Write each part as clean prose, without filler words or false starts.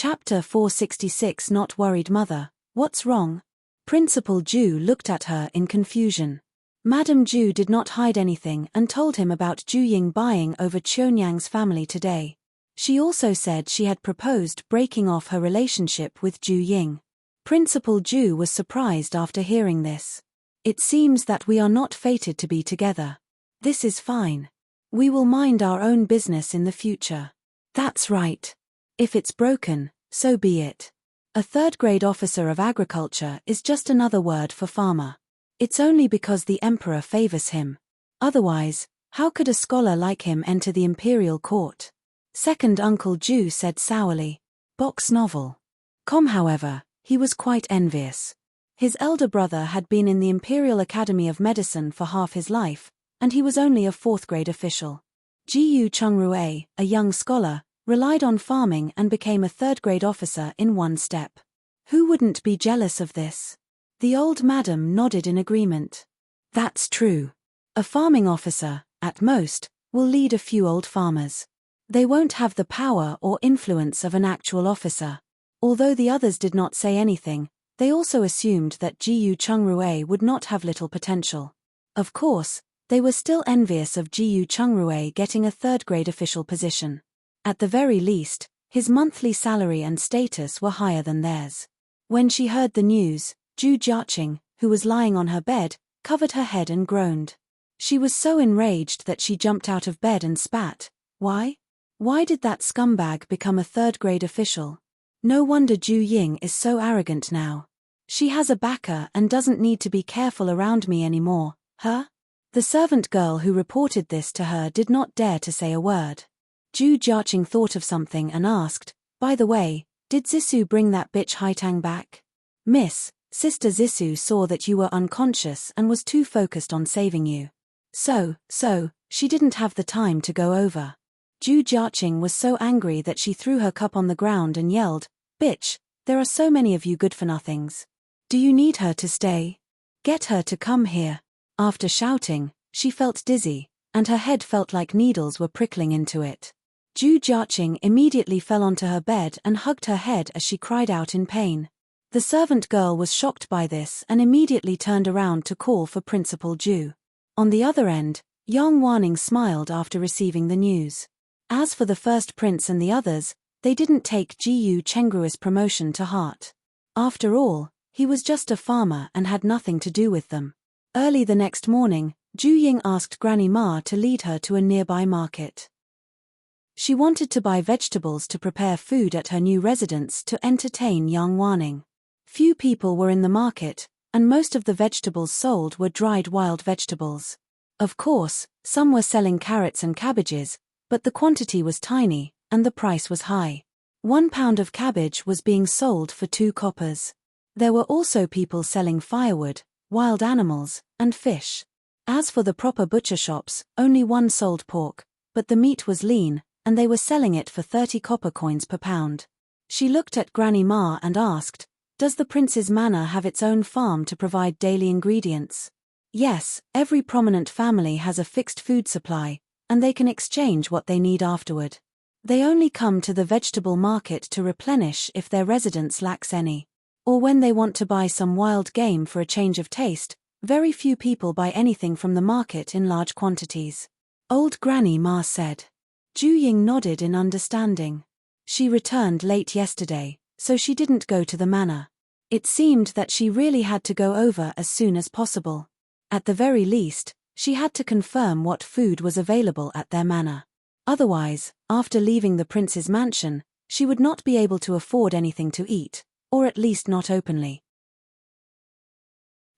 Chapter 466 Not Worried Mother, What's Wrong? Principal Ju looked at her in confusion. Madame Ju did not hide anything and told him about Ju Ying buying over Qionyang's family today. She also said she had proposed breaking off her relationship with Ju Ying. Principal Ju was surprised after hearing this. It seems that we are not fated to be together. This is fine. We will mind our own business in the future. That's right. If it's broken, so be it. A third-grade officer of agriculture is just another word for farmer. It's only because the emperor favors him. Otherwise, how could a scholar like him enter the imperial court? Second Uncle Ju said sourly. Box novel. However, he was quite envious. His elder brother had been in the Imperial Academy of Medicine for half his life, and he was only a fourth-grade official. Jiyu Chungrue, a young scholar, relied on farming and became a third-grade officer in one step. Who wouldn't be jealous of this? The old madam nodded in agreement. That's true. A farming officer, at most, will lead a few old farmers. They won't have the power or influence of an actual officer. Although the others did not say anything, they also assumed that Jiyu Chungrue would not have little potential. Of course, they were still envious of Jiyu Chungrue getting a third-grade official position. At the very least, his monthly salary and status were higher than theirs. When she heard the news, Zhu Jiaqing, who was lying on her bed, covered her head and groaned. She was so enraged that she jumped out of bed and spat. Why? Why did that scumbag become a third-grade official? No wonder Ju Ying is so arrogant now. She has a backer and doesn't need to be careful around me anymore, huh? The servant girl who reported this to her did not dare to say a word. Zhu Jiaqing thought of something and asked, by the way, did Zissou bring that bitch Haitang back? Miss, Sister Zissou saw that you were unconscious and was too focused on saving you. So, she didn't have the time to go over. Zhu Jiaqing was so angry that she threw her cup on the ground and yelled, bitch, there are so many of you good-for-nothings. Do you need her to stay? Get her to come here. After shouting, she felt dizzy, and her head felt like needles were prickling into it. Zhu Jiaqing immediately fell onto her bed and hugged her head as she cried out in pain. The servant girl was shocked by this and immediately turned around to call for Principal Ju. On the other end, Yang Wanning smiled after receiving the news. As for the first prince and the others, they didn't take Jiyu Chengrue's promotion to heart. After all, he was just a farmer and had nothing to do with them. Early the next morning, Ju Ying asked Granny Ma to lead her to a nearby market. She wanted to buy vegetables to prepare food at her new residence to entertain Yang Wanning. Few people were in the market, and most of the vegetables sold were dried wild vegetables. Of course, some were selling carrots and cabbages, but the quantity was tiny, and the price was high. 1 pound of cabbage was being sold for 2 coppers. There were also people selling firewood, wild animals, and fish. As for the proper butcher shops, only one sold pork, but the meat was lean, and they were selling it for 30 copper coins per pound. She looked at Granny Ma and asked, does the prince's manor have its own farm to provide daily ingredients? Yes, every prominent family has a fixed food supply, and they can exchange what they need afterward. They only come to the vegetable market to replenish if their residence lacks any. Or when they want to buy some wild game for a change of taste. Very few people buy anything from the market in large quantities. Old Granny Ma said. Ju Ying nodded in understanding. She returned late yesterday, so she didn't go to the manor. It seemed that she really had to go over as soon as possible. At the very least, she had to confirm what food was available at their manor. Otherwise, after leaving the prince's mansion, she would not be able to afford anything to eat, or at least not openly.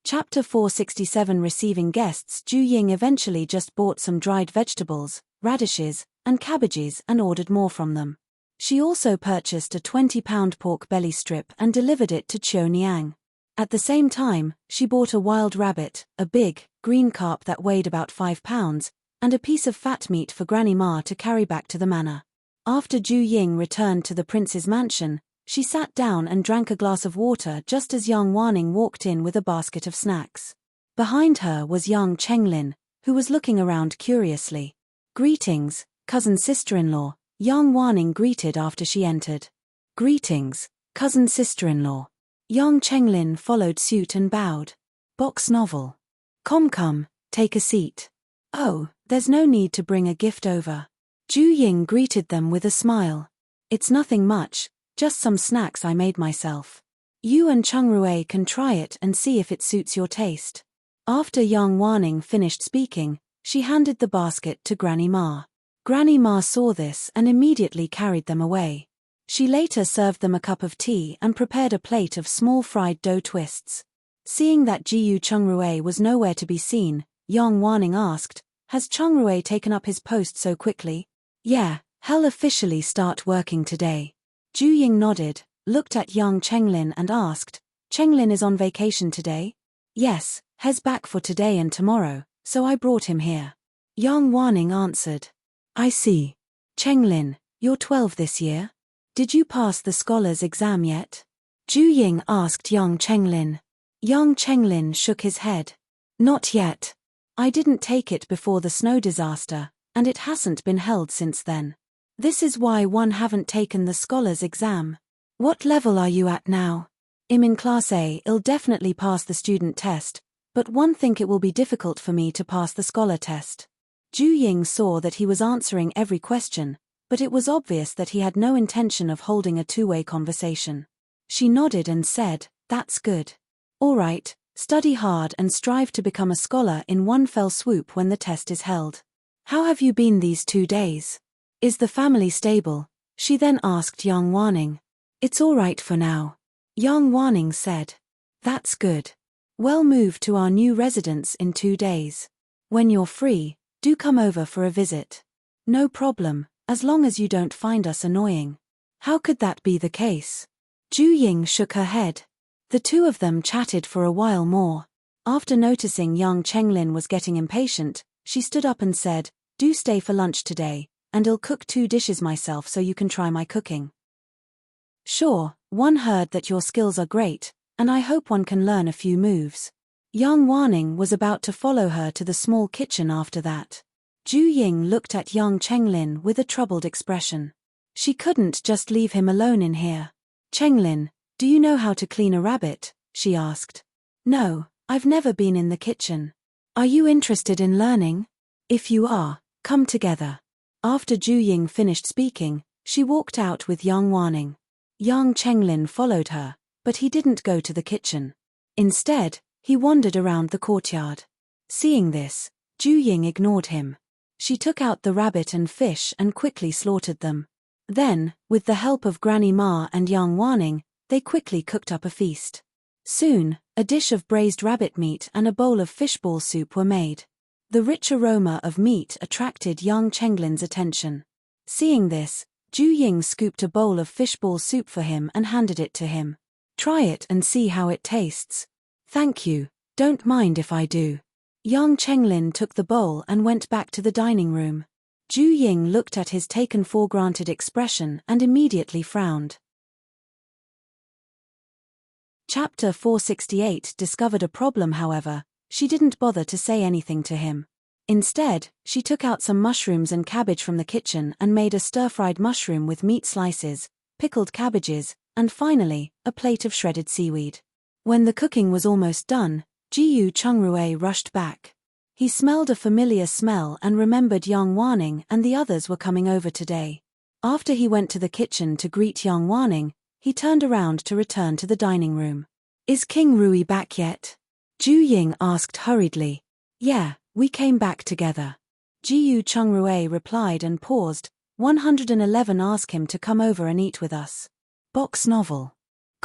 Chapter 467 Receiving Guests. Ju Ying eventually just bought some dried vegetables, radishes, and cabbages and ordered more from them. She also purchased a 20-pound pork belly strip and delivered it to Qionyang. At the same time, she bought a wild rabbit, a big, green carp that weighed about 5 pounds, and a piece of fat meat for Granny Ma to carry back to the manor. After Ju Ying returned to the prince's mansion, she sat down and drank a glass of water just as Yang Wanning walked in with a basket of snacks. Behind her was Yang Chenglin, who was looking around curiously. Greetings, cousin sister-in-law, Yang Wanning greeted after she entered. Greetings, cousin sister-in-law. Yang Chenglin followed suit and bowed. Box novel. Come, take a seat. Oh, there's no need to bring a gift over. Ju Ying greeted them with a smile. It's nothing much, just some snacks I made myself. You and Chung Rui can try it and see if it suits your taste. After Yang Wanning finished speaking, she handed the basket to Granny Ma. Granny Ma saw this and immediately carried them away. She later served them a cup of tea and prepared a plate of small fried dough twists. Seeing that Jiyu Chungrui was nowhere to be seen, Yang Wanning asked, "Has Chungrui taken up his post so quickly?" "Yeah, he'll officially start working today." Ju Ying nodded, looked at Yang Chenglin and asked, "Chenglin is on vacation today?" "Yes, he's back for today and tomorrow, so I brought him here." Yang Wanning answered. "I see. Chenglin, you're 12 this year? Did you pass the scholar's exam yet?" Ju Ying asked Yang Chenglin. Yang Chenglin shook his head. "Not yet. I didn't take it before the snow disaster, and it hasn't been held since then. This is why one haven't taken the scholar's exam." "What level are you at now?" "I'm in class A. I'll definitely pass the student test, but one think it will be difficult for me to pass the scholar test." Ju Ying saw that he was answering every question, but it was obvious that he had no intention of holding a two-way conversation. She nodded and said, "That's good. All right, study hard and strive to become a scholar in one fell swoop when the test is held. How have you been these 2 days? Is the family stable?" she then asked Yang Wanning. "It's all right for now," Yang Wanning said. "That's good. We'll move to our new residence in 2 days. When you're free, do come over for a visit." "No problem, as long as you don't find us annoying." "How could that be the case?" Ju Ying shook her head. The two of them chatted for a while more. After noticing Yang Chenglin was getting impatient, she stood up and said, "Do stay for lunch today, and I'll cook 2 dishes myself so you can try my cooking." "Sure, one heard that your skills are great, and I hope one can learn a few moves." Yang Wanning was about to follow her to the small kitchen after that. Ju Ying looked at Yang Chenglin with a troubled expression. She couldn't just leave him alone in here. "Chenglin, do you know how to clean a rabbit?" she asked. "No, I've never been in the kitchen." "Are you interested in learning? If you are, come together." After Ju Ying finished speaking, she walked out with Yang Wanning. Yang Chenglin followed her, but he didn't go to the kitchen. Instead, he wandered around the courtyard. Seeing this, Ju Ying ignored him. She took out the rabbit and fish and quickly slaughtered them. Then, with the help of Granny Ma and Yang Wanning, they quickly cooked up a feast. Soon, a dish of braised rabbit meat and a bowl of fishball soup were made. The rich aroma of meat attracted Yang Chenglin's attention. Seeing this, Ju Ying scooped a bowl of fishball soup for him and handed it to him. "Try it and see how it tastes." "Thank you, don't mind if I do." Yang Chenglin took the bowl and went back to the dining room. Ju Ying looked at his taken-for-granted expression and immediately frowned. Chapter 468 discovered a problem. However, she didn't bother to say anything to him. Instead, she took out some mushrooms and cabbage from the kitchen and made a stir-fried mushroom with meat slices, pickled cabbages, and finally, a plate of shredded seaweed. When the cooking was almost done, Jiyu Chungrui rushed back. He smelled a familiar smell and remembered Yang Wanning and the others were coming over today. After he went to the kitchen to greet Yang Wanning, he turned around to return to the dining room. "Is King Rui back yet?" Ju Ying asked hurriedly. "Yeah, we came back together." Jiyu Chungrui replied and paused. 111 ask him to come over and eat with us. Box novel.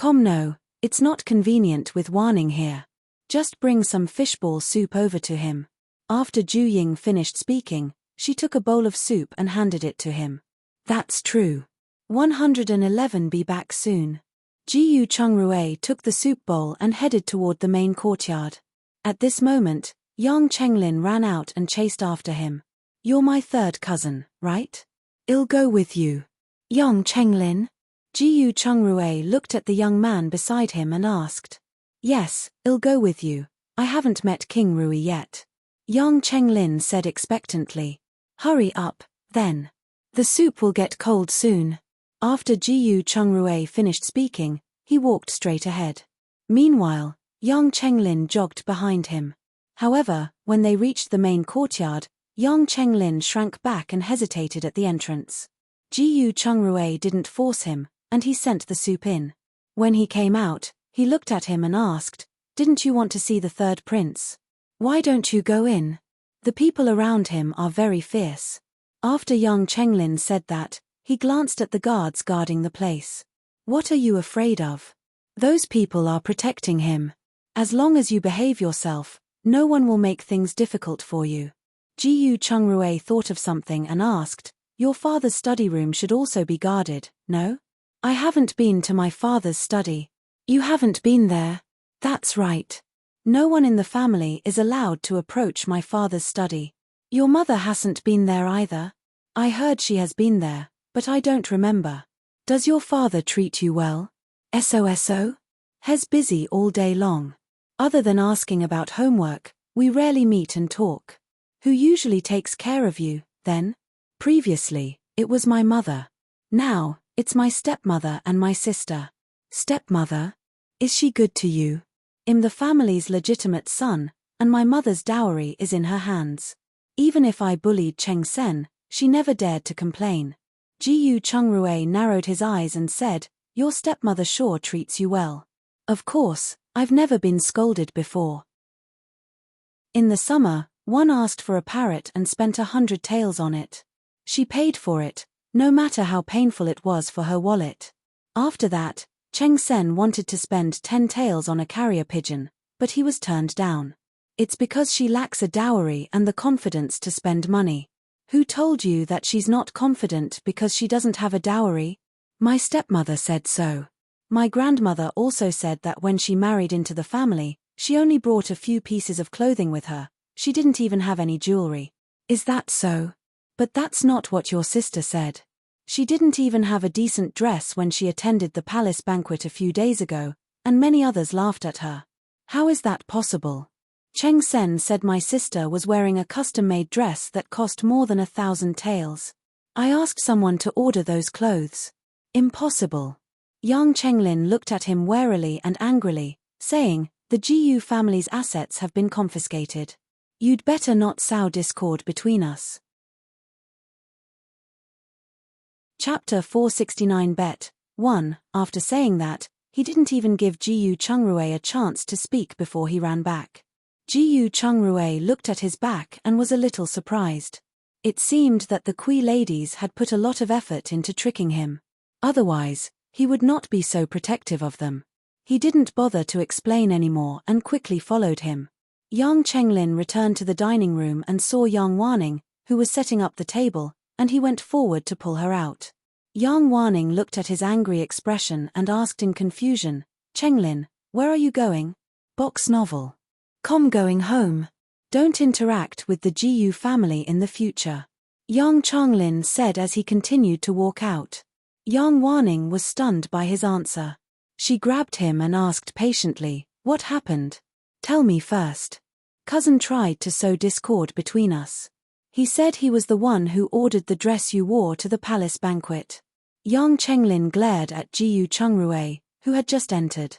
No, it's not convenient with Wanning here. Just bring some fishball soup over to him. After Ju Ying finished speaking, she took a bowl of soup and handed it to him. "That's true. 111 be back soon." Jiyu Chungrui took the soup bowl and headed toward the main courtyard. At this moment, Yang Chenglin ran out and chased after him. "You're my third cousin, right? I'll go with you." "Yang Chenglin?" Jiyu Chungrui looked at the young man beside him and asked. "Yes, I'll go with you. I haven't met King Rui yet." Yang Chenglin said expectantly. "Hurry up, then. The soup will get cold soon." After Jiyu Chungrui finished speaking, he walked straight ahead. Meanwhile, Yang Chenglin jogged behind him. However, when they reached the main courtyard, Yang Chenglin shrank back and hesitated at the entrance. Jiyu Chungrui didn't force him, and he sent the soup in. When he came out, he looked at him and asked, "Didn't you want to see the third prince? Why don't you go in? The people around him are very fierce." After Yang Chenglin said that, he glanced at the guards guarding the place. "What are you afraid of? Those people are protecting him. As long as you behave yourself, no one will make things difficult for you." Jiyu Chungrui thought of something and asked, "Your father's study room should also be guarded, no?" "I haven't been to my father's study." "You haven't been there?" "That's right. No one in the family is allowed to approach my father's study." "Your mother hasn't been there either?" "I heard she has been there, but I don't remember." "Does your father treat you well?" "So. He's busy all day long. Other than asking about homework, we rarely meet and talk." "Who usually takes care of you, then?" "Previously, it was my mother. Now, it's my stepmother and my sister." "Stepmother? Is she good to you?" "I'm the family's legitimate son, and my mother's dowry is in her hands. Even if I bullied Cheng Sen, she never dared to complain." Jiyu Chungrui narrowed his eyes and said, "Your stepmother sure treats you well." "Of course, I've never been scolded before." In the summer, one asked for a parrot and spent 100 taels on it. She paid for it, no matter how painful it was for her wallet. After that, Cheng Sen wanted to spend 10 taels on a carrier pigeon, but he was turned down. It's because she lacks a dowry and the confidence to spend money. "Who told you that she's not confident because she doesn't have a dowry?" "My stepmother said so." "My grandmother also said that when she married into the family, she only brought a few pieces of clothing with her. She didn't even have any jewelry." "Is that so?" "But that's not what your sister said. She didn't even have a decent dress when she attended the palace banquet a few days ago, and many others laughed at her." "How is that possible?" "Cheng Sen said my sister was wearing a custom-made dress that cost more than 1,000 taels. I asked someone to order those clothes." "Impossible." Yang Chenglin looked at him warily and angrily, saying, "The Jiyu family's assets have been confiscated. You'd better not sow discord between us." Chapter 469 Bet 1. After saying that, he didn't even give Jiyu Chungrui a chance to speak before he ran back. Jiyu Chungrui looked at his back and was a little surprised. It seemed that the Kui ladies had put a lot of effort into tricking him. Otherwise, he would not be so protective of them. He didn't bother to explain anymore and quickly followed him. Yang Chenglin returned to the dining room and saw Yang Wanning, who was setting up the table, and he went forward to pull her out. Yang Wanning looked at his angry expression and asked in confusion, "Chenglin, where are you going?" "Box novel. Going home. Don't interact with the Jiyu family in the future," Yang Chenglin said as he continued to walk out. Yang Wanning was stunned by his answer. She grabbed him and asked patiently, "What happened? Tell me first." "Cousin tried to sow discord between us. He said he was the one who ordered the dress you wore to the palace banquet." Yang Chenglin glared at Jiyu Chungrui, who had just entered.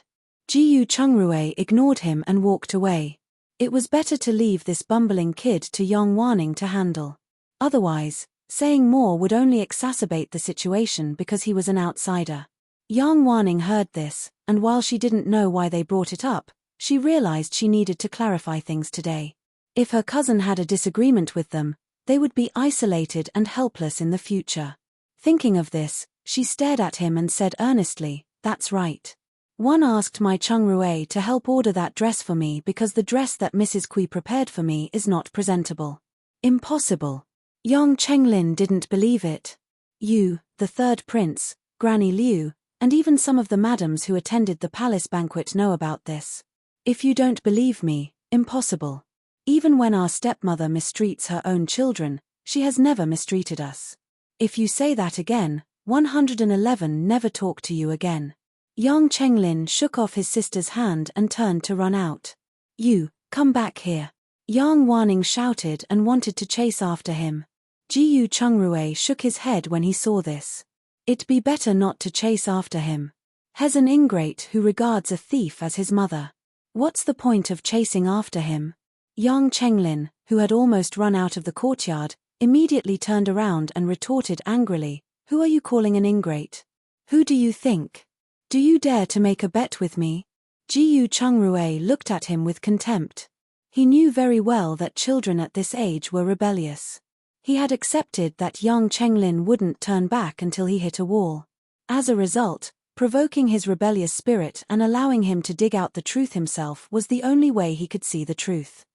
Jiyu Chungrui ignored him and walked away. It was better to leave this bumbling kid to Yang Wanning to handle. Otherwise, saying more would only exacerbate the situation because he was an outsider. Yang Wanning heard this, and while she didn't know why they brought it up, she realized she needed to clarify things today. If her cousin had a disagreement with them, they would be isolated and helpless in the future. Thinking of this, she stared at him and said earnestly, "That's right. One asked my Chungrui to help order that dress for me because the dress that Mrs. Kui prepared for me is not presentable." "Impossible." Yang Chenglin didn't believe it. "You, the third prince, Granny Liu, and even some of the madams who attended the palace banquet know about this. If you don't believe me, impossible. Even when our stepmother mistreats her own children, she has never mistreated us. If you say that again, 111 never talk to you again." Yang Chenglin shook off his sister's hand and turned to run out. "You, come back here." Yang Wanning shouted and wanted to chase after him. Jiyu Chungrui shook his head when he saw this. It'd be better not to chase after him. He's an ingrate who regards a thief as his mother. What's the point of chasing after him? Yang Chenglin, who had almost run out of the courtyard, immediately turned around and retorted angrily, "Who are you calling an ingrate? Who do you think? Do you dare to make a bet with me?" Jiyu Chungrui looked at him with contempt. He knew very well that children at this age were rebellious. He had accepted that Yang Chenglin wouldn't turn back until he hit a wall. As a result, provoking his rebellious spirit and allowing him to dig out the truth himself was the only way he could see the truth.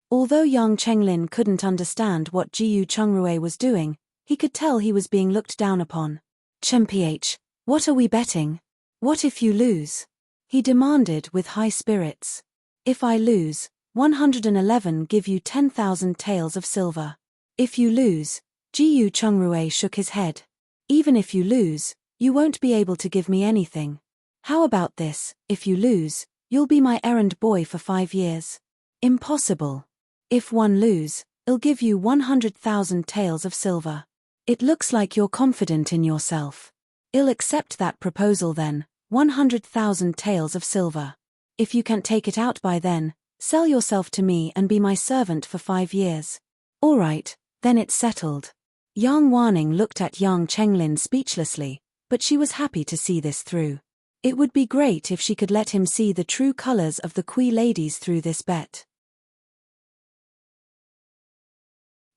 Although Yang Chenglin couldn't understand what Jiyu Chungrui was doing, he could tell he was being looked down upon. "Chemph, what are we betting? What if you lose?" he demanded with high spirits. "If I lose, 111 give you 10,000 taels of silver. If you lose," Jiyu Chungrui shook his head. "Even if you lose, you won't be able to give me anything. How about this, if you lose, you'll be my errand boy for 5 years. Impossible. If one lose, I'll give you 100,000 taels of silver. It looks like you're confident in yourself. I'll accept that proposal then, 100,000 taels of silver. If you can't take it out by then, sell yourself to me and be my servant for 5 years. All right, then it's settled." Yang Wanning looked at Yang Chenglin speechlessly, but she was happy to see this through. It would be great if she could let him see the true colors of the Kui ladies through this bet.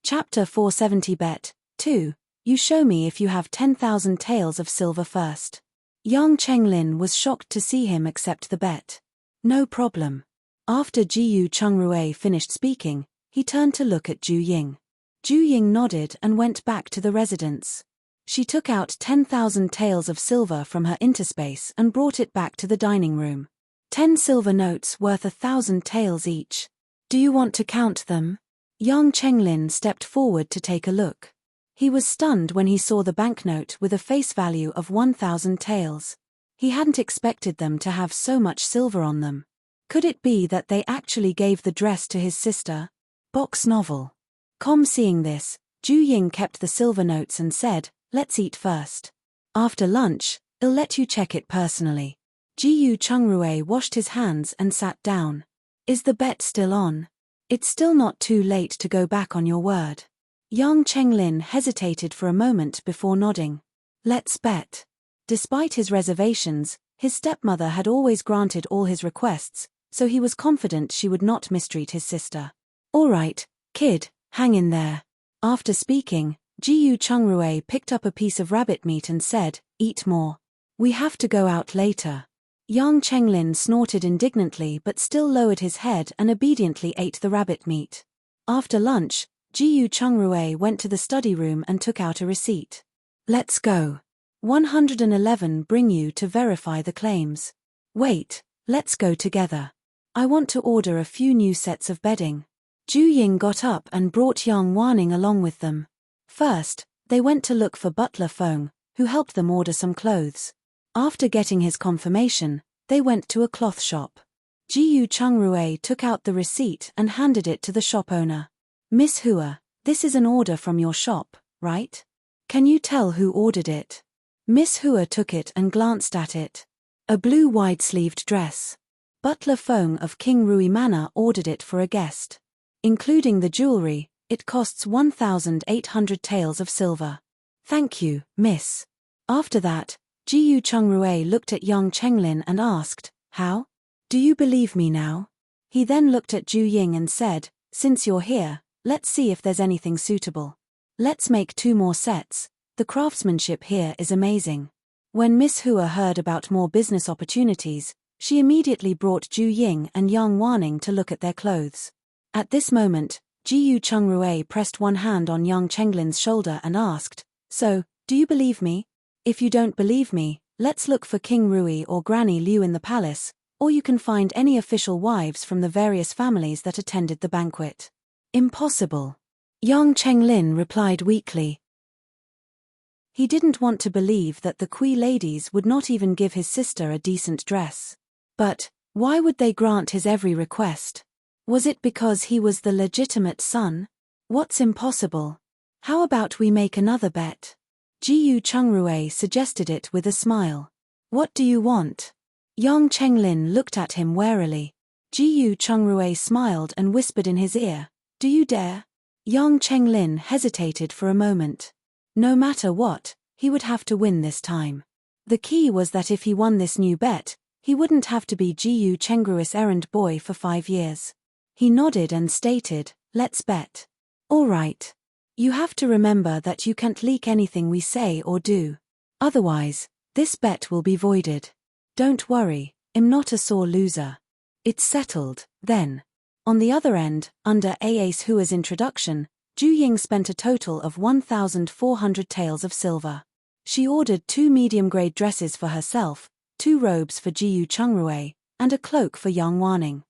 Chapter 470 Bet 2. You show me if you have 10,000 taels of silver first. Yang Chenglin was shocked to see him accept the bet. No problem. After Jiyu Chungrui finished speaking, he turned to look at Ju Ying. Ju Ying nodded and went back to the residence. She took out 10,000 taels of silver from her interspace and brought it back to the dining room. 10 silver notes worth 1,000 taels each. Do you want to count them? Yang Chenglin stepped forward to take a look. He was stunned when he saw the banknote with a face value of 1,000 taels. He hadn't expected them to have so much silver on them. Could it be that they actually gave the dress to his sister? Box novel. Seeing this, Ju Ying kept the silver notes and said, "Let's eat first. After lunch, I'll let you check it personally." Jiyu Chungrui washed his hands and sat down. "Is the bet still on? It's still not too late to go back on your word." Yang Chenglin hesitated for a moment before nodding. "Let's bet." Despite his reservations, his stepmother had always granted all his requests, so he was confident she would not mistreat his sister. "All right, kid, hang in there." After speaking, Jiyu Chungrui picked up a piece of rabbit meat and said, "Eat more. We have to go out later." Yang Chenglin snorted indignantly but still lowered his head and obediently ate the rabbit meat. After lunch, Jiyu Chungrui went to the study room and took out a receipt. "Let's go. 111 bring you to verify the claims. Wait, let's go together. I want to order a few new sets of bedding." Ju Ying got up and brought Yang Wanning along with them. First, they went to look for Butler Feng, who helped them order some clothes. After getting his confirmation, they went to a cloth shop. Jiyu Chungrui took out the receipt and handed it to the shop owner. "Miss Hua, this is an order from your shop, right? Can you tell who ordered it?" Miss Hua took it and glanced at it. A blue wide-sleeved dress. Butler Feng of King Rui Manor ordered it for a guest. Including the jewelry, it costs 1,800 taels of silver. "Thank you, miss." After that, Jiyu Chungrui looked at Yang Chenglin and asked, "How? Do you believe me now?" He then looked at Ju Ying and said, "Since you're here, let's see if there's anything suitable. Let's make 2 more sets. The craftsmanship here is amazing." When Miss Hua heard about more business opportunities, she immediately brought Ju Ying and Yang Wanning to look at their clothes. At this moment, Jiyu Chungrui pressed one hand on Yang Chenglin's shoulder and asked, "So, do you believe me? If you don't believe me, let's look for King Rui or Granny Liu in the palace, or you can find any official wives from the various families that attended the banquet." "Impossible," Yang Chenglin replied weakly. He didn't want to believe that the Kui ladies would not even give his sister a decent dress. But, why would they grant his every request? Was it because he was the legitimate son? What's impossible? How about we make another bet? Jiyu Chungrui suggested it with a smile. What do you want? Yang Chenglin looked at him warily. Jiyu Chungrui smiled and whispered in his ear, do you dare? Yang Chenglin hesitated for a moment. No matter what, he would have to win this time. The key was that if he won this new bet, he wouldn't have to be Jiyu Chengrui's errand boy for 5 years. He nodded and stated, let's bet. All right. You have to remember that you can't leak anything we say or do. Otherwise, this bet will be voided. Don't worry, I'm not a sore loser. It's settled, then. On the other end, under Ace Hua's introduction, Ju Ying spent a total of 1,400 taels of silver. She ordered 2 medium-grade dresses for herself, 2 robes for Jiyu Chungrui, and a cloak for Yang Wanning.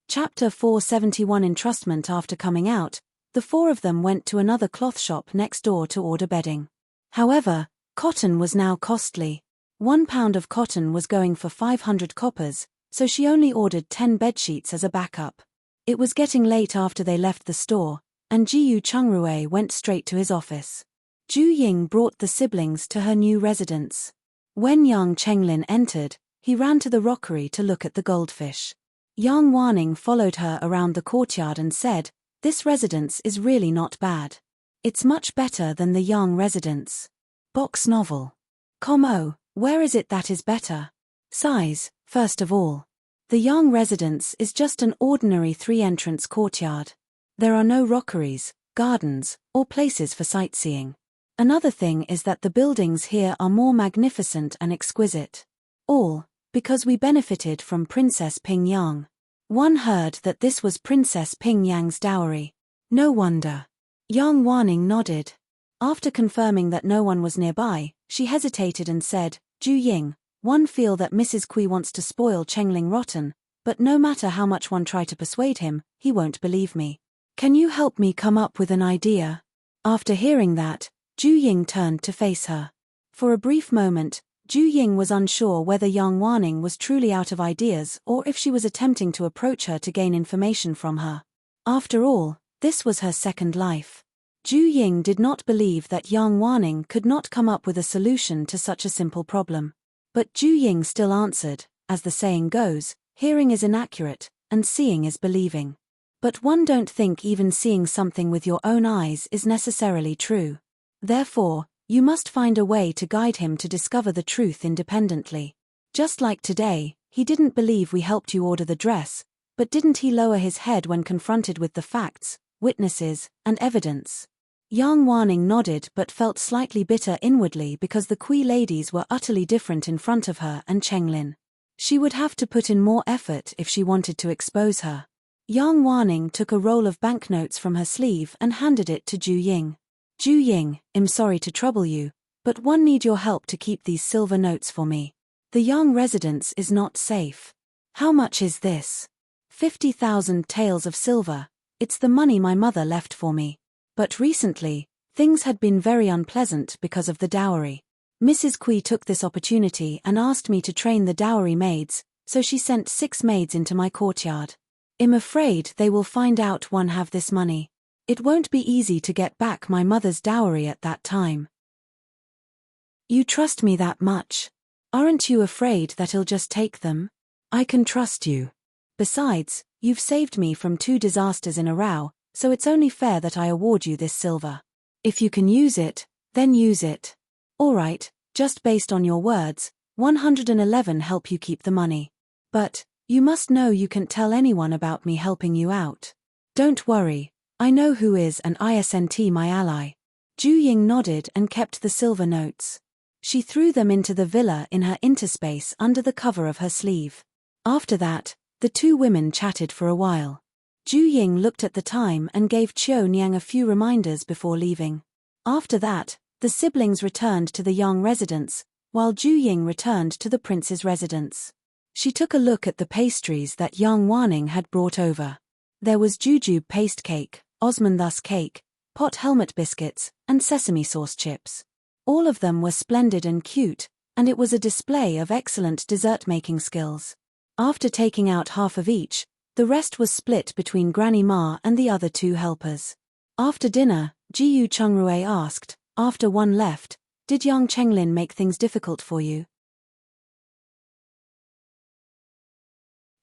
Chapter 471 Entrustment. After coming out, the 4 of them went to another cloth shop next door to order bedding. However, cotton was now costly. 1 pound of cotton was going for 500 coppers, so she only ordered 10 bedsheets as a backup. It was getting late after they left the store, and Jiyu Chungrui went straight to his office. Ju Ying brought the siblings to her new residence. When Yang Chenglin entered, he ran to the rockery to look at the goldfish. Yang Wanning followed her around the courtyard and said, this residence is really not bad. It's much better than the Yang residence. Box novel. Where is it that is better? Size, first of all. The Yang residence is just an ordinary 3-entrance courtyard. There are no rockeries, gardens, or places for sightseeing. Another thing is that the buildings here are more magnificent and exquisite. All because we benefited from Princess Ping Yang. One heard that this was Princess Ping Yang's dowry. No wonder. Yang Wanning nodded. After confirming that no one was nearby, she hesitated and said, Ju Ying, one feel that Mrs. Kui wants to spoil Chengling rotten, but no matter how much one try to persuade him, he won't believe me. Can you help me come up with an idea? After hearing that, Ju Ying turned to face her. For a brief moment, Ju Ying was unsure whether Yang Wanning was truly out of ideas or if she was attempting to approach her to gain information from her. After all, this was her second life. Ju Ying did not believe that Yang Wanning could not come up with a solution to such a simple problem. But Ju Ying still answered, as the saying goes, hearing is inaccurate, and seeing is believing. But one don't think even seeing something with your own eyes is necessarily true. Therefore, you must find a way to guide him to discover the truth independently. Just like today, he didn't believe we helped you order the dress, but didn't he lower his head when confronted with the facts, witnesses, and evidence? Yang Wanning nodded but felt slightly bitter inwardly because the Kui ladies were utterly different in front of her and Chenglin. She would have to put in more effort if she wanted to expose her. Yang Wanning took a roll of banknotes from her sleeve and handed it to Ju Ying. Ju Ying, I'm sorry to trouble you, but one need your help to keep these silver notes for me. The Yang residence is not safe. How much is this? 50,000 taels of silver. It's the money my mother left for me. But recently, things had been very unpleasant because of the dowry. Mrs. Kui took this opportunity and asked me to train the dowry maids, so she sent 6 maids into my courtyard. I'm afraid they will find out one have this money. It won't be easy to get back my mother's dowry at that time. You trust me that much? Aren't you afraid that he'll just take them? I can trust you. Besides, you've saved me from 2 disasters in a row, so it's only fair that I award you this silver. If you can use it, then use it. All right, just based on your words, 111 help you keep the money. But, you must know you can't tell anyone about me helping you out. Don't worry. I know who is and isn't my ally. Ju Ying nodded and kept the silver notes. She threw them into the villa in her interspace under the cover of her sleeve. After that, the 2 women chatted for a while. Ju Ying looked at the time and gave Qiu Niang a few reminders before leaving. After that, the siblings returned to the Yang residence, while Ju Ying returned to the prince's residence. She took a look at the pastries that Yang Wanning had brought over. There was jujube paste cake, osmanthus cake, pot helmet biscuits, and sesame sauce chips. All of them were splendid and cute, and it was a display of excellent dessert-making skills. After taking out half of each, the rest was split between Granny Ma and the other 2 helpers. After dinner, Jiyu Chungrui asked. After one left, did Yang Chenglin make things difficult for you?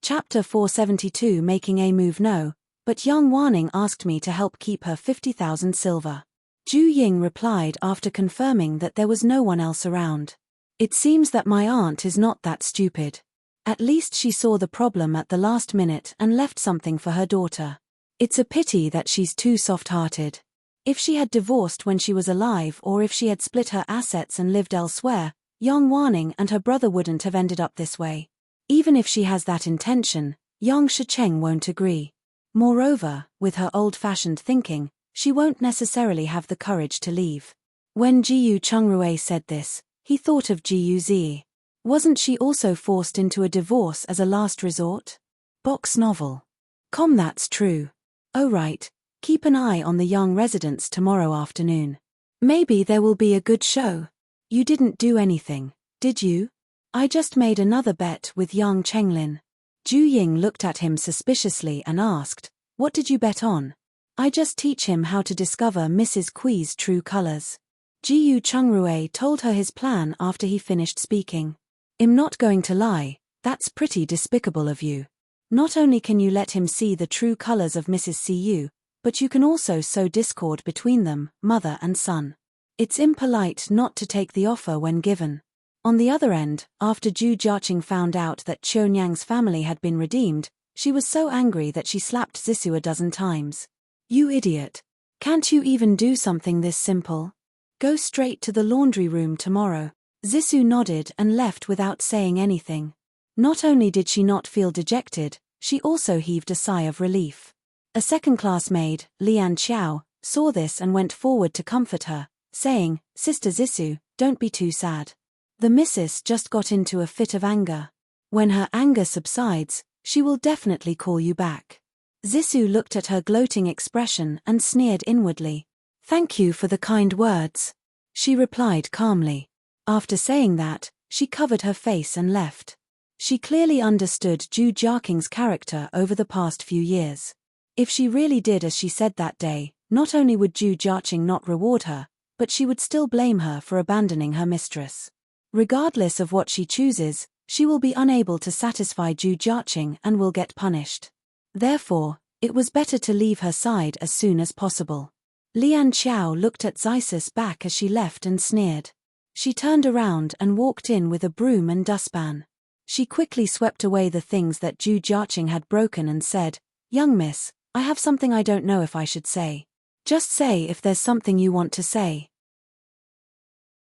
Chapter 472 Making a Move. No, but Yang Wanning asked me to help keep her 50,000 silver. Ju Ying replied after confirming that there was no one else around. It seems that my aunt is not that stupid. At least she saw the problem at the last minute and left something for her daughter. It's a pity that she's too soft-hearted. If she had divorced when she was alive or if she had split her assets and lived elsewhere, Yang Wanning and her brother wouldn't have ended up this way. Even if she has that intention, Yang Shicheng won't agree. Moreover, with her old-fashioned thinking, she won't necessarily have the courage to leave. When Jiyu Chungrui said this, he thought of Jiyu Zi. Wasn't she also forced into a divorce as a last resort? Box novel. That's true. Oh right, keep an eye on the young residents tomorrow afternoon. Maybe there will be a good show. You didn't do anything, did you? I just made another bet with Yang Chenglin. Ju Ying looked at him suspiciously and asked, what did you bet on? I just teach him how to discover Mrs. Kui's true colors. Jiyu Chungrui told her his plan after he finished speaking. I'm not going to lie, that's pretty despicable of you. Not only can you let him see the true colors of Mrs. Cu, but you can also sow discord between them, mother and son. It's impolite not to take the offer when given. On the other end, after Zhu Jiaqing found out that Qiunyang's family had been redeemed, she was so angry that she slapped Zissou a dozen times. You idiot. Can't you even do something this simple? Go straight to the laundry room tomorrow. Zissou nodded and left without saying anything. Not only did she not feel dejected, she also heaved a sigh of relief. A second-class maid, Lian Xiao, saw this and went forward to comfort her, saying, Sister Zissou, don't be too sad. The missus just got into a fit of anger. When her anger subsides, she will definitely call you back. Zissou looked at her gloating expression and sneered inwardly. Thank you for the kind words. She replied calmly. After saying that, she covered her face and left. She clearly understood Zhu Jiaqing's character over the past few years. If she really did as she said that day, not only would Zhu Jiaqing not reward her, but she would still blame her for abandoning her mistress. Regardless of what she chooses, she will be unable to satisfy Zhu Jiaqing and will get punished. Therefore, it was better to leave her side as soon as possible. Lian Xiao looked at Zisus back as she left and sneered. She turned around and walked in with a broom and dustpan. She quickly swept away the things that Zhu Jiaqing had broken and said, Young miss, I have something I don't know if I should say. Just say if there's something you want to say.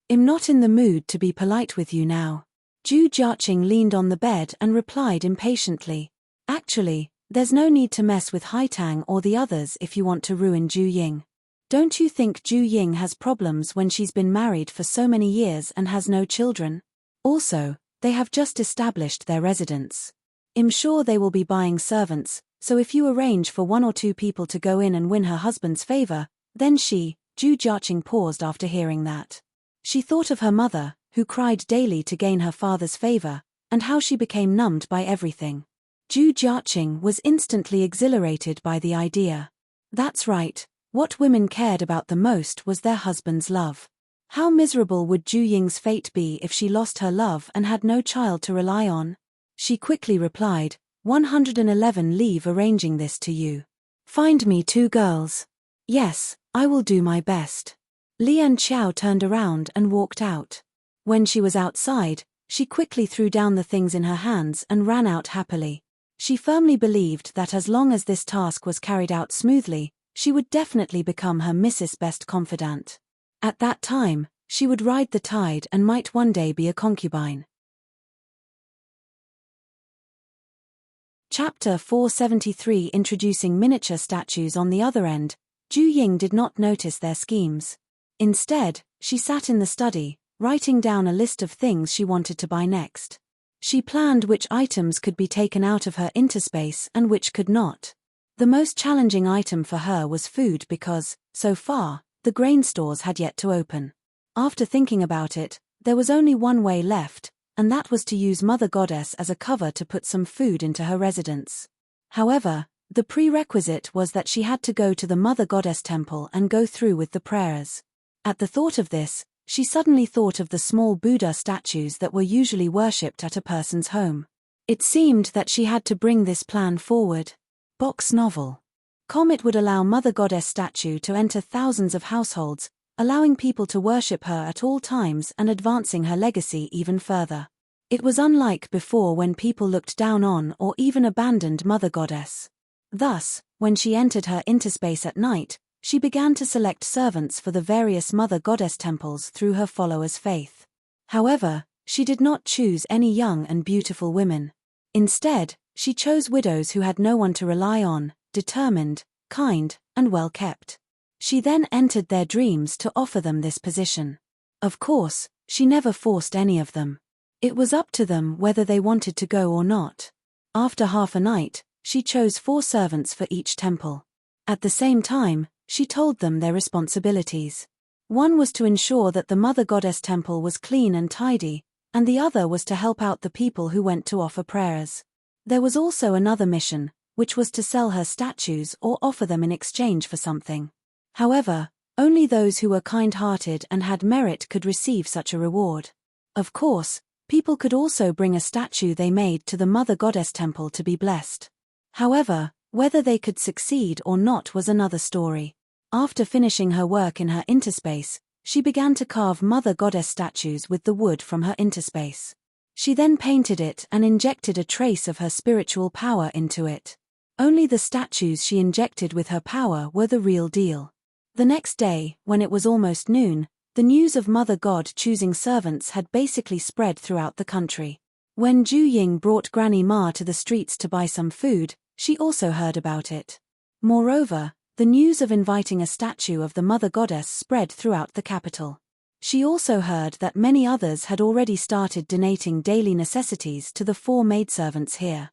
I'm not in the mood to be polite with you now. Zhu Jiaqing leaned on the bed and replied impatiently. Actually, there's no need to mess with Haitang or the others if you want to ruin Zhu Ying. Don't you think Zhu Ying has problems when she's been married for so many years and has no children? Also, they have just established their residence. I'm sure they will be buying servants, so if you arrange for 1 or 2 people to go in and win her husband's favor, then Zhu Jiaqing paused after hearing that. She thought of her mother, who cried daily to gain her father's favor, and how she became numbed by everything. Zhu Jiaqing was instantly exhilarated by the idea. That's right, what women cared about the most was their husband's love. How miserable would Zhu Ying's fate be if she lost her love and had no child to rely on? She quickly replied, 111 leave arranging this to you. Find me 2 girls. Yes, I will do my best. Lian Xiao turned around and walked out. When she was outside, she quickly threw down the things in her hands and ran out happily. She firmly believed that as long as this task was carried out smoothly, she would definitely become her missus' best confidant. At that time, she would ride the tide and might one day be a concubine. Chapter 473 Introducing miniature statues. On the other end, Zhu Ying did not notice their schemes. Instead, she sat in the study, writing down a list of things she wanted to buy next. She planned which items could be taken out of her interspace and which could not. The most challenging item for her was food because, so far, the grain stores had yet to open. After thinking about it, there was only one way left, and that was to use Mother Goddess as a cover to put some food into her residence. However, The prerequisite was that she had to go to the Mother Goddess temple and go through with the prayers. At the thought of this, she suddenly thought of the small Buddha statues that were usually worshipped at a person's home. It seemed that she had to bring this plan forward. Box novel. It would allow Mother Goddess statue to enter thousands of households, allowing people to worship her at all times and advancing her legacy even further. It was unlike before when people looked down on or even abandoned Mother Goddess. Thus, when she entered her interspace at night, she began to select servants for the various Mother Goddess temples through her followers' faith. However, she did not choose any young and beautiful women. Instead, she chose widows who had no one to rely on, determined, kind, and well-kept. She then entered their dreams to offer them this position. Of course, she never forced any of them. It was up to them whether they wanted to go or not. After half a night, she chose 4 servants for each temple. At the same time, she told them their responsibilities. One was to ensure that the Mother Goddess temple was clean and tidy, and the other was to help out the people who went to offer prayers. There was also another mission, which was to sell her statues or offer them in exchange for something. However, only those who were kind-hearted and had merit could receive such a reward. Of course, people could also bring a statue they made to the Mother Goddess temple to be blessed. However, whether they could succeed or not was another story. After finishing her work in her interspace, she began to carve Mother Goddess statues with the wood from her interspace. She then painted it and injected a trace of her spiritual power into it. Only the statues she injected with her power were the real deal. The next day, when it was almost noon, the news of Mother God choosing servants had basically spread throughout the country. When Ju Ying brought Granny Ma to the streets to buy some food, she also heard about it. Moreover, the news of inviting a statue of the Mother Goddess spread throughout the capital. She also heard that many others had already started donating daily necessities to the 4 maidservants here.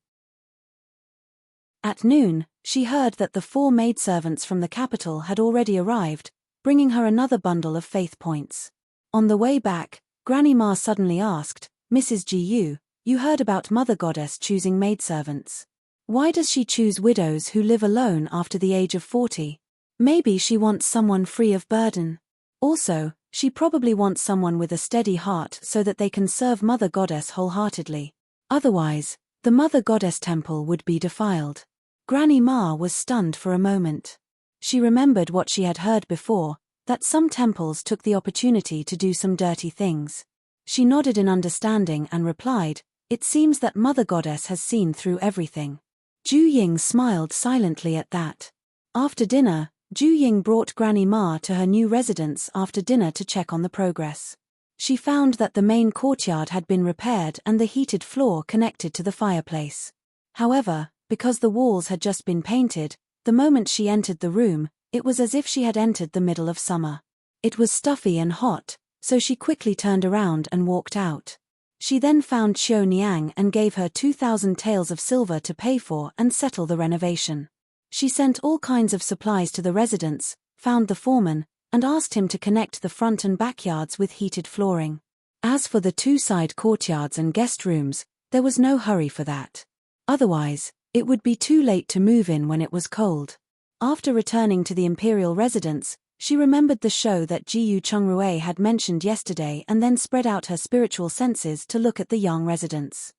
At noon, she heard that the 4 maidservants from the capital had already arrived, bringing her another bundle of faith points. On the way back, Granny Ma suddenly asked, "Mrs. Gu, you heard about Mother Goddess choosing maidservants. Why does she choose widows who live alone after the age of 40? Maybe she wants someone free of burden. Also, she probably wants someone with a steady heart so that they can serve Mother Goddess wholeheartedly. Otherwise, the Mother Goddess temple would be defiled." Granny Ma was stunned for a moment. She remembered what she had heard before, that some temples took the opportunity to do some dirty things. She nodded in understanding and replied, "It seems that Mother Goddess has seen through everything." Ju Ying smiled silently at that. After dinner, Ju Ying brought Granny Ma to her new residence after dinner to check on the progress. She found that the main courtyard had been repaired and the heated floor connected to the fireplace. However, because the walls had just been painted, the moment she entered the room, it was as if she had entered the middle of summer. It was stuffy and hot, so she quickly turned around and walked out. She then found Xiao Niang and gave her 2,000 taels of silver to pay for and settle the renovation. She sent all kinds of supplies to the residence, found the foreman, and asked him to connect the front and backyards with heated flooring. As for the 2 side courtyards and guest rooms, there was no hurry for that. Otherwise, it would be too late to move in when it was cold. After returning to the imperial residence, she remembered the show that Jiyu Chungrui had mentioned yesterday and then spread out her spiritual senses to look at the young residents.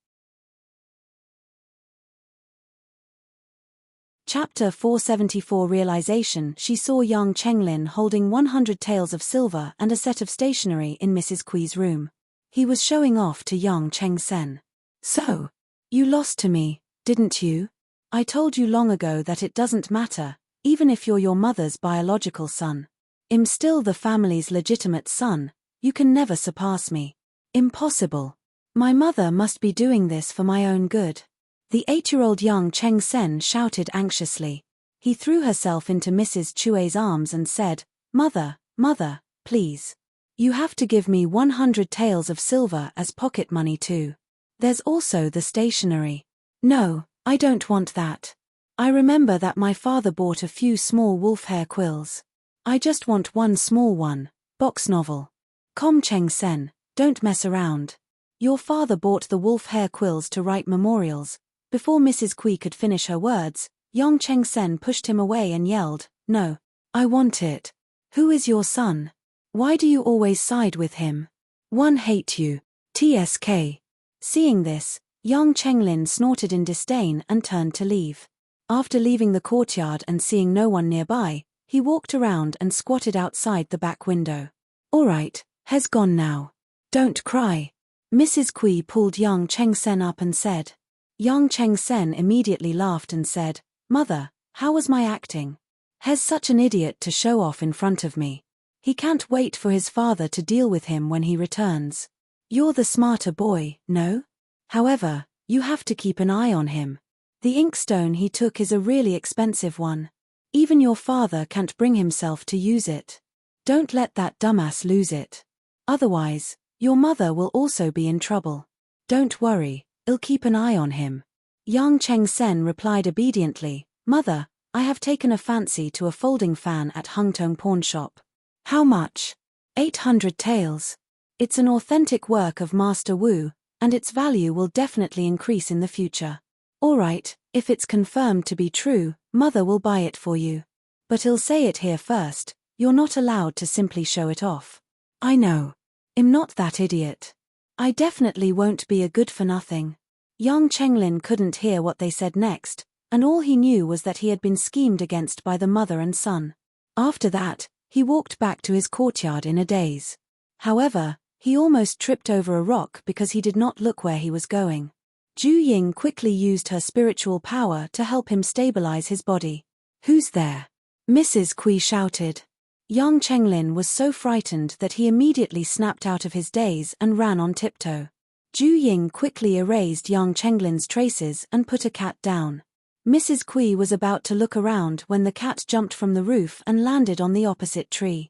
Chapter 474 Realization. She saw young Chenglin holding 100 taels of silver and a set of stationery in Mrs. Kui's room. He was showing off to young Cheng Sen. "So, you lost to me, didn't you? I told you long ago that it doesn't matter, even if you're your mother's biological son. I'm still the family's legitimate son, you can never surpass me. Impossible. My mother must be doing this for my own good." The 8-year-old young Cheng Sen shouted anxiously. He threw herself into Mrs. Chue's arms and said, Mother, please. You have to give me 100 taels of silver as pocket money too. There's also the stationery." "No, I don't want that. I remember that my father bought a few small wolf hair quills. I just want one small one." Box novel. Cheng Sen, don't mess around. Your father bought the wolf hair quills to write memorials. Before Mrs. Kui could finish her words, Yang Chengsen pushed him away and yelled, "No. I want it. Who is your son? Why do you always side with him? One hate you. TSK." Seeing this, Yang Chenglin snorted in disdain and turned to leave. After leaving the courtyard and seeing no one nearby, he walked around and squatted outside the back window. "All right, has gone now. Don't cry." Mrs. Kui pulled Yang Chengsen up and said. Yang Chengsen immediately laughed and said, "Mother, how was my acting? Has such an idiot to show off in front of me. He can't wait for his father to deal with him when he returns. You're the smarter boy, no? However, you have to keep an eye on him. The inkstone he took is a really expensive one. Even your father can't bring himself to use it. Don't let that dumbass lose it. Otherwise, your mother will also be in trouble. Don't worry, I'll keep an eye on him." Yang Chengsen replied obediently, "Mother, I have taken a fancy to a folding fan at Hungtong Pawn Shop." "How much?" 800 taels. It's an authentic work of Master Wu, and its value will definitely increase in the future. All right, if it's confirmed to be true, Mother will buy it for you. But I'll say it here first, you're not allowed to simply show it off. I know. I'm not that idiot. I definitely won't be a good-for-nothing." Yang Chenglin couldn't hear what they said next, and all he knew was that he had been schemed against by the mother and son. After that, he walked back to his courtyard in a daze. However, he almost tripped over a rock because he did not look where he was going. Ju Ying quickly used her spiritual power to help him stabilize his body. "Who's there?" Mrs. Kui shouted. Yang Chenglin was so frightened that he immediately snapped out of his daze and ran on tiptoe. Ju Ying quickly erased Yang Chenglin's traces and put a cat down. Mrs. Kui was about to look around when the cat jumped from the roof and landed on the opposite tree.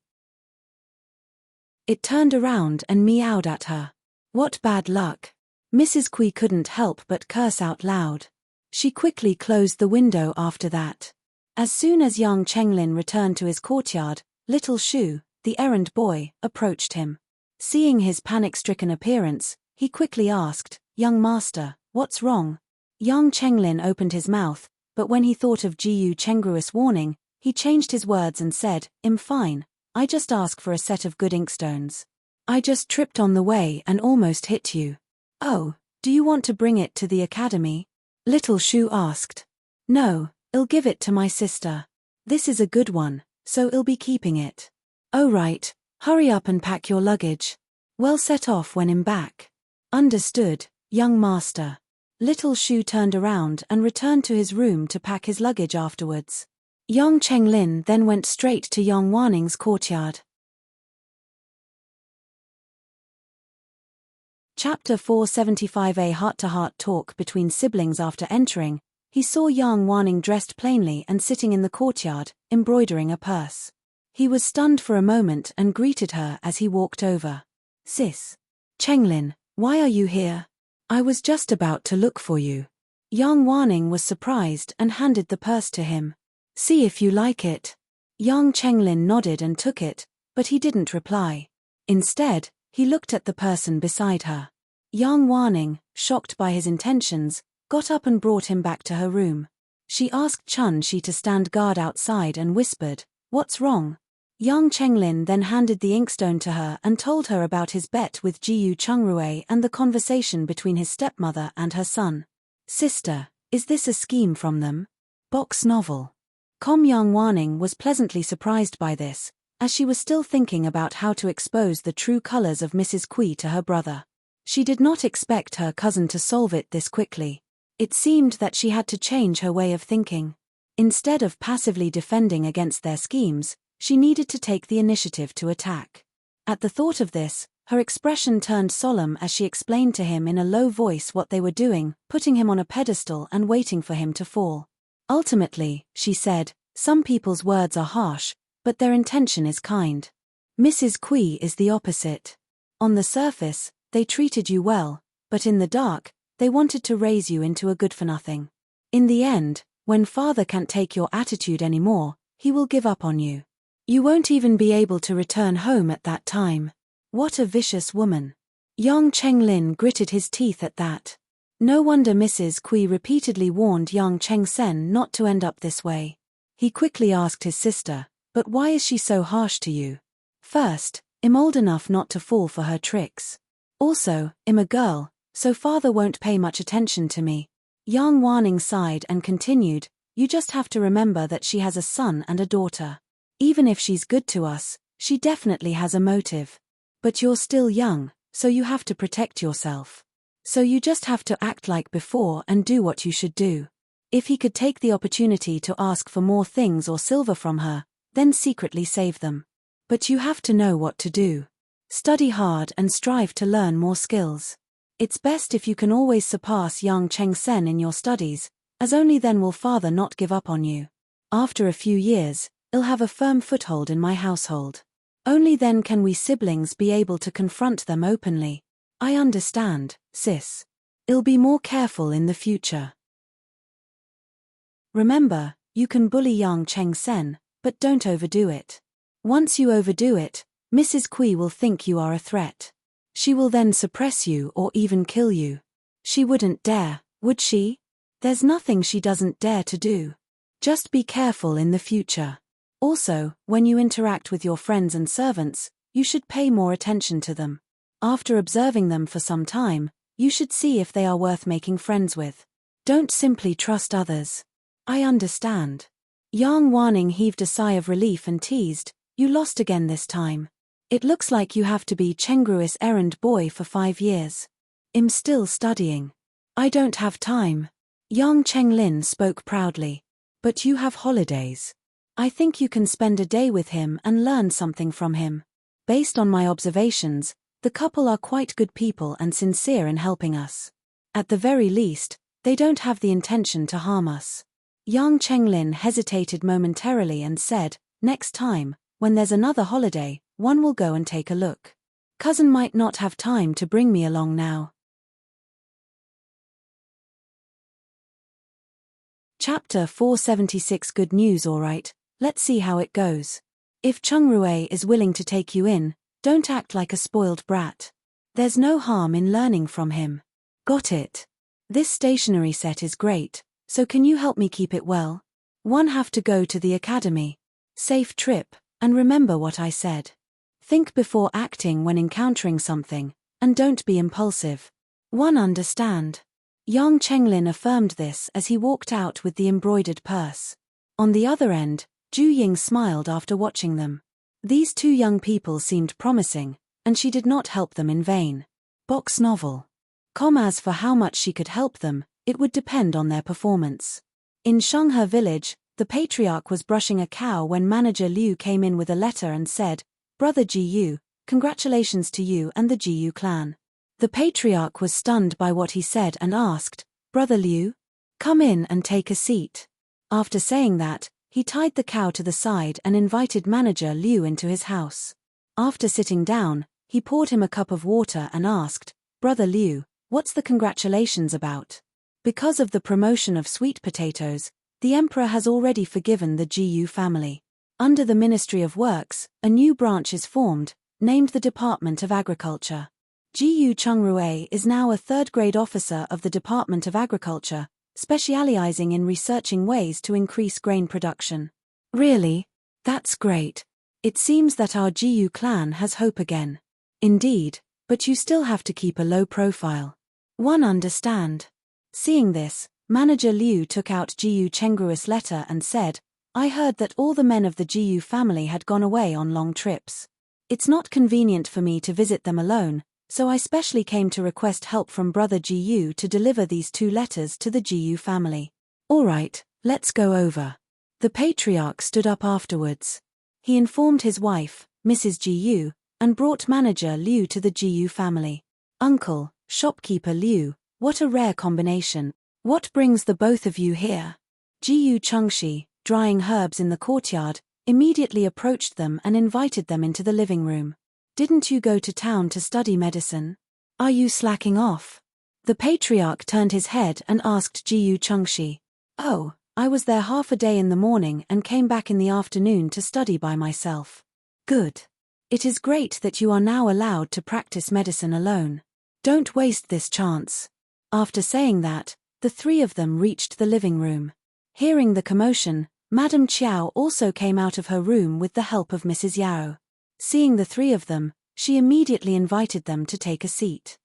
It turned around and meowed at her. What bad luck. Mrs. Kui couldn't help but curse out loud. She quickly closed the window after that. As soon as Yang Chenglin returned to his courtyard, Little Shu, the errand boy, approached him. Seeing his panic-stricken appearance, he quickly asked, "Young master, what's wrong?" Yang Chenglin opened his mouth, but when he thought of Jiyu Chengru's warning, he changed his words and said, "I'm fine. I just ask for a set of good inkstones. I just tripped on the way and almost hit you." "Oh, do you want to bring it to the academy?" Little Shu asked. "No, I'll give it to my sister. This is a good one, so I'll be keeping it." "Oh right, hurry up and pack your luggage. We'll set off when I'm back." "Understood, young master." Little Shu turned around and returned to his room to pack his luggage afterwards. Yang Chenglin then went straight to Yang Waning's courtyard. Chapter 475. A heart-to-heart talk between siblings. After entering, he saw Yang Waning dressed plainly and sitting in the courtyard, embroidering a purse. He was stunned for a moment and greeted her as he walked over. "Sis. Chenglin, why are you here? I was just about to look for you." Yang Waning was surprised and handed the purse to him. "See if you like it." Yang Chenglin nodded and took it, but he didn't reply. Instead, he looked at the person beside her. Yang Waning, shocked by his intentions, got up and brought him back to her room. She asked Chun Shi to stand guard outside and whispered, "What's wrong?" Yang Chenglin then handed the inkstone to her and told her about his bet with Jiyu Chungrue and the conversation between his stepmother and her son. "Sister, is this a scheme from them?" Box novel. Yang Waning was pleasantly surprised by this, as she was still thinking about how to expose the true colors of Mrs. Kui to her brother. She did not expect her cousin to solve it this quickly. It seemed that she had to change her way of thinking. Instead of passively defending against their schemes, she needed to take the initiative to attack. At the thought of this, her expression turned solemn as she explained to him in a low voice what they were doing, putting him on a pedestal and waiting for him to fall. Ultimately, she said, "Some people's words are harsh, but their intention is kind. Mrs. Kui is the opposite. On the surface, they treated you well, but in the dark, they wanted to raise you into a good-for-nothing. In the end, when father can't take your attitude anymore, he will give up on you. You won't even be able to return home at that time. What a vicious woman." Yang Chenglin gritted his teeth at that. No wonder Mrs. Kui repeatedly warned young Cheng Sen not to end up this way. He quickly asked his sister, "But why is she so harsh to you?" "First, I'm old enough not to fall for her tricks. Also, I'm a girl, so father won't pay much attention to me." Yang Wanning sighed and continued, "You just have to remember that she has a son and a daughter. Even if she's good to us, she definitely has a motive. But you're still young, so you have to protect yourself. So you just have to act like before and do what you should do. If he could take the opportunity to ask for more things or silver from her, then secretly save them. But you have to know what to do. Study hard and strive to learn more skills. It's best if you can always surpass young Cheng Sen in your studies, as only then will father not give up on you. After a few years, I'll have a firm foothold in my household. Only then can we siblings be able to confront them openly." "I understand, sis. I'll be more careful in the future." Remember, you can bully young Cheng Sen, but don't overdo it. Once you overdo it, Mrs. Kui will think you are a threat. She will then suppress you or even kill you. She wouldn't dare, would she? There's nothing she doesn't dare to do. Just be careful in the future. Also, when you interact with your friends and servants, you should pay more attention to them. After observing them for some time, you should see if they are worth making friends with. Don't simply trust others. "I understand." Yang Wanning heaved a sigh of relief and teased, "You lost again this time. It looks like you have to be Chengru's errand boy for 5 years. I'm still studying. I don't have time." Yang Chenglin spoke proudly. "But you have holidays. I think you can spend a day with him and learn something from him. Based on my observations, the couple are quite good people and sincere in helping us. At the very least, they don't have the intention to harm us." Yang Chenglin hesitated momentarily and said, "Next time, when there's another holiday, one will go and take a look. Cousin might not have time to bring me along now." Chapter 476. Good news. Alright, let's see how it goes. If Chungrue is willing to take you in, don't act like a spoiled brat. There's no harm in learning from him. Got it. This stationery set is great, so can you help me keep it well? One have to go to the academy. Safe trip, and remember what I said. Think before acting when encountering something, and don't be impulsive. One understand. Yang Chenglin affirmed this as he walked out with the embroidered purse. On the other end, Ju Ying smiled after watching them. These two young people seemed promising, and she did not help them in vain. Box novel. As for how much she could help them, it would depend on their performance. In Shenghe village, the patriarch was brushing a cow when manager Liu came in with a letter and said, "Brother Jiyu, congratulations to you and the Jiyu clan." The patriarch was stunned by what he said and asked, "Brother Liu? Come in and take a seat." After saying that, he tied the cow to the side and invited manager Liu into his house. After sitting down, he poured him a cup of water and asked, "Brother Liu, what's the congratulations about?" Because of the promotion of sweet potatoes, the emperor has already forgiven the Jiyu family. Under the Ministry of Works, a new branch is formed, named the Department of Agriculture. Jiyu Chungrue is now a third-grade officer of the Department of Agriculture, specializing in researching ways to increase grain production. Really? That's great. It seems that our Jiyu clan has hope again. Indeed, but you still have to keep a low profile. One understand. Seeing this, manager Liu took out Jiyu Chengru's letter and said, "I heard that all the men of the Jiyu family had gone away on long trips. It's not convenient for me to visit them alone, so I specially came to request help from brother Jiyu to deliver these 2 letters to the Jiyu family." "Alright, let's go over." The patriarch stood up afterwards. He informed his wife, Mrs. Jiyu, and brought manager Liu to the Jiyu family. "Uncle, shopkeeper Liu, what a rare combination. What brings the both of you here?" Jiyu Chengshi, drying herbs in the courtyard, immediately approached them and invited them into the living room. "Didn't you go to town to study medicine? Are you slacking off?" The patriarch turned his head and asked Jiyu Chengshi. "Oh, I was there half a day in the morning and came back in the afternoon to study by myself." "Good. It is great that you are now allowed to practice medicine alone. Don't waste this chance. After saying that, the three of them reached the living room. Hearing the commotion, Madame Chiao also came out of her room with the help of Mrs. Yao. Seeing the three of them, she immediately invited them to take a seat.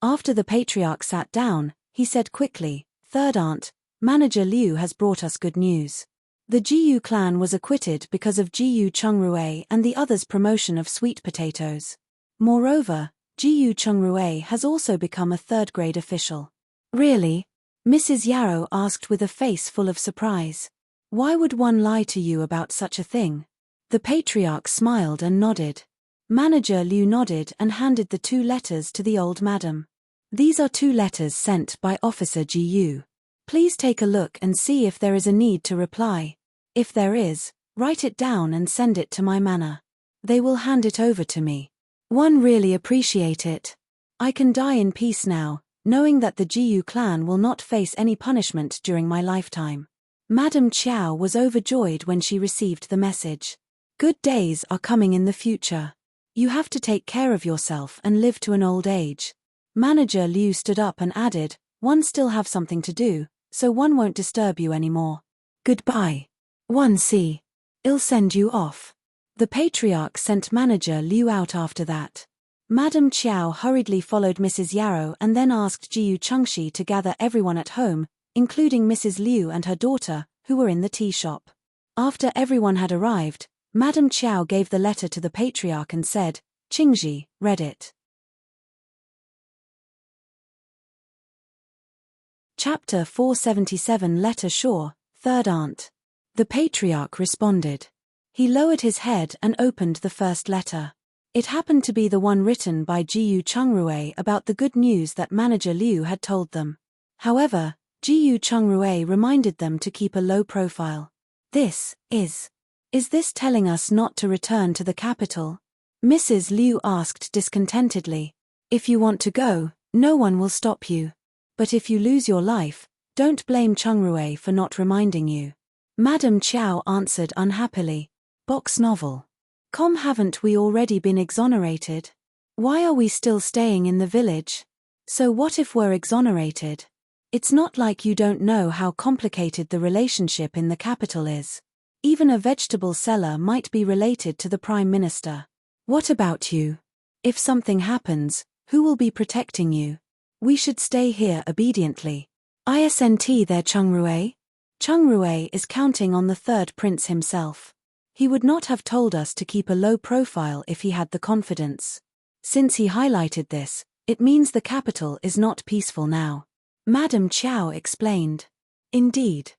After the patriarch sat down, he said quickly, "Third aunt, Manager Liu has brought us good news. The Jiyu clan was acquitted because of Jiyu Chungrui and the others' promotion of sweet potatoes. Moreover, Jiyu Chungrui has also become a third-grade official." "Really?" Mrs. Yarrow asked with a face full of surprise. "Why would one lie to you about such a thing?" The patriarch smiled and nodded. Manager Liu nodded and handed the 2 letters to the old madam. "These are 2 letters sent by Officer Jiyu. Please take a look and see if there is a need to reply. If there is, write it down and send it to my manor. They will hand it over to me. One really appreciate it. I can die in peace now, knowing that the Jiyu clan will not face any punishment during my lifetime." Madame Chiao was overjoyed when she received the message. Good days are coming in the future. You have to take care of yourself and live to an old age. Manager Liu stood up and added, "One still have something to do, so one won't disturb you anymore. Goodbye. One see. I'll send you off." The patriarch sent Manager Liu out after that. Madame Chiao hurriedly followed Mrs. Yarrow and then asked Jiyu Chengshi to gather everyone at home, including Mrs. Liu and her daughter, who were in the tea shop. After everyone had arrived, Madame Chiao gave the letter to the patriarch and said, "Qingji, read it." Chapter 477 Letter Shore, Third Aunt. The patriarch responded. He lowered his head and opened the first letter. It happened to be the one written by Jiyu Chungrui about the good news that Manager Liu had told them. However, Jiyu Chungrui reminded them to keep a low profile. Is this telling us not to return to the capital?" Mrs. Liu asked discontentedly. "If you want to go, no one will stop you. But if you lose your life, don't blame Chungrui for not reminding you." Madame Chiao answered unhappily. "Box novel. Haven't we already been exonerated? Why are we still staying in the village? So what if we're exonerated? It's not like you don't know how complicated the relationship in the capital is. Even a vegetable seller might be related to the Prime Minister. What about you? If something happens, who will be protecting you? We should stay here obediently. Isn't there Chungrui?" Chungrui is counting on the third prince himself. He would not have told us to keep a low profile if he had the confidence. Since he highlighted this, it means the capital is not peaceful now. Madame Chiao explained. Indeed.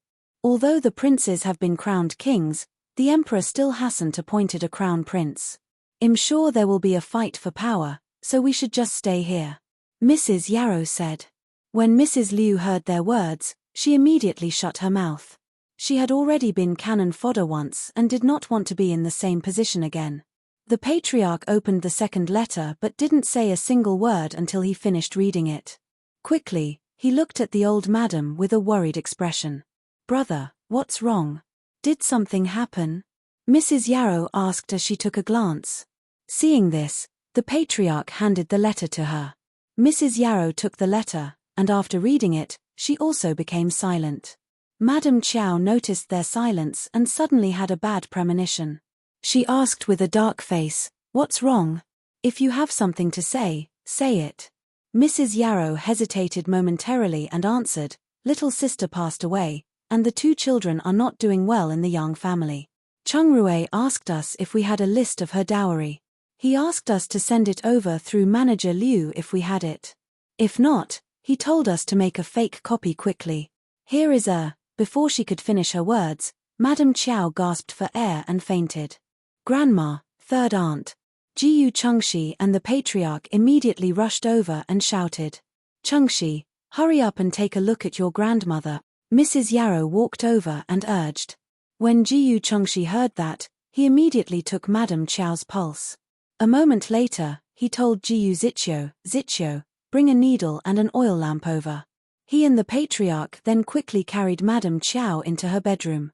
Although the princes have been crowned kings, the emperor still hasn't appointed a crown prince. I'm sure there will be a fight for power, so we should just stay here. Mrs. Yarrow said. When Mrs. Liu heard their words, she immediately shut her mouth. She had already been cannon fodder once and did not want to be in the same position again. The patriarch opened the second letter but didn't say a single word until he finished reading it. Quickly, he looked at the old madam with a worried expression. "Brother, what's wrong? Did something happen?" Mrs. Yarrow asked as she took a glance. Seeing this, the patriarch handed the letter to her. Mrs. Yarrow took the letter, and after reading it, she also became silent. Madame Chiao noticed their silence and suddenly had a bad premonition. She asked with a dark face, "What's wrong? If you have something to say, say it." Mrs. Yarrow hesitated momentarily and answered, "Little sister passed away, and the 2 children are not doing well in the Yang family. Chungrui asked us if we had a list of her dowry. He asked us to send it over through Manager Liu if we had it. If not, he told us to make a fake copy quickly. Here is a..." Before she could finish her words, Madame Chiao gasped for air and fainted. Grandma, third aunt, Jiyu Chengshi and the patriarch immediately rushed over and shouted, "Chengshi, hurry up and take a look at your grandmother." Mrs. Yarrow walked over and urged. When Jiyu Chengshi heard that, he immediately took Madame Chiao's pulse. A moment later, he told Jiyu Zichio, bring a needle and an oil lamp over. He and the patriarch then quickly carried Madame Chiao into her bedroom.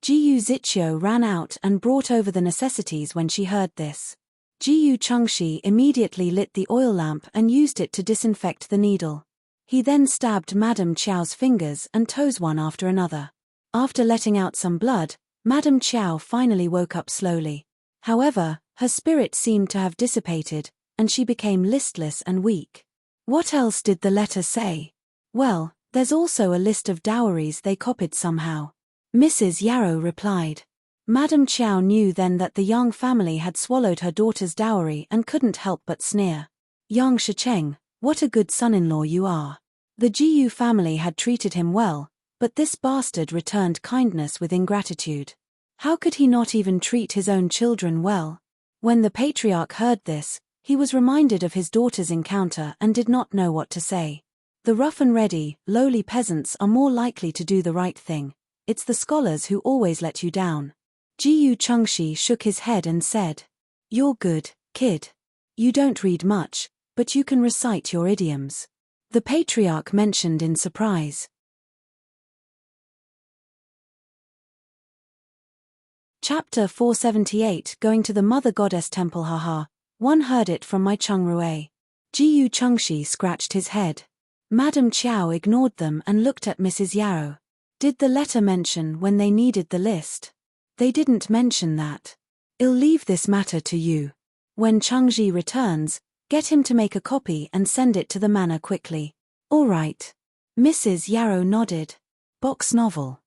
Jiyu Zichio ran out and brought over the necessities when she heard this. Jiyu Chengshi immediately lit the oil lamp and used it to disinfect the needle. He then stabbed Madame Qiao's fingers and toes one after another. After letting out some blood, Madame Qiao finally woke up slowly. However, her spirit seemed to have dissipated, and she became listless and weak. What else did the letter say? Well, there's also a list of dowries they copied somehow. Mrs. Yarrow replied. Madame Qiao knew then that the Yang family had swallowed her daughter's dowry and couldn't help but sneer. Yang Shicheng, what a good son-in-law you are. The Jiyu family had treated him well, but this bastard returned kindness with ingratitude. How could he not even treat his own children well? When the patriarch heard this, he was reminded of his daughter's encounter and did not know what to say. The rough and ready, lowly peasants are more likely to do the right thing. It's the scholars who always let you down. Jiyu Chengshi shook his head and said, "You're good, kid. You don't read much, but you can recite your idioms." The patriarch mentioned in surprise. Chapter 478 Going to the Mother Goddess Temple. Haha, one heard it from my Chengruei. Jiyu Chengshi scratched his head. Madame Qiao ignored them and looked at Mrs. Yarrow. Did the letter mention when they needed the list? They didn't mention that. I'll leave this matter to you. When Chengji returns, get him to make a copy and send it to the manor quickly. All right. Mrs. Yarrow nodded. Box novel.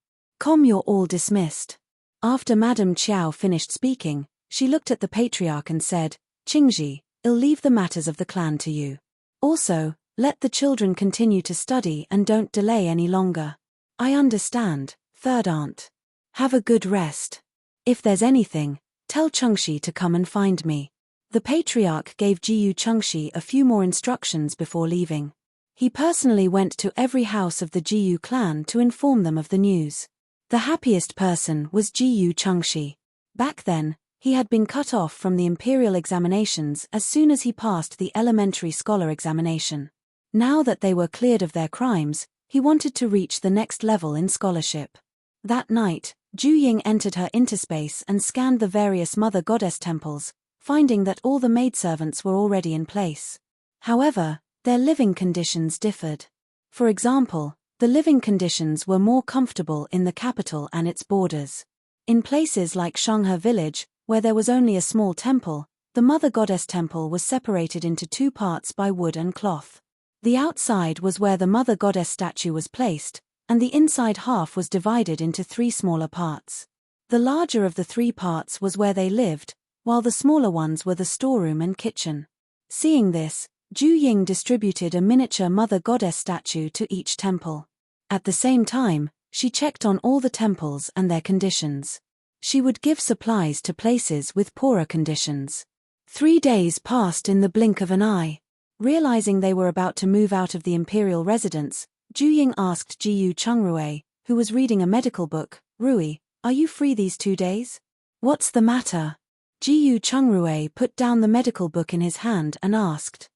You're all dismissed. After Madame Qiao finished speaking, she looked at the patriarch and said, Qingji, I'll leave the matters of the clan to you. Also, let the children continue to study and don't delay any longer. I understand, third aunt. Have a good rest. If there's anything, tell Chengshi to come and find me. The patriarch gave Jiyu Chengshi a few more instructions before leaving. He personally went to every house of the Jiyu clan to inform them of the news. The happiest person was Jiyu Chengshi. Back then, he had been cut off from the imperial examinations as soon as he passed the elementary scholar examination. Now that they were cleared of their crimes, he wanted to reach the next level in scholarship. That night, Ju Ying entered her interspace and scanned the various mother goddess temples, finding that all the maidservants were already in place. However, their living conditions differed. For example, the living conditions were more comfortable in the capital and its borders. In places like Shanghe village, where there was only a small temple, the mother goddess temple was separated into two parts by wood and cloth. The outside was where the mother goddess statue was placed, and the inside half was divided into three smaller parts. The larger of the three parts was where they lived, while the smaller ones were the storeroom and kitchen. Seeing this, Ju Ying distributed a miniature mother goddess statue to each temple. At the same time, she checked on all the temples and their conditions. She would give supplies to places with poorer conditions. 3 days passed in the blink of an eye. Realizing they were about to move out of the imperial residence, Ju Ying asked Jiyu Chengruei, who was reading a medical book, Rui, are you free these 2 days? What's the matter? Jiyu Chengruei put down the medical book in his hand and asked.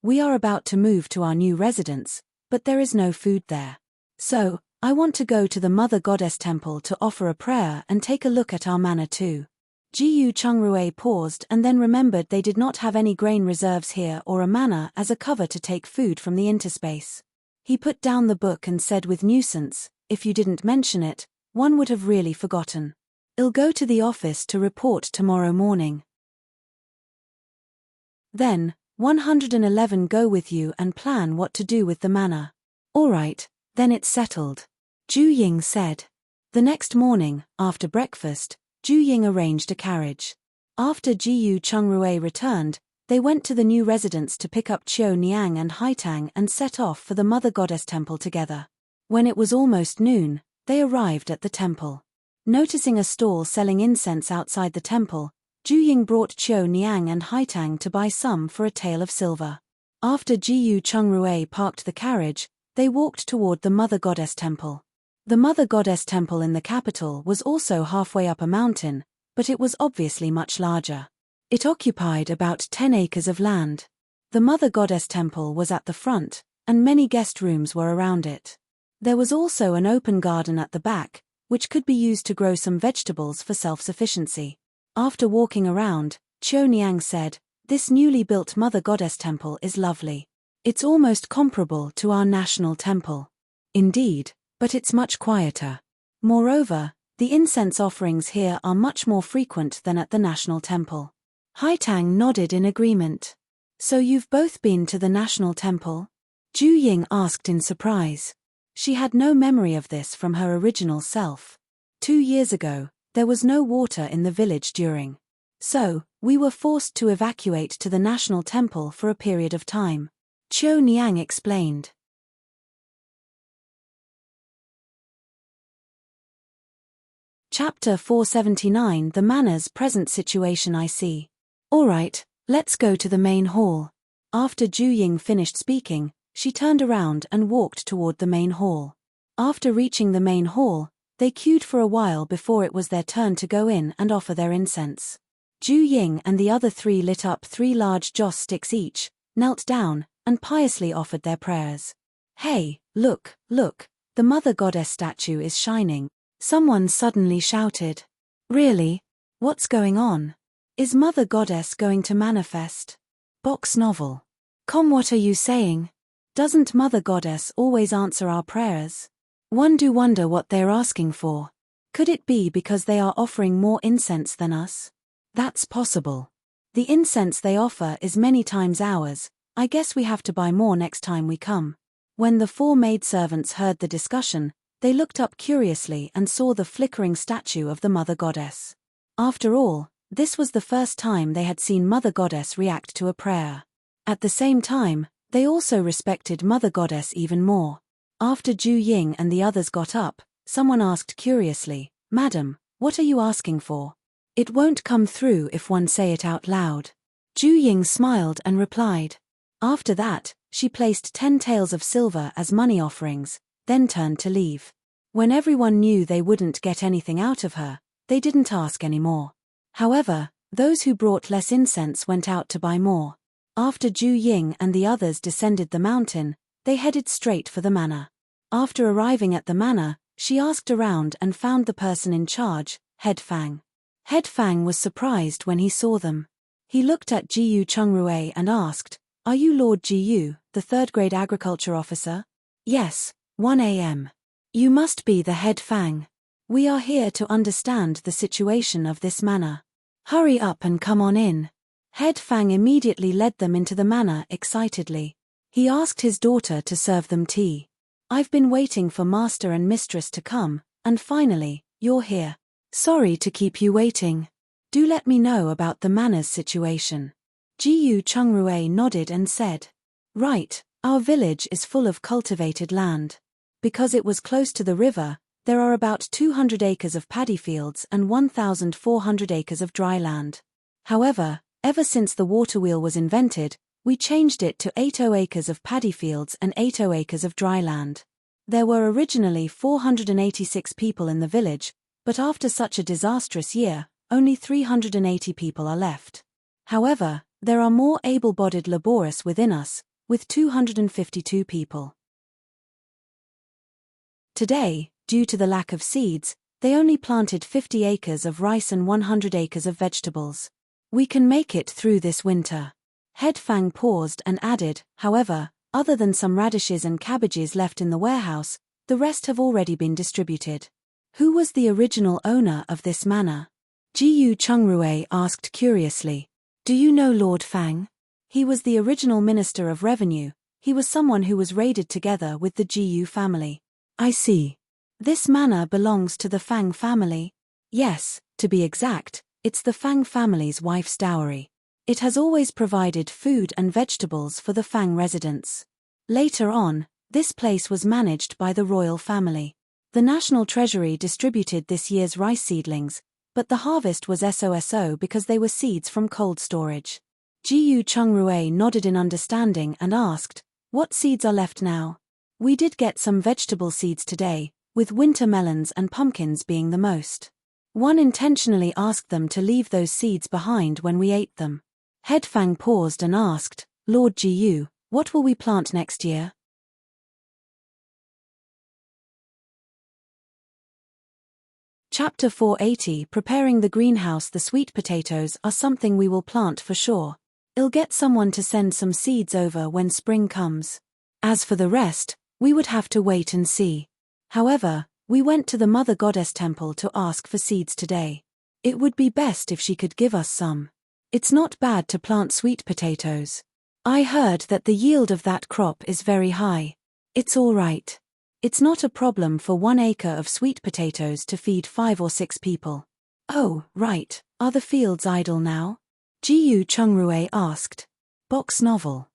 We are about to move to our new residence, but there is no food there. So, I want to go to the Mother Goddess Temple to offer a prayer and take a look at our manor too. Jiyu Chengruei paused and then remembered they did not have any grain reserves here or a manor as a cover to take food from the interspace. He put down the book and said with nuisance, if you didn't mention it, one would have really forgotten. I'll go to the office to report tomorrow morning. Then, 111 go with you and plan what to do with the manor. All right, then it's settled. Ju Ying said. The next morning, after breakfast, Ju Ying arranged a carriage. After Jiyu Chengruei returned, they went to the new residence to pick up Qiu Niang and Haitang and set off for the Mother Goddess Temple together. When it was almost noon, they arrived at the temple. Noticing a stall selling incense outside the temple, Ju Ying brought Qiu Niang and Haitang to buy some for a tael of silver. After Jiyu Chengruei parked the carriage, they walked toward the Mother Goddess Temple. The Mother Goddess Temple in the capital was also halfway up a mountain, but it was obviously much larger. It occupied about 10 acres of land. The Mother Goddess Temple was at the front, and many guest rooms were around it. There was also an open garden at the back, which could be used to grow some vegetables for self-sufficiency. After walking around, Qiu Niang said, "This newly built Mother Goddess temple is lovely. It's almost comparable to our national temple." "Indeed, but it's much quieter. Moreover, the incense offerings here are much more frequent than at the national temple." Haitang nodded in agreement. "So you've both been to the national temple?" Ju Ying asked in surprise. She had no memory of this from her original self. 2 years ago, there was no water in the village during. So, we were forced to evacuate to the national temple for a period of time. Qiu Niang explained. Chapter 479 The Manor's Present Situation I See. "Alright, let's go to the main hall." After Ju Ying finished speaking, she turned around and walked toward the main hall. After reaching the main hall, they queued for a while before it was their turn to go in and offer their incense. Ju Ying and the other 3 lit up 3 large joss sticks each, knelt down, and piously offered their prayers. "Hey, look, the Mother Goddess statue is shining," someone suddenly shouted. "Really? What's going on? Is Mother Goddess going to manifest?" Box novel. What are you saying? Doesn't Mother Goddess always answer our prayers? One do wonder what they're asking for. Could it be because they are offering more incense than us? That's possible. The incense they offer is many times ours. I guess we have to buy more next time we come. When the 4 maidservants heard the discussion, they looked up curiously and saw the flickering statue of the Mother Goddess. After all, this was the first time they had seen Mother Goddess react to a prayer. At the same time, they also respected Mother Goddess even more. After Ju Ying and the others got up, someone asked curiously, "Madam, what are you asking for?" "It won't come through if one say it out loud." Ju Ying smiled and replied. After that, she placed 10 taels of silver as money offerings, then turned to leave. When everyone knew they wouldn't get anything out of her, they didn't ask any more. However, those who brought less incense went out to buy more. After Ju Ying and the others descended the mountain, they headed straight for the manor. After arriving at the manor, she asked around and found the person in charge, Head Fang. Head Fang was surprised when he saw them. He looked at Jiyu Chungrue and asked, "Are you Lord Jiyu, the 3rd grade agriculture officer?" "Yes, 1 a.m. You must be the Head Fang. We are here to understand the situation of this manor. Hurry up and come on in." Head Fang immediately led them into the manor excitedly. He asked his daughter to serve them tea. "I've been waiting for master and mistress to come, and finally, you're here. Sorry to keep you waiting. Do let me know about the manor's situation." Jiyu Chungrue nodded and said, "Right, our village is full of cultivated land. Because it was close to the river, there are about 200 acres of paddy fields and 1,400 acres of dry land. However, ever since the water wheel was invented, we changed it to 80 acres of paddy fields and 80 acres of dry land. There were originally 486 people in the village, but after such a disastrous year, only 380 people are left. However, there are more able-bodied laborious within us, with 252 people. Today, due to the lack of seeds, they only planted 50 acres of rice and 100 acres of vegetables. We can make it through this winter." Head Fang paused and added, "However, other than some radishes and cabbages left in the warehouse, the rest have already been distributed." "Who was the original owner of this manor?" Jiyu Chungrue asked curiously. "Do you know Lord Fang?" "He was the original Minister of Revenue. He was someone who was raided together with the Jiyu family." "I see. This manor belongs to the Fang family?" "Yes, to be exact, it's the Fang family's wife's dowry. It has always provided food and vegetables for the Fang residents. Later on, this place was managed by the royal family. The National Treasury distributed this year's rice seedlings, but the harvest was SOSO because they were seeds from cold storage." Jiyu Chungrue nodded in understanding and asked, "What seeds are left now?" "We did get some vegetable seeds today, with winter melons and pumpkins being the most. One intentionally asked them to leave those seeds behind when we ate them." Head Fang paused and asked, "Lord Jiyu, what will we plant next year?" Chapter 480 Preparing the greenhouse. The sweet potatoes are something we will plant for sure. I'll get someone to send some seeds over when spring comes. As for the rest, we would have to wait and see. However, we went to the Mother Goddess temple to ask for seeds today. It would be best if she could give us some. It's not bad to plant sweet potatoes. I heard that the yield of that crop is very high. It's all right. It's not a problem for 1 acre of sweet potatoes to feed 5 or 6 people. Oh, right, are the fields idle now? Ji-yu Chung-rue asked. Box novel.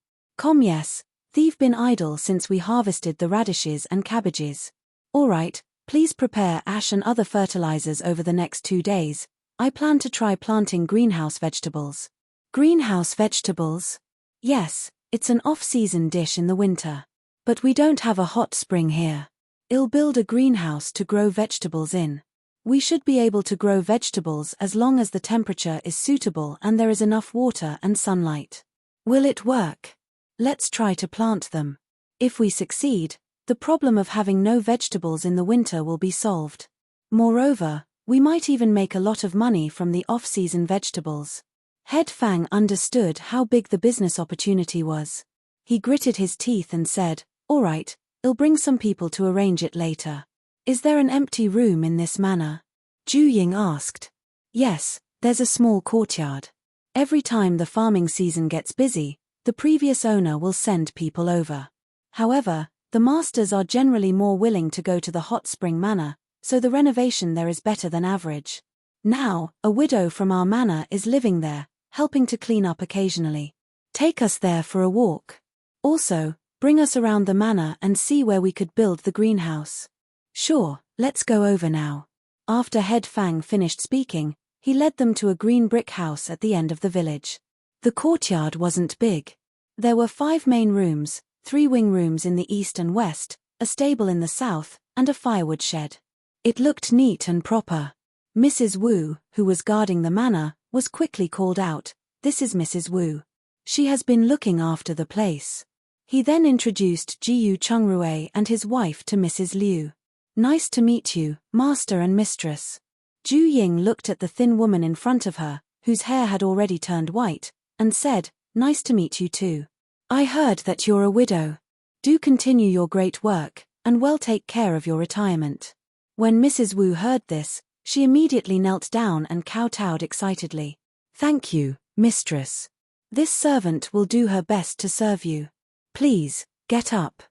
Yes, they've been idle since we harvested the radishes and cabbages. All right, please prepare ash and other fertilizers over the next 2 days. I plan to try planting greenhouse vegetables. Greenhouse vegetables? Yes, it's an off-season dish in the winter. But we don't have a hot spring here. I'll build a greenhouse to grow vegetables in. We should be able to grow vegetables as long as the temperature is suitable and there is enough water and sunlight. Will it work? Let's try to plant them. If we succeed, the problem of having no vegetables in the winter will be solved. Moreover, we might even make a lot of money from the off-season vegetables. Head Fang understood how big the business opportunity was. He gritted his teeth and said, "All right, I'll bring some people to arrange it later." Is there an empty room in this manor? Ju Ying asked. Yes, there's a small courtyard. Every time the farming season gets busy, the previous owner will send people over. However, the masters are generally more willing to go to the hot spring manor, so the renovation there is better than average. Now, a widow from our manor is living there, helping to clean up occasionally. Take us there for a walk. Also, bring us around the manor and see where we could build the greenhouse. Sure, let's go over now. After Head Fang finished speaking, he led them to a green brick house at the end of the village. The courtyard wasn't big. There were 5 main rooms, 3 wing rooms in the east and west, a stable in the south, and a firewood shed. It looked neat and proper. Mrs. Wu, who was guarding the manor, was quickly called out. This is Mrs. Wu. She has been looking after the place. He then introduced Ji-yu Chung-rue and his wife to Mrs. Liu. Nice to meet you, master and mistress. Ju Ying looked at the thin woman in front of her, whose hair had already turned white, and said, Nice to meet you too. I heard that you're a widow. Do continue your great work, and well take care of your retirement. When Mrs. Wu heard this, she immediately knelt down and kowtowed excitedly. Thank you, mistress. This servant will do her best to serve you. Please, get up.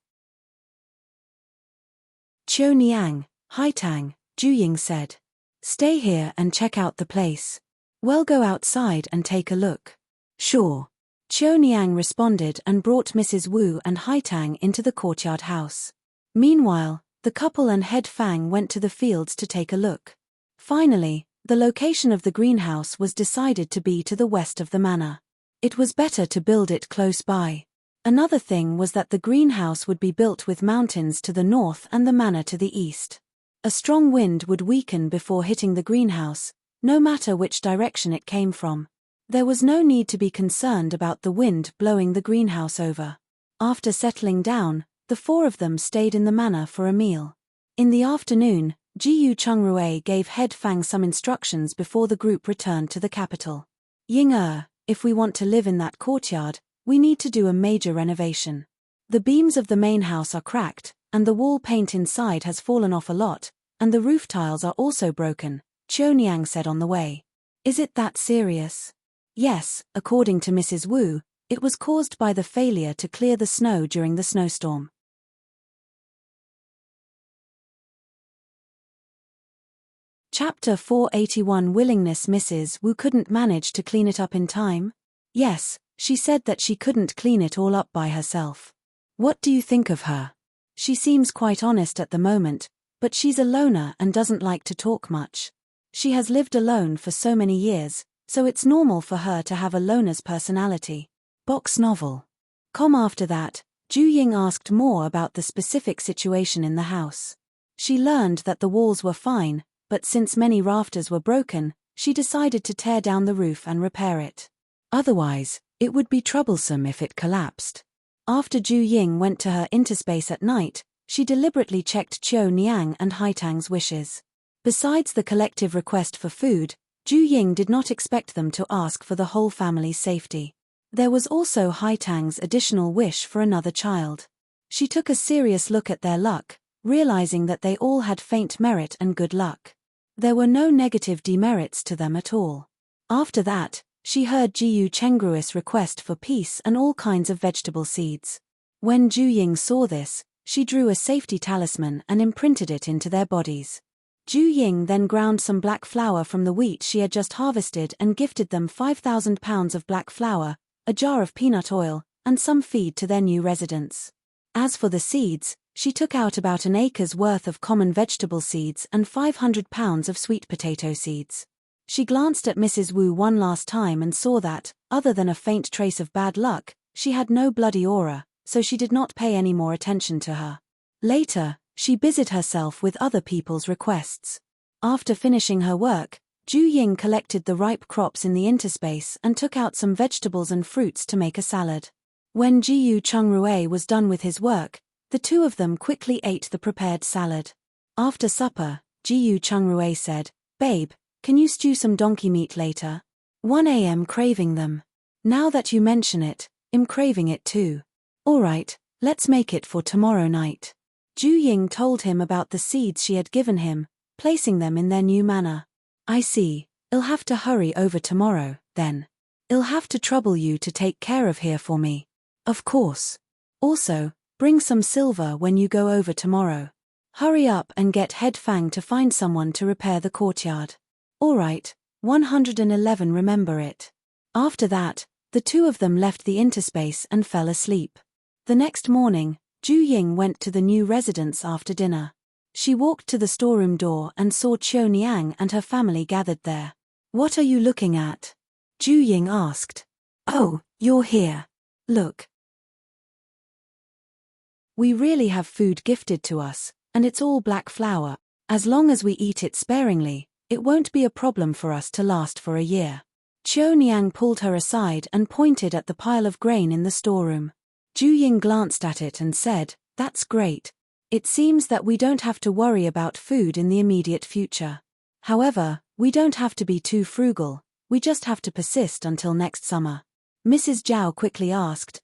Qiu Niang, Haitang, Ju Ying said. Stay here and check out the place. Well, go outside and take a look. Sure. Qiu Niang responded and brought Mrs. Wu and Haitang into the courtyard house. Meanwhile, the couple and Head Fang went to the fields to take a look. Finally, the location of the greenhouse was decided to be to the west of the manor. It was better to build it close by. Another thing was that the greenhouse would be built with mountains to the north and the manor to the east. A strong wind would weaken before hitting the greenhouse, no matter which direction it came from. There was no need to be concerned about the wind blowing the greenhouse over. After settling down, the 4 of them stayed in the manor for a meal. In the afternoon, Ji-yu Chung-rue gave Head Fang some instructions before the group returned to the capital. Ying if we want to live in that courtyard, we need to do a major renovation. The beams of the main house are cracked, and the wall paint inside has fallen off a lot, and the roof tiles are also broken, Qiu Niang said on the way. Is it that serious? Yes, according to Mrs. Wu, it was caused by the failure to clear the snow during the snowstorm. Chapter 481 Willingness. Mrs. Wu couldn't manage to clean it up in time? Yes, she said that she couldn't clean it all up by herself. What do you think of her? She seems quite honest at the moment, but she's a loner and doesn't like to talk much. She has lived alone for so many years, so it's normal for her to have a loner's personality. Box novel. After that, Ju Ying asked more about the specific situation in the house. She learned that the walls were fine, but since many rafters were broken, she decided to tear down the roof and repair it. Otherwise, it would be troublesome if it collapsed. After Ju Ying went to her interspace at night, she deliberately checked Qiu Niang and Haitang's wishes. Besides the collective request for food, Ju Ying did not expect them to ask for the whole family's safety. There was also Haitang's additional wish for another child. She took a serious look at their luck, realizing that they all had faint merit and good luck. There were no negative demerits to them at all. After that, she heard Jiyu Chengru's request for peace and all kinds of vegetable seeds. When Ju Ying saw this, she drew a safety talisman and imprinted it into their bodies. Ju Ying then ground some black flour from the wheat she had just harvested and gifted them 5,000 pounds of black flour, a jar of peanut oil, and some feed to their new residence. As for the seeds, she took out about an acre's worth of common vegetable seeds and 500 pounds of sweet potato seeds. She glanced at Mrs. Wu one last time and saw that, other than a faint trace of bad luck, she had no bloody aura, so she did not pay any more attention to her. Later, she busied herself with other people's requests. After finishing her work, Ju Ying collected the ripe crops in the interspace and took out some vegetables and fruits to make a salad. When Jiyu Chungrue was done with his work, the two of them quickly ate the prepared salad. After supper, Jiyu Chungrue said, "Babe, can you stew some donkey meat later? 1 a.m. craving them. Now that you mention it, I'm craving it too." "Alright, let's make it for tomorrow night." Ju Ying told him about the seeds she had given him, placing them in their new manner. "I see, I'll have to hurry over tomorrow, then. I'll have to trouble you to take care of here for me." "Of course. Also, bring some silver when you go over tomorrow. Hurry up and get Head Fang to find someone to repair the courtyard." "Alright, 111 remember it." After that, the two of them left the interspace and fell asleep. The next morning, Ju Ying went to the new residence after dinner. She walked to the storeroom door and saw Qiu Niang and her family gathered there. "What are you looking at?" Ju Ying asked. "Oh, you're here. Look. We really have food gifted to us, and it's all black flour. As long as we eat it sparingly, it won't be a problem for us to last for a year." Qiu Niang pulled her aside and pointed at the pile of grain in the storeroom. Ju Ying glanced at it and said, "That's great. It seems that we don't have to worry about food in the immediate future. However, we don't have to be too frugal, we just have to persist until next summer." Mrs. Zhao quickly asked,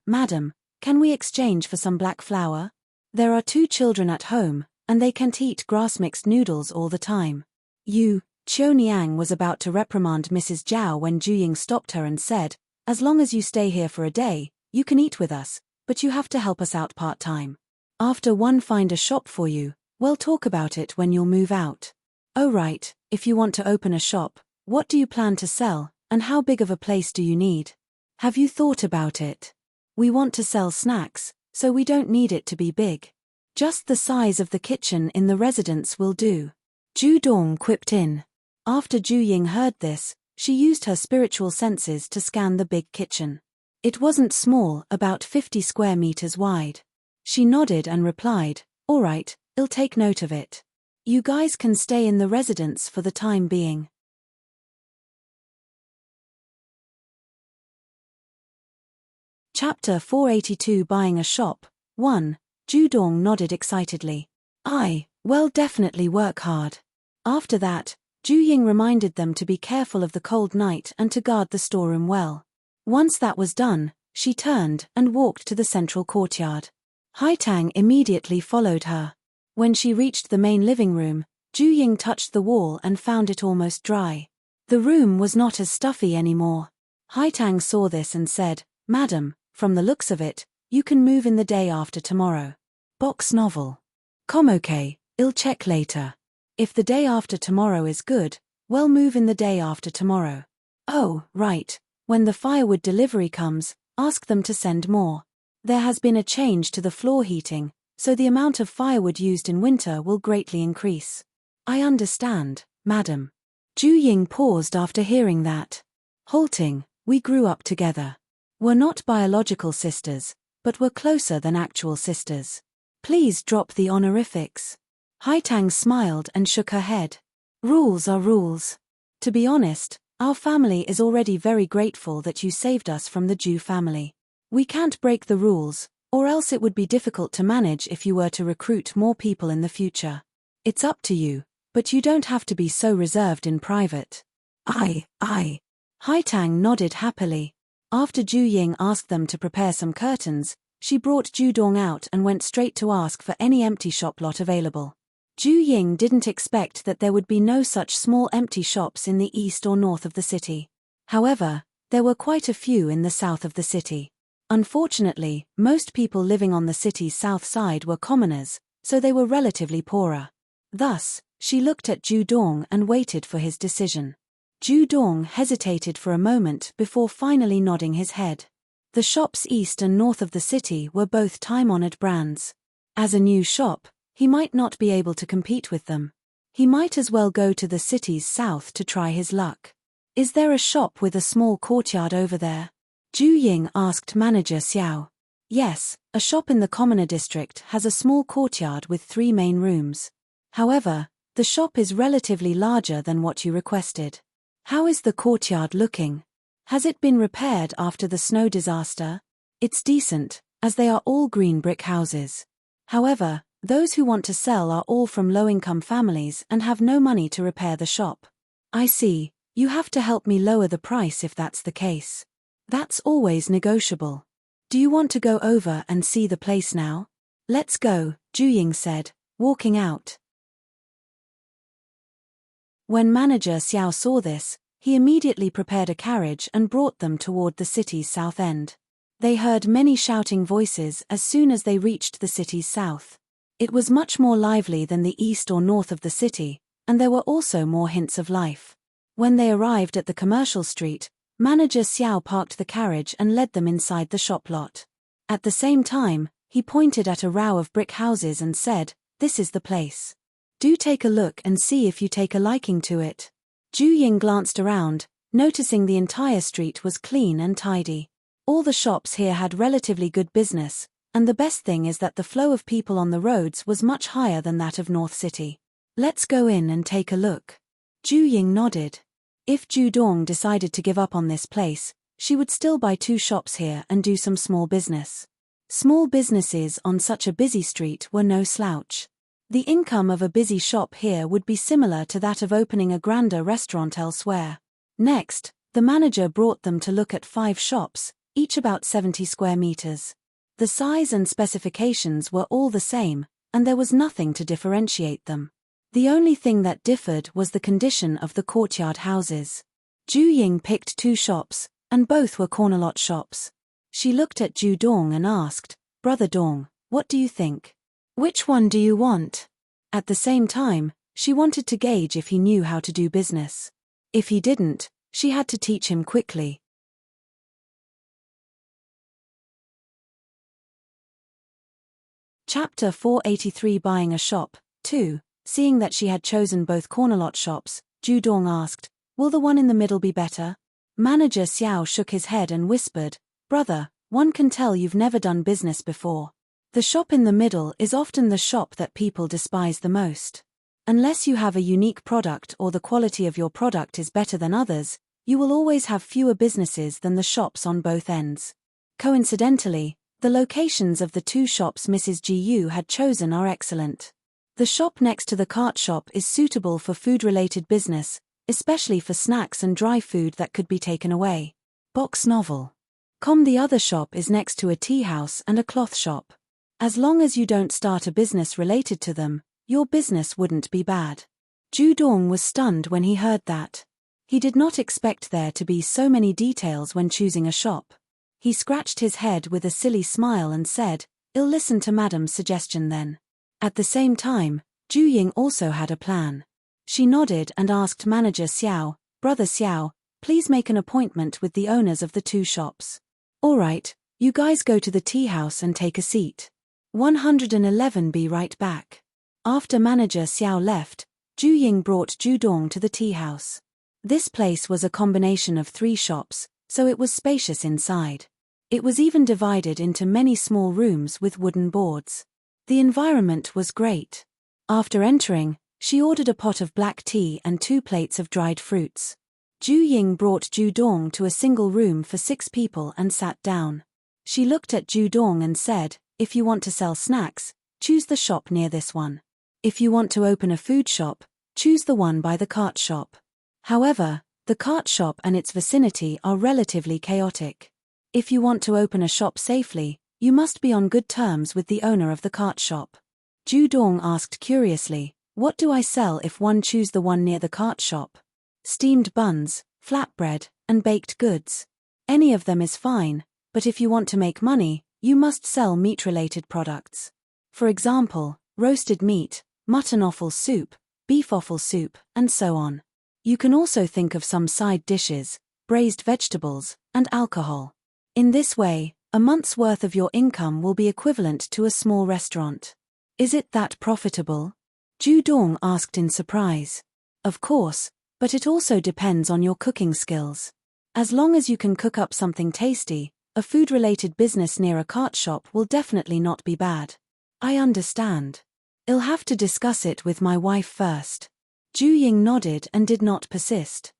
"Madam, can we exchange for some black flour? There are 2 children at home, and they can't eat grass-mixed noodles all the time." Qiu Niang was about to reprimand Mrs. Zhao when Ju Ying stopped her and said, "As long as you stay here for a day, you can eat with us, but you have to help us out part-time. After one find a shop for you, we'll talk about it when you'll move out." "Oh right, if you want to open a shop, what do you plan to sell, and how big of a place do you need? Have you thought about it?" "We want to sell snacks, so we don't need it to be big. Just the size of the kitchen in the residence will do." Ju Dong quipped in. After Ju Ying heard this, she used her spiritual senses to scan the big kitchen. It wasn't small, about 50 square meters wide. She nodded and replied, "Alright, I'll take note of it. You guys can stay in the residence for the time being." Chapter 482 Buying a Shop. 1. Ju Dong nodded excitedly. Well, definitely work hard." After that, Ju Ying reminded them to be careful of the cold night and to guard the storeroom well. Once that was done, she turned and walked to the central courtyard. Haitang immediately followed her. When she reached the main living room, Ju Ying touched the wall and found it almost dry. The room was not as stuffy anymore. Haitang saw this and said, "Madam, from the looks of it, you can move in the day after tomorrow." Box novel. "Okay, I'll check later. If the day after tomorrow is good, we'll move in the day after tomorrow." "Oh, right. When the firewood delivery comes, ask them to send more. There has been a change to the floor heating, so the amount of firewood used in winter will greatly increase." "I understand, madam." Ju Ying paused after hearing that. Halting, "We grew up together. We're not biological sisters, but we're closer than actual sisters. Please drop the honorifics." Haitang smiled and shook her head. "Rules are rules. To be honest, our family is already very grateful that you saved us from the Ju family. We can't break the rules, or else it would be difficult to manage if you were to recruit more people in the future. It's up to you, But you don't have to be so reserved in private. I. Haitang nodded happily. After Ju Ying asked them to prepare some curtains, she brought Ju Dong out and went straight to ask for any empty shop lot available. Ju Ying didn't expect that there would be no such small empty shops in the east or north of the city. However, there were quite a few in the south of the city. Unfortunately, most people living on the city's south side were commoners, so they were relatively poorer. Thus, she looked at Ju Dong and waited for his decision. Ju Dong hesitated for a moment before finally nodding his head. The shops east and north of the city were both time-honored brands. As a new shop, he might not be able to compete with them. He might as well go to the city's south to try his luck. Is there a shop with a small courtyard over there? Ju Ying asked Manager Xiao. Yes, a shop in the commoner district has a small courtyard with 3 main rooms. However, the shop is relatively larger than what you requested. How is the courtyard looking? Has it been repaired after the snow disaster? It's decent, as they are all green brick houses. However, those who want to sell are all from low-income families and have no money to repair the shop. I see, you have to help me lower the price if that's the case. That's always negotiable. Do you want to go over and see the place now? Let's go, Ju Ying said, walking out. When Manager Xiao saw this, he immediately prepared a carriage and brought them toward the city's south end. They heard many shouting voices as soon as they reached the city's south. It was much more lively than the east or north of the city, and there were also more hints of life. When they arrived at the commercial street, Manager Xiao parked the carriage and led them inside the shop lot. At the same time, he pointed at a row of brick houses and said, "This is the place. Do take a look and see if you take a liking to it." Ju Ying glanced around, noticing the entire street was clean and tidy. All the shops here had relatively good business, and the best thing is that the flow of people on the roads was much higher than that of North City. Let's go in and take a look. Ju Ying nodded. If Ju Dong decided to give up on this place, she would still buy 2 shops here and do some small business. Small businesses on such a busy street were no slouch. The income of a busy shop here would be similar to that of opening a grander restaurant elsewhere. Next, the manager brought them to look at 5 shops, each about 70 square meters. The size and specifications were all the same, and there was nothing to differentiate them. The only thing that differed was the condition of the courtyard houses. Ju Ying picked 2 shops, and both were corner lot shops. She looked at Ju Dong and asked, "Brother Dong, what do you think? Which one do you want?" At the same time, she wanted to gauge if he knew how to do business. If he didn't, she had to teach him quickly. Chapter 483 Buying a Shop, 2. Seeing that she had chosen both corner lot shops, Ju Dong asked, "Will the one in the middle be better?" Manager Xiao shook his head and whispered, "Brother, one can tell you've never done business before. The shop in the middle is often the shop that people despise the most. Unless you have a unique product or the quality of your product is better than others, you will always have fewer businesses than the shops on both ends." Coincidentally, the locations of the 2 shops Mrs. Gu had chosen are excellent. The shop next to the cart shop is suitable for food-related business, especially for snacks and dry food that could be taken away. Box novel. The other shop is next to a tea house and a cloth shop. As long as you don't start a business related to them, your business wouldn't be bad. Ju Dong was stunned when he heard that. He did not expect there to be so many details when choosing a shop. He scratched his head with a silly smile and said, "I'll listen to Madam's suggestion then." At the same time, Ju Ying also had a plan. She nodded and asked Manager Xiao, "Brother Xiao, please make an appointment with the owners of the 2 shops." "All right, you guys go to the tea house and take a seat. 111 be right back." After Manager Xiao left, Ju Ying brought Ju Dong to the tea house. This place was a combination of 3 shops, so it was spacious inside. It was even divided into many small rooms with wooden boards. The environment was great. After entering, she ordered a pot of black tea and 2 plates of dried fruits. Ju Ying brought Ju Dong to a single room for 6 people and sat down. She looked at Ju Dong and said, "If you want to sell snacks, choose the shop near this one. If you want to open a food shop, choose the one by the cart shop. However, the cart shop and its vicinity are relatively chaotic. If you want to open a shop safely, you must be on good terms with the owner of the cart shop. Ju Dong asked curiously, what do I sell if one choose the one near the cart shop? Steamed buns, flatbread, and baked goods. Any of them is fine, but if you want to make money, you must sell meat-related products. For example, roasted meat, mutton offal soup, beef offal soup, and so on. You can also think of some side dishes, braised vegetables, and alcohol. In this way, a month's worth of your income will be equivalent to a small restaurant. Is it that profitable? Ju Dong asked in surprise. Of course, but it also depends on your cooking skills. As long as you can cook up something tasty, a food-related business near a cart shop will definitely not be bad. I understand. I'll have to discuss it with my wife first. Ju Ying nodded and did not persist.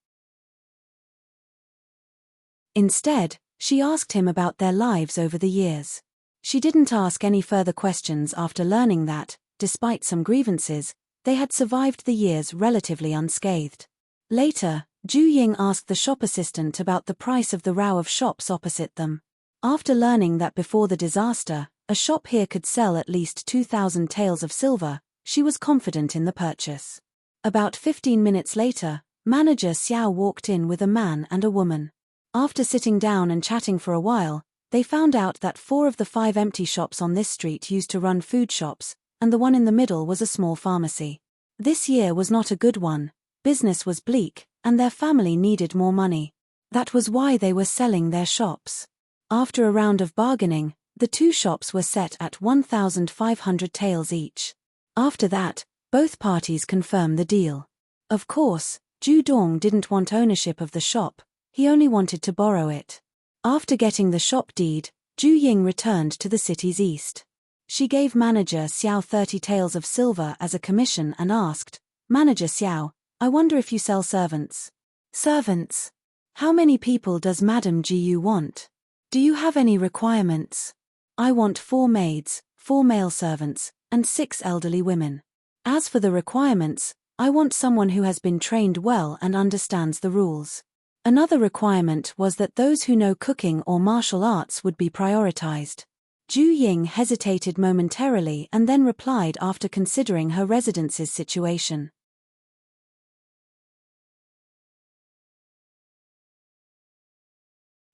Instead, she asked him about their lives over the years. She didn't ask any further questions after learning that, despite some grievances, they had survived the years relatively unscathed. Later, Ju Ying asked the shop assistant about the price of the row of shops opposite them. After learning that before the disaster, a shop here could sell at least 2,000 taels of silver, she was confident in the purchase. About 15 minutes later, manager Xiao walked in with a man and a woman. After sitting down and chatting for a while, they found out that 4 of the 5 empty shops on this street used to run food shops, and the one in the middle was a small pharmacy. This year was not a good one, business was bleak, and their family needed more money. That was why they were selling their shops. After a round of bargaining, the 2 shops were set at 1,500 taels each. After that, both parties confirmed the deal. Of course, Ju Dong didn't want ownership of the shop, he only wanted to borrow it. After getting the shop deed, Ju Ying returned to the city's east. She gave manager Xiao 30 taels of silver as a commission and asked, Manager Xiao, I wonder if you sell servants. Servants? How many people does Madame Jiu want? Do you have any requirements? I want 4 maids, 4 male servants, and 6 elderly women. As for the requirements, I want someone who has been trained well and understands the rules. Another requirement was that those who know cooking or martial arts would be prioritized. Ju Ying hesitated momentarily and then replied after considering her residence's situation.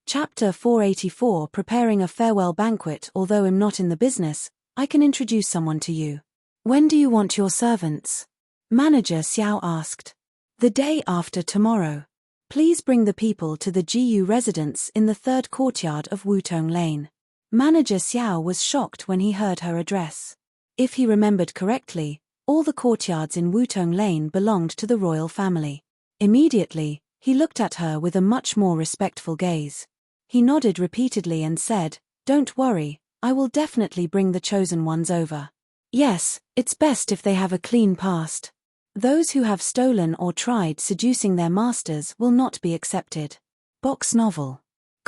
Chapter 484 Preparing a farewell banquet. Although I'm not in the business, I can introduce someone to you. When do you want your servants? Manager Xiao asked. The day after tomorrow. Please bring the people to the GU residence in the 3rd courtyard of Wutong Lane. Manager Xiao was shocked when he heard her address. If he remembered correctly, all the courtyards in Wutong Lane belonged to the royal family. Immediately, he looked at her with a much more respectful gaze. He nodded repeatedly and said, Don't worry, I will definitely bring the chosen ones over. Yes, it's best if they have a clean past. Those who have stolen or tried seducing their masters will not be accepted. Box novel.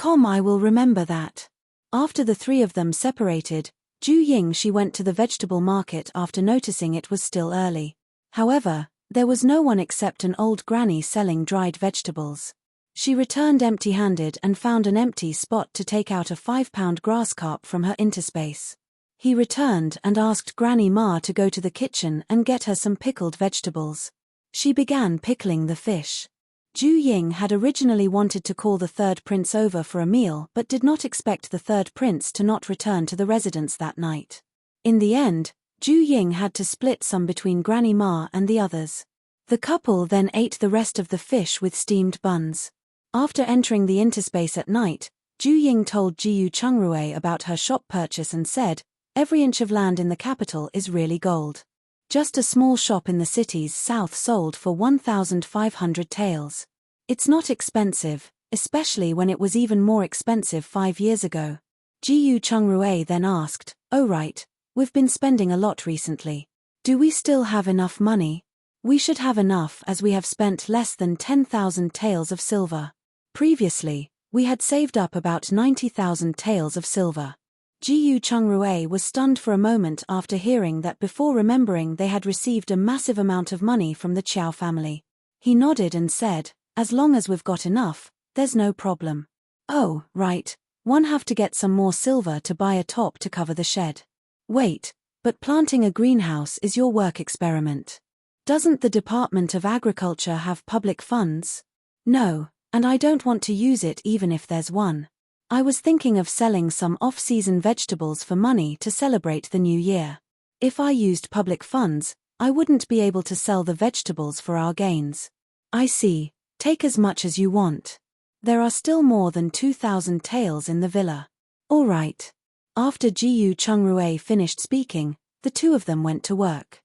I will remember that. After the 3 of them separated, Ju Ying she went to the vegetable market after noticing it was still early. However, there was no one except an old granny selling dried vegetables. She returned empty-handed and found an empty spot to take out a 5-pound grass carp from her interspace. He returned and asked Granny Ma to go to the kitchen and get her some pickled vegetables. She began pickling the fish. Ju Ying had originally wanted to call the 3rd prince over for a meal but did not expect the 3rd prince to not return to the residence that night. In the end, Ju Ying had to split some between Granny Ma and the others. The couple then ate the rest of the fish with steamed buns. After entering the interspace at night, Ju Ying told Jiu Chungrui about her shop purchase and said, Every inch of land in the capital is really gold. Just a small shop in the city's south sold for 1,500 taels. It's not expensive, especially when it was even more expensive 5 years ago. Jiu Chungrui then asked, Oh right, we've been spending a lot recently. Do we still have enough money? We should have enough as we have spent less than 10,000 taels of silver. Previously, we had saved up about 90,000 taels of silver. Jiyu Chungrui was stunned for a moment after hearing that before remembering they had received a massive amount of money from the Qiao family. He nodded and said, "As long as we've got enough, there's no problem." "Oh, right. One have to get some more silver to buy a top to cover the shed." "Wait, but planting a greenhouse is your work experiment. Doesn't the Department of Agriculture have public funds?" "No, and I don't want to use it even if there's one. I was thinking of selling some off-season vegetables for money to celebrate the new year. If I used public funds, I wouldn't be able to sell the vegetables for our gains." "I see. Take as much as you want. There are still more than 2,000 taels in the villa." "All right." After Jiyu Chungrui finished speaking, the two of them went to work.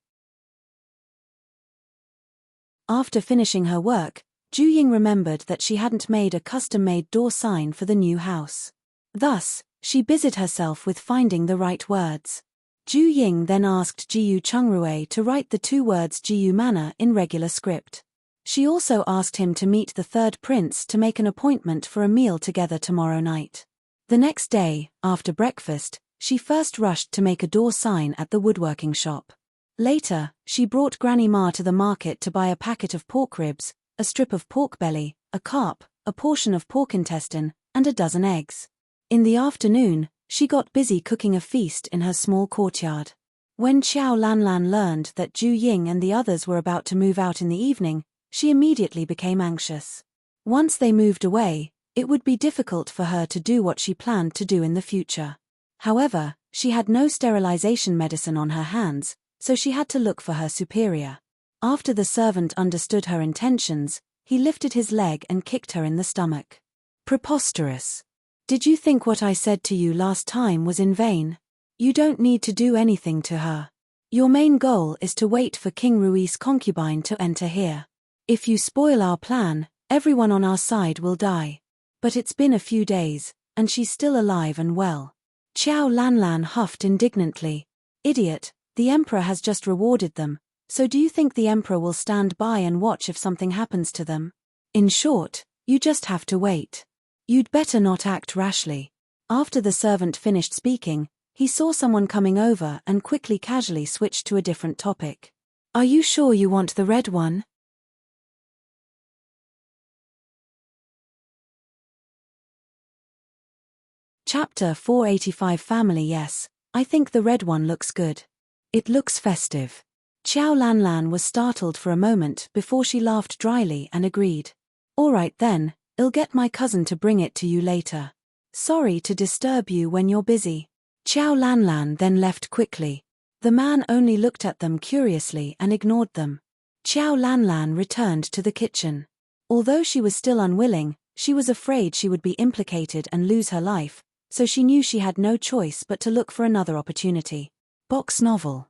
After finishing her work, Ju Ying remembered that she hadn't made a custom-made door sign for the new house. Thus, she busied herself with finding the right words. Ju Ying then asked Jiyu Chungrui to write the two words Jiyu Manor in regular script. She also asked him to meet the third prince to make an appointment for a meal together tomorrow night. The next day, after breakfast, she first rushed to make a door sign at the woodworking shop. Later, she brought Granny Ma to the market to buy a packet of pork ribs, a strip of pork belly, a carp, a portion of pork intestine, and a dozen eggs. In the afternoon, she got busy cooking a feast in her small courtyard. When Qiao Lanlan learned that Ju Ying and the others were about to move out in the evening, she immediately became anxious. Once they moved away, it would be difficult for her to do what she planned to do in the future. However, she had no sterilization medicine on her hands, so she had to look for her superior. After the servant understood her intentions, he lifted his leg and kicked her in the stomach. "Preposterous. Did you think what I said to you last time was in vain? You don't need to do anything to her. Your main goal is to wait for King Rui's concubine to enter here. If you spoil our plan, everyone on our side will die. But it's been a few days, and she's still alive and well." Qiao Lanlan huffed indignantly. "Idiot, the emperor has just rewarded them. So do you think the emperor will stand by and watch if something happens to them? In short, you just have to wait. You'd better not act rashly." After the servant finished speaking, he saw someone coming over and quickly casually switched to a different topic. "Are you sure you want the red one?" Chapter 485 Family. "Yes, I think the red one looks good. It looks festive." Qiao Lanlan was startled for a moment before she laughed dryly and agreed. "All right then, I'll get my cousin to bring it to you later. Sorry to disturb you when you're busy." Qiao Lanlan then left quickly. The man only looked at them curiously and ignored them. Qiao Lanlan returned to the kitchen. Although she was still unwilling, she was afraid she would be implicated and lose her life, so she knew she had no choice but to look for another opportunity. Box novel.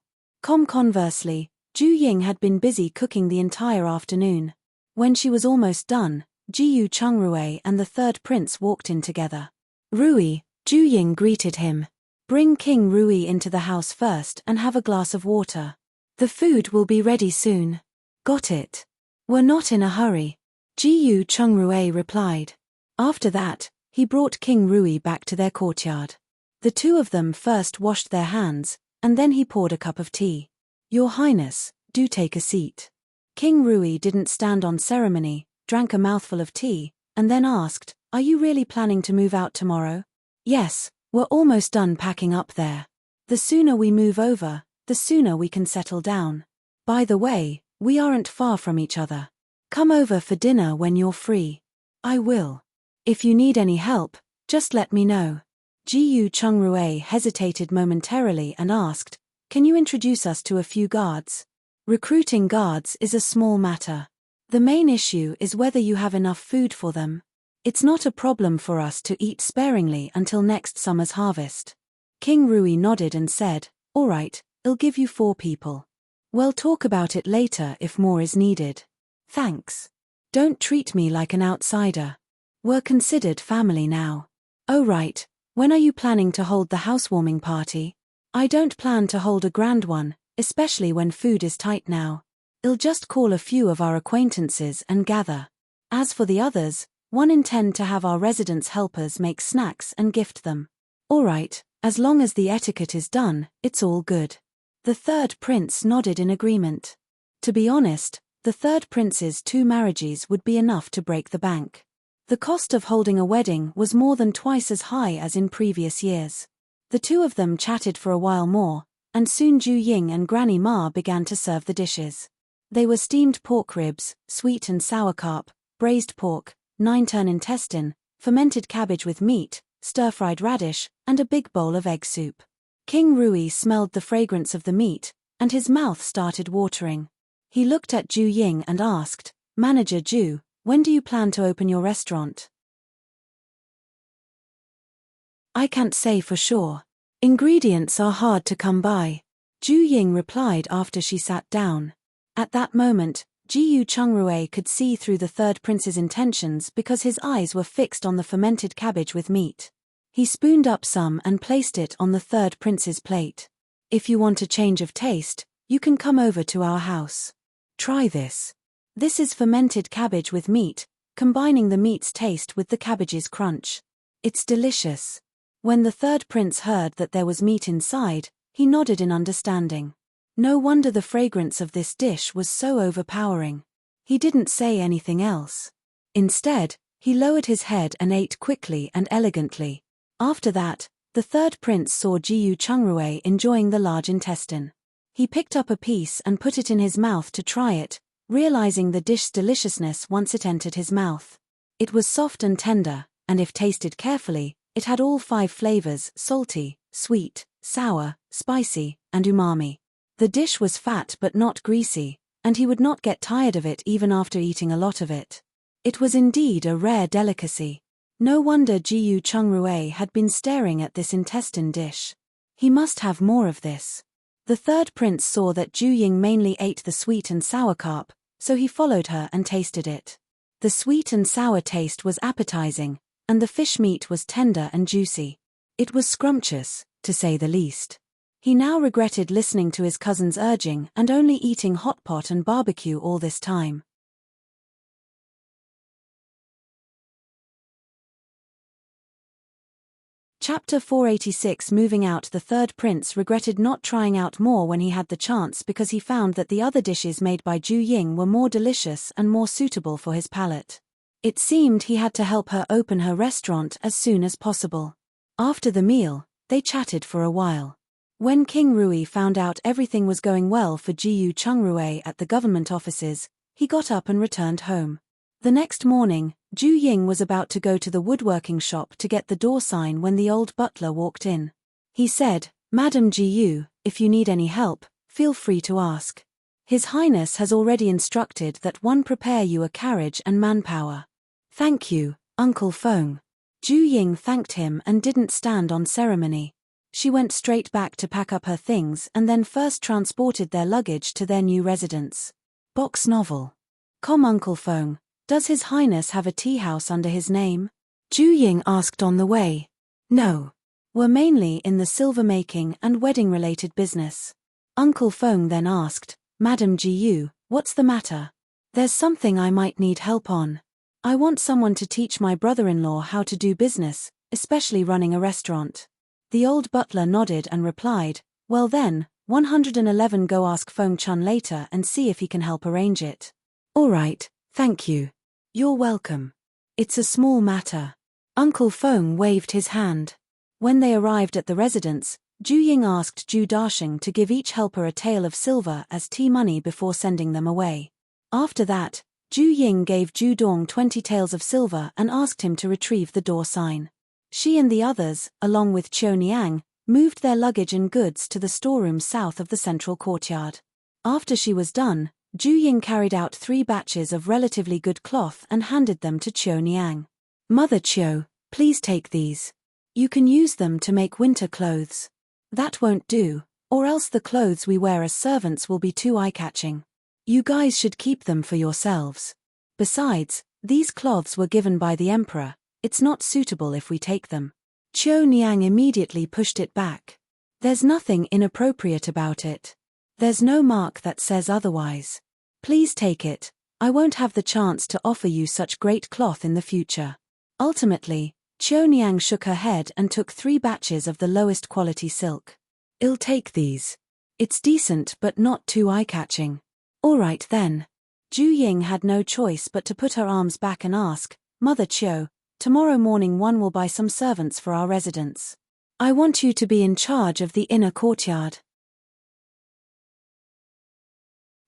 Conversely, Ju Ying had been busy cooking the entire afternoon. When she was almost done, Jiyu Chungrui and the third prince walked in together. "Rui," Ju Ying greeted him. "Bring King Rui into the house first and have a glass of water. The food will be ready soon." "Got it. We're not in a hurry," Jiyu Chungrui replied. After that, he brought King Rui back to their courtyard. The two of them first washed their hands, and then he poured a cup of tea. "Your Highness, do take a seat." King Rui didn't stand on ceremony, drank a mouthful of tea, and then asked, "Are you really planning to move out tomorrow?" "Yes, we're almost done packing up there. The sooner we move over, the sooner we can settle down. By the way, we aren't far from each other. Come over for dinner when you're free." "I will. If you need any help, just let me know." Jiyu Chungrui hesitated momentarily and asked, "Can you introduce us to a few guards?" "Recruiting guards is a small matter. The main issue is whether you have enough food for them. It's not a problem for us to eat sparingly until next summer's harvest." King Rui nodded and said, "All right, I'll give you 4 people. We'll talk about it later if more is needed." "Thanks. Don't treat me like an outsider. We're considered family now." "Oh right. When are you planning to hold the housewarming party?" "I don't plan to hold a grand one, especially when food is tight now. I'll just call a few of our acquaintances and gather. As for the others, one intend to have our residence helpers make snacks and gift them." "All right, As long as the etiquette is done, it's all good. The third prince nodded in agreement. To be honest, the third prince's 2 marriages would be enough to break the bank. The cost of holding a wedding was more than twice as high as in previous years. The two of them chatted for a while more, and soon Ju Ying and Granny Ma began to serve the dishes. They were steamed pork ribs, sweet and sour carp, braised pork, 9-turn intestine, fermented cabbage with meat, stir-fried radish, and a big bowl of egg soup. King Rui smelled the fragrance of the meat, and his mouth started watering. He looked at Ju Ying and asked, "Manager Ju, when do you plan to open your restaurant?" "I can't say for sure. Ingredients are hard to come by," Ju Ying replied after she sat down. At that moment, Jiyu Chungrui could see through the third prince's intentions because his eyes were fixed on the fermented cabbage with meat. He spooned up some and placed it on the third prince's plate. "If you want a change of taste, you can come over to our house. Try this. This is fermented cabbage with meat, combining the meat's taste with the cabbage's crunch. It's delicious." When the third prince heard that there was meat inside, he nodded in understanding. No wonder the fragrance of this dish was so overpowering. He didn't say anything else. Instead, he lowered his head and ate quickly and elegantly. After that, the third prince saw Jiyu Chungrui enjoying the large intestine. He picked up a piece and put it in his mouth to try it, realizing the dish's deliciousness once it entered his mouth. It was soft and tender, and if tasted carefully, it had all 5 flavors: salty, sweet, sour, spicy, and umami. The dish was fat but not greasy, and he would not get tired of it even after eating a lot of it. It was indeed a rare delicacy. No wonder Jiyu Chungrui had been staring at this intestine dish. He must have more of this. The third prince saw that Ju Ying mainly ate the sweet and sour carp, so he followed her and tasted it. The sweet and sour taste was appetizing, and the fish meat was tender and juicy. It was scrumptious, to say the least. He now regretted listening to his cousin's urging and only eating hot pot and barbecue all this time. Chapter 486. Moving out. The third prince regretted not trying out more when he had the chance because he found that the other dishes made by Ju Ying were more delicious and more suitable for his palate. It seemed he had to help her open her restaurant as soon as possible. After the meal, they chatted for a while. When King Rui found out everything was going well for Jiyu Chungrui at the government offices, he got up and returned home. The next morning, Ju Ying was about to go to the woodworking shop to get the door sign when the old butler walked in. He said, "Madam Jiyu, if you need any help, feel free to ask. His Highness has already instructed that one prepare you a carriage and manpower." "Thank you, Uncle Feng." Ju Ying thanked him and didn't stand on ceremony. She went straight back to pack up her things and then first transported their luggage to their new residence. Box novel. "Come Uncle Feng, does His Highness have a tea house under his name?" Ju Ying asked on the way. "No. We're mainly in the silver-making and wedding-related business." Uncle Feng then asked, "Madam Jiyu, what's the matter?" "There's something I might need help on. I want someone to teach my brother-in-law how to do business, especially running a restaurant." The old butler nodded and replied, "Well then, 111 go ask Feng Chun later and see if he can help arrange it." "All right, thank you." "You're welcome. It's a small matter." Uncle Feng waved his hand. When they arrived at the residence, Ju Ying asked Ju Dasheng to give each helper a tael of silver as tea money before sending them away. After that, Ju Ying gave Ju Dong 20 taels of silver and asked him to retrieve the door sign. She and the others, along with Qiu Niang, moved their luggage and goods to the storeroom south of the central courtyard. After she was done, Ju Ying carried out 3 batches of relatively good cloth and handed them to Qiu Niang. "Mother Qiu, please take these. You can use them to make winter clothes." "That won't do, or else the clothes we wear as servants will be too eye-catching. You guys should keep them for yourselves. Besides, these cloths were given by the emperor. It's not suitable if we take them." Qiu Niang immediately pushed it back. "There's nothing inappropriate about it. There's no mark that says otherwise. Please take it. I won't have the chance to offer you such great cloth in the future." Ultimately, Qiu Niang shook her head and took 3 batches of the lowest quality silk. "I'll take these. It's decent but not too eye-catching." "All right then." Ju Ying had no choice but to put her arms back and ask, "Mother Qiu, tomorrow morning one will buy some servants for our residence. I want you to be in charge of the inner courtyard."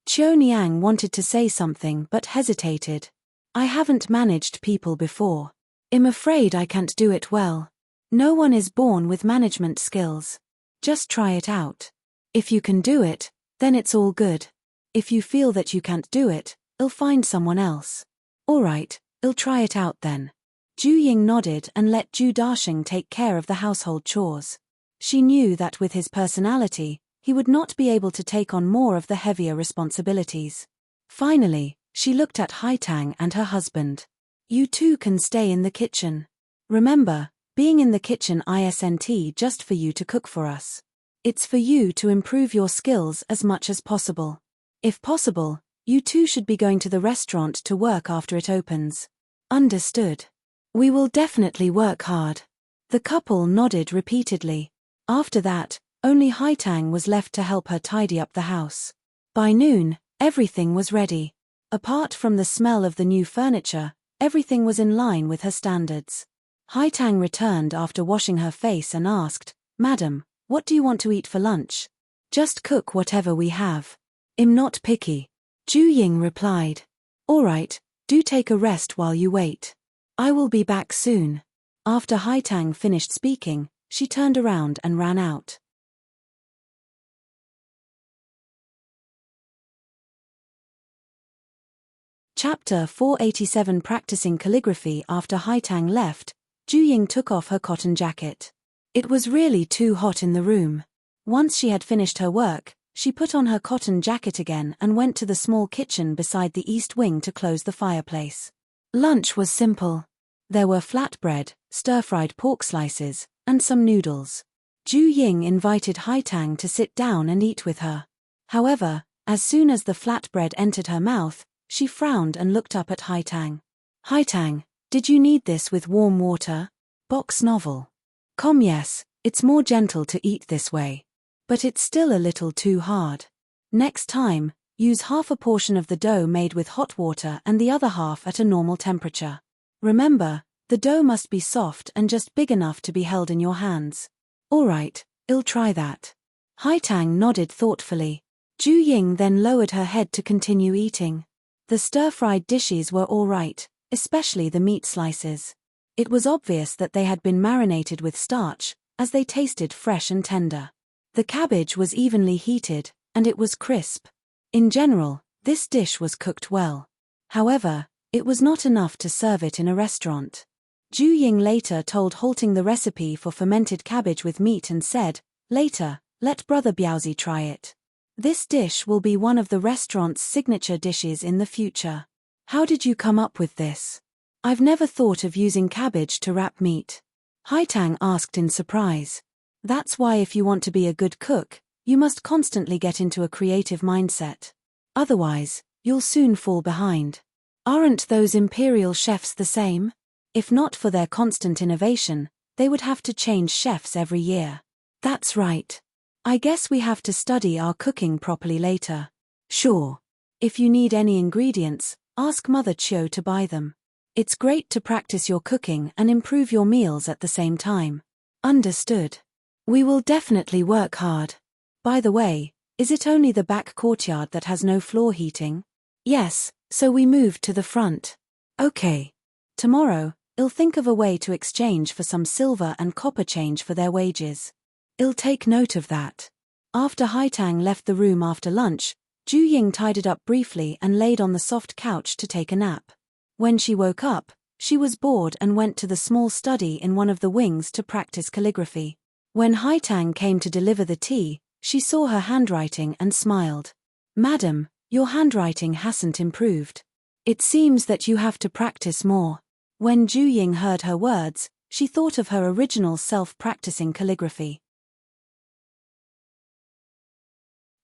Qiu Niang wanted to say something but hesitated. "I haven't managed people before. I'm afraid I can't do it well. No one is born with management skills. Just try it out. If you can do it, then it's all good. If you feel that you can't do it, I'll find someone else." "All right, I'll try it out then." Ju Ying nodded and let Ju Dasheng take care of the household chores. She knew that with his personality, he would not be able to take on more of the heavier responsibilities. Finally, she looked at Haitang and her husband. "You two can stay in the kitchen. Remember, being in the kitchen isn't just for you to cook for us. It's for you to improve your skills as much as possible. If possible, you two should be going to the restaurant to work after it opens." "Understood. We will definitely work hard." The couple nodded repeatedly. After that, only Haitang was left to help her tidy up the house. By noon, everything was ready. Apart from the smell of the new furniture, everything was in line with her standards. Haitang returned after washing her face and asked, "Madam, what do you want to eat for lunch?" "Just cook whatever we have. I'm not picky." Ju Ying replied. "All right, do take a rest while you wait. I will be back soon." After Haitang finished speaking, she turned around and ran out. Chapter 487. Practicing calligraphy. After Haitang left, Ju Ying took off her cotton jacket. It was really too hot in the room. Once she had finished her work, she put on her cotton jacket again and went to the small kitchen beside the east wing to close the fireplace. Lunch was simple. There were flatbread, stir-fried pork slices, and some noodles. Ju Ying invited Haitang to sit down and eat with her. However, as soon as the flatbread entered her mouth, she frowned and looked up at Haitang. "Haitang, did you need this with warm water?" "Box novel. Yes, it's more gentle to eat this way. But it's still a little too hard. Next time, use half a portion of the dough made with hot water and the other half at a normal temperature. Remember, the dough must be soft and just big enough to be held in your hands." "All right, I'll try that." Haitang nodded thoughtfully. Ju Ying then lowered her head to continue eating. The stir-fried dishes were all right, especially the meat slices. It was obvious that they had been marinated with starch, as they tasted fresh and tender. The cabbage was evenly heated, and it was crisp. In general, this dish was cooked well. However, it was not enough to serve it in a restaurant. Ju Ying later told Halting the recipe for fermented cabbage with meat and said, "Later, let Brother Biaozi try it. This dish will be one of the restaurant's signature dishes in the future." "How did you come up with this? I've never thought of using cabbage to wrap meat." Haitang asked in surprise. "That's why if you want to be a good cook, you must constantly get into a creative mindset. Otherwise, you'll soon fall behind. Aren't those imperial chefs the same? If not for their constant innovation, they would have to change chefs every year." "That's right. I guess we have to study our cooking properly later." "Sure. If you need any ingredients, ask Mother Qiu to buy them. It's great to practice your cooking and improve your meals at the same time." "Understood. We will definitely work hard. By the way, is it only the back courtyard that has no floor heating?" "Yes, so we moved to the front." "Okay. Tomorrow, I'll think of a way to exchange for some silver and copper change for their wages. I'll take note of that." After Haitang left the room after lunch, Ju Ying tidied up briefly and laid on the soft couch to take a nap. When she woke up, she was bored and went to the small study in one of the wings to practice calligraphy. When Haitang came to deliver the tea, she saw her handwriting and smiled. "Madam, your handwriting hasn't improved. It seems that you have to practice more." When Ju Ying heard her words, she thought of her original self practicing calligraphy.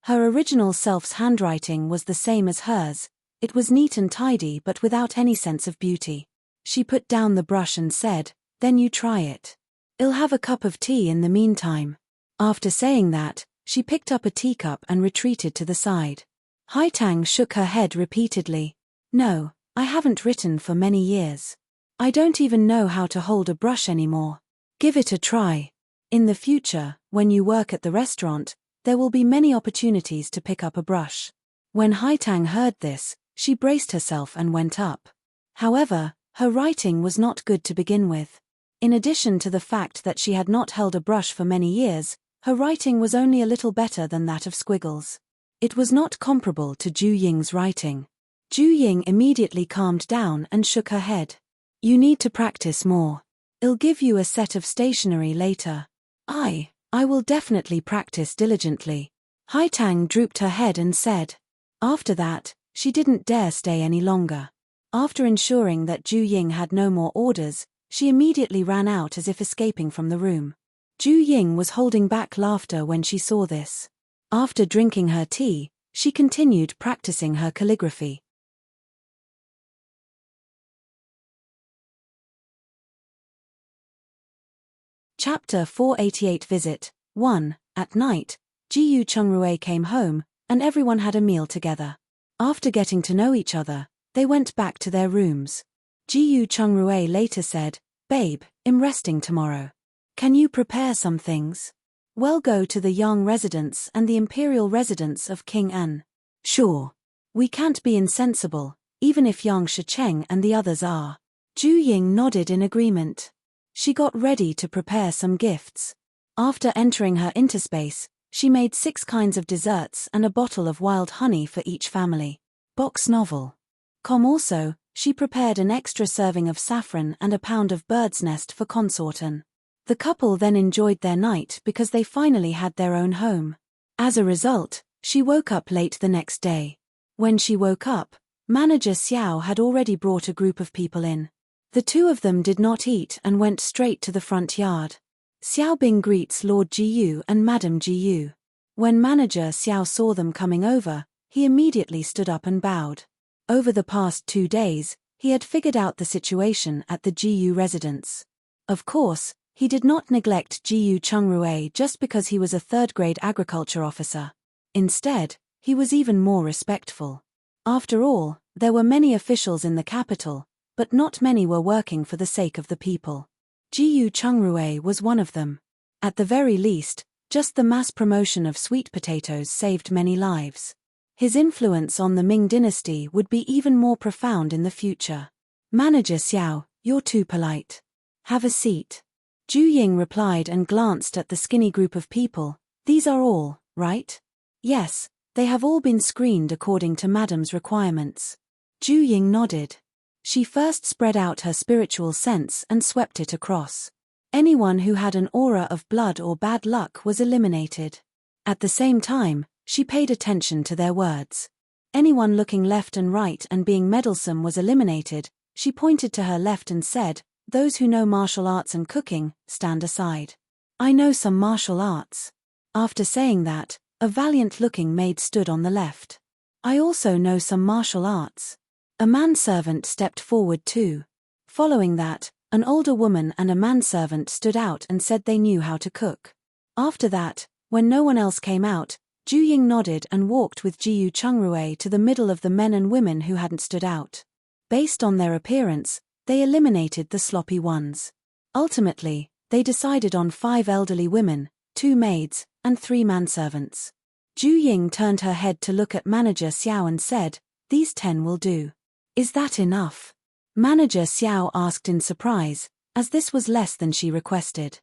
Her original self's handwriting was the same as hers. It was neat and tidy but without any sense of beauty. She put down the brush and said, then you try it. I'll have a cup of tea in the meantime." After saying that, she picked up a teacup and retreated to the side. Haitang shook her head repeatedly. "No, I haven't written for many years. I don't even know how to hold a brush anymore. Give it a try. In the future, when you work at the restaurant, there will be many opportunities to pick up a brush." When Haitang heard this, she braced herself and went up. However, her writing was not good to begin with. In addition to the fact that she had not held a brush for many years, her writing was only a little better than that of Squiggles. It was not comparable to Ju Ying's writing. Ju Ying immediately calmed down and shook her head. "You need to practice more. I'll give you a set of stationery later." I will definitely practice diligently." Haitang drooped her head and said. After that, she didn't dare stay any longer. After ensuring that Ju Ying had no more orders, she immediately ran out as if escaping from the room. Ju Ying was holding back laughter when she saw this. After drinking her tea, she continued practicing her calligraphy. Chapter 488 Visit 1. At night, Jiyu Chungrue came home, and everyone had a meal together. After getting to know each other, they went back to their rooms. Jiyu Chungrue later said, "Babe, I'm resting tomorrow. Can you prepare some things? We'll go to the Yang residence and the imperial residence of King An." "Sure. We can't be insensible, even if Yang Shicheng and the others are." Ju Ying nodded in agreement. She got ready to prepare some gifts. After entering her interspace, she made 6 kinds of desserts and a bottle of wild honey for each family. Box novel. Also, she prepared an extra serving of saffron and a pound of bird's nest for Consorten. The couple then enjoyed their night because they finally had their own home. As a result, she woke up late the next day. When she woke up, Manager Xiao had already brought a group of people in. The two of them did not eat and went straight to the front yard. Xiao Bing greets Lord Jiyu and Madame Jiyu. When Manager Xiao saw them coming over, he immediately stood up and bowed. Over the past 2 days, he had figured out the situation at the Jiyu residence. Of course, he did not neglect Jiyu Chungrue just because he was a 3rd-grade agriculture officer. Instead, he was even more respectful. After all, there were many officials in the capital, but not many were working for the sake of the people. Jiyu Chungrue was one of them. At the very least, just the mass promotion of sweet potatoes saved many lives. His influence on the Ming dynasty would be even more profound in the future. "Manager Xiao, you're too polite. Have a seat." Ju Ying replied and glanced at the skinny group of people. "These are all, right?" "Yes, they have all been screened according to Madame's requirements." Ju Ying nodded. She first spread out her spiritual sense and swept it across. Anyone who had an aura of blood or bad luck was eliminated. At the same time, she paid attention to their words. Anyone looking left and right and being meddlesome was eliminated. She pointed to her left and said, "Those who know martial arts and cooking, stand aside." "I know some martial arts." After saying that, a valiant-looking maid stood on the left. "I also know some martial arts." A manservant stepped forward too. Following that, an older woman and a manservant stood out and said they knew how to cook. After that, when no one else came out, Ju Ying nodded and walked with Jiyu Chungrue to the middle of the men and women who hadn't stood out. Based on their appearance, they eliminated the sloppy ones. Ultimately, they decided on 5 elderly women, 2 maids, and 3 manservants. Ju Ying turned her head to look at Manager Xiao and said, "These 10 will do." "Is that enough?" Manager Xiao asked in surprise, as this was less than she requested.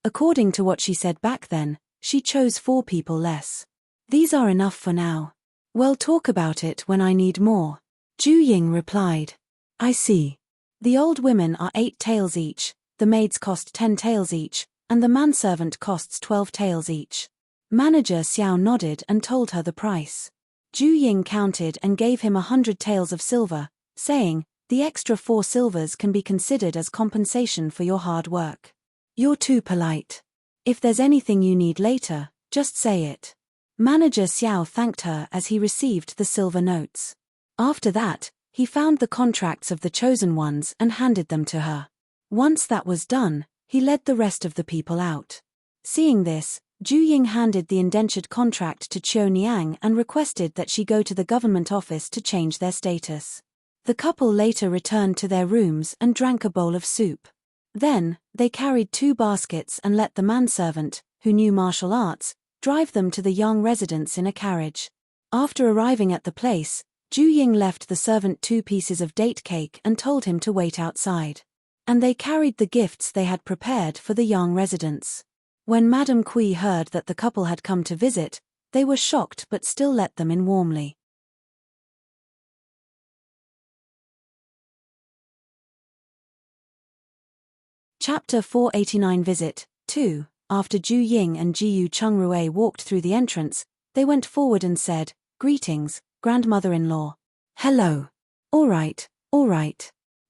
According to what she said back then, she chose 4 people less. "These are enough for now. We'll talk about it when I need more." Ju Ying replied. "I see. The old women are 8 taels each, the maids cost 10 taels each, and the manservant costs 12 taels each." Manager Xiao nodded and told her the price. Ju Ying counted and gave him 100 taels of silver, saying, "The extra 4 silvers can be considered as compensation for your hard work. You're too polite. If there's anything you need later, just say it." Manager Xiao thanked her as he received the silver notes. After that, He found the contracts of the chosen ones and handed them to her. Once that was done, he led the rest of the people out. Seeing this, Zhu Ying handed the indentured contract to Qiu Niang and requested that she go to the government office to change their status. The couple later returned to their rooms and drank a bowl of soup. Then, they carried 2 baskets and let the manservant, who knew martial arts, drive them to the Yang residence in a carriage. After arriving at the place, Zhu Ying left the servant 2 pieces of date cake and told him to wait outside. And they carried the gifts they had prepared for the Yang residence. When Madame Kui heard that the couple had come to visit, they were shocked but still let them in warmly. Chapter 489 Visit 2. After Zhu Ying and Jiyu Chungrui walked through the entrance, they went forward and said, "Greetings, grandmother-in-law." "Hello. All right.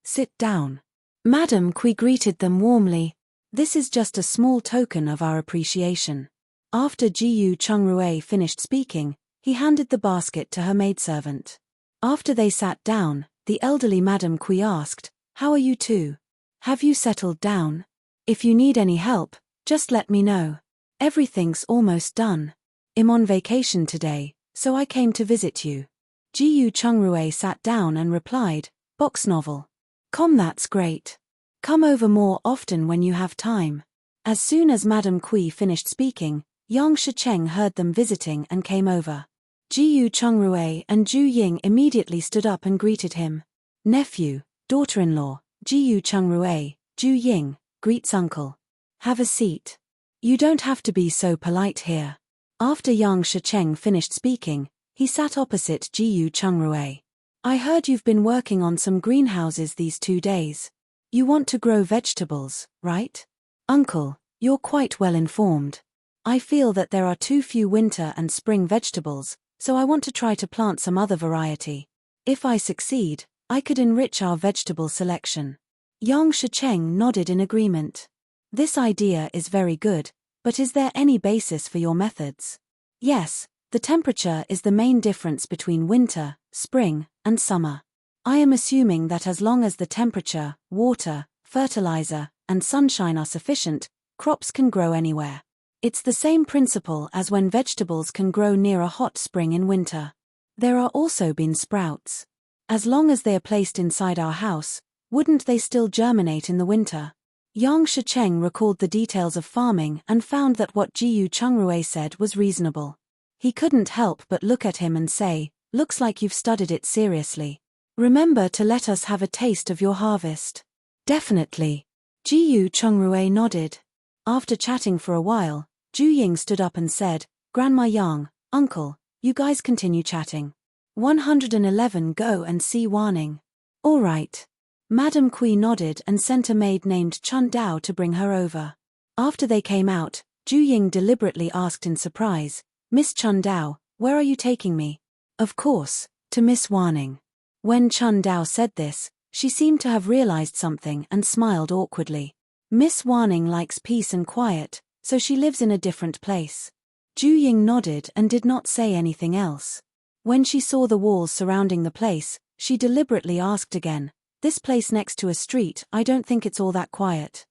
Sit down." Madame Kui greeted them warmly. "This is just a small token of our appreciation." After Jiyu Chungrui finished speaking, he handed the basket to her maidservant. After they sat down, the elderly Madame Kui asked, "How are you two? Have you settled down? If you need any help, just let me know. Everything's almost done. I'm on vacation today, so I came to visit you." Jiyu Chungrui sat down and replied, "Box novel. That's great. Come over more often when you have time." As soon as Madame Kui finished speaking, Yang Shicheng heard them visiting and came over. Jiyu Chungrui and Zhu Ying immediately stood up and greeted him. "Nephew, daughter-in-law, Jiyu Chungrui, Zhu Ying, greets uncle. Have a seat. You don't have to be so polite here." After Yang Shicheng finished speaking, he sat opposite Jiyu Chungrui. "I heard you've been working on some greenhouses these 2 days. You want to grow vegetables, right? Uncle, you're quite well informed. I feel that there are too few winter and spring vegetables, so I want to try to plant some other variety. If I succeed, I could enrich our vegetable selection." Yang Shicheng nodded in agreement. "This idea is very good, but is there any basis for your methods?" "Yes, the temperature is the main difference between winter, spring, and summer. I am assuming that as long as the temperature, water, fertilizer, and sunshine are sufficient, crops can grow anywhere. It's the same principle as when vegetables can grow near a hot spring in winter. There are also bean sprouts. As long as they are placed inside our house, wouldn't they still germinate in the winter?" Yang Shicheng recalled the details of farming and found that what Jiyu Chungrui said was reasonable. He couldn't help but look at him and say, "Looks like you've studied it seriously. Remember to let us have a taste of your harvest." "Definitely." Jiyu Chungrui nodded. After chatting for a while, Zhu Ying stood up and said, "Grandma Yang, uncle, you guys continue chatting. 111 Go and see Warning." "All right." Madame Kui nodded and sent a maid named Chun Dao to bring her over. After they came out, Zhu Ying deliberately asked in surprise, "Miss Chun Dao, where are you taking me?" "Of course, to Miss Warning." When Chun Dao said this, she seemed to have realized something and smiled awkwardly. Miss Warning likes peace and quiet, so she lives in a different place. Zhu Ying nodded and did not say anything else. When she saw the walls surrounding the place, she deliberately asked again, "This place next to a street, I don't think it's all that quiet."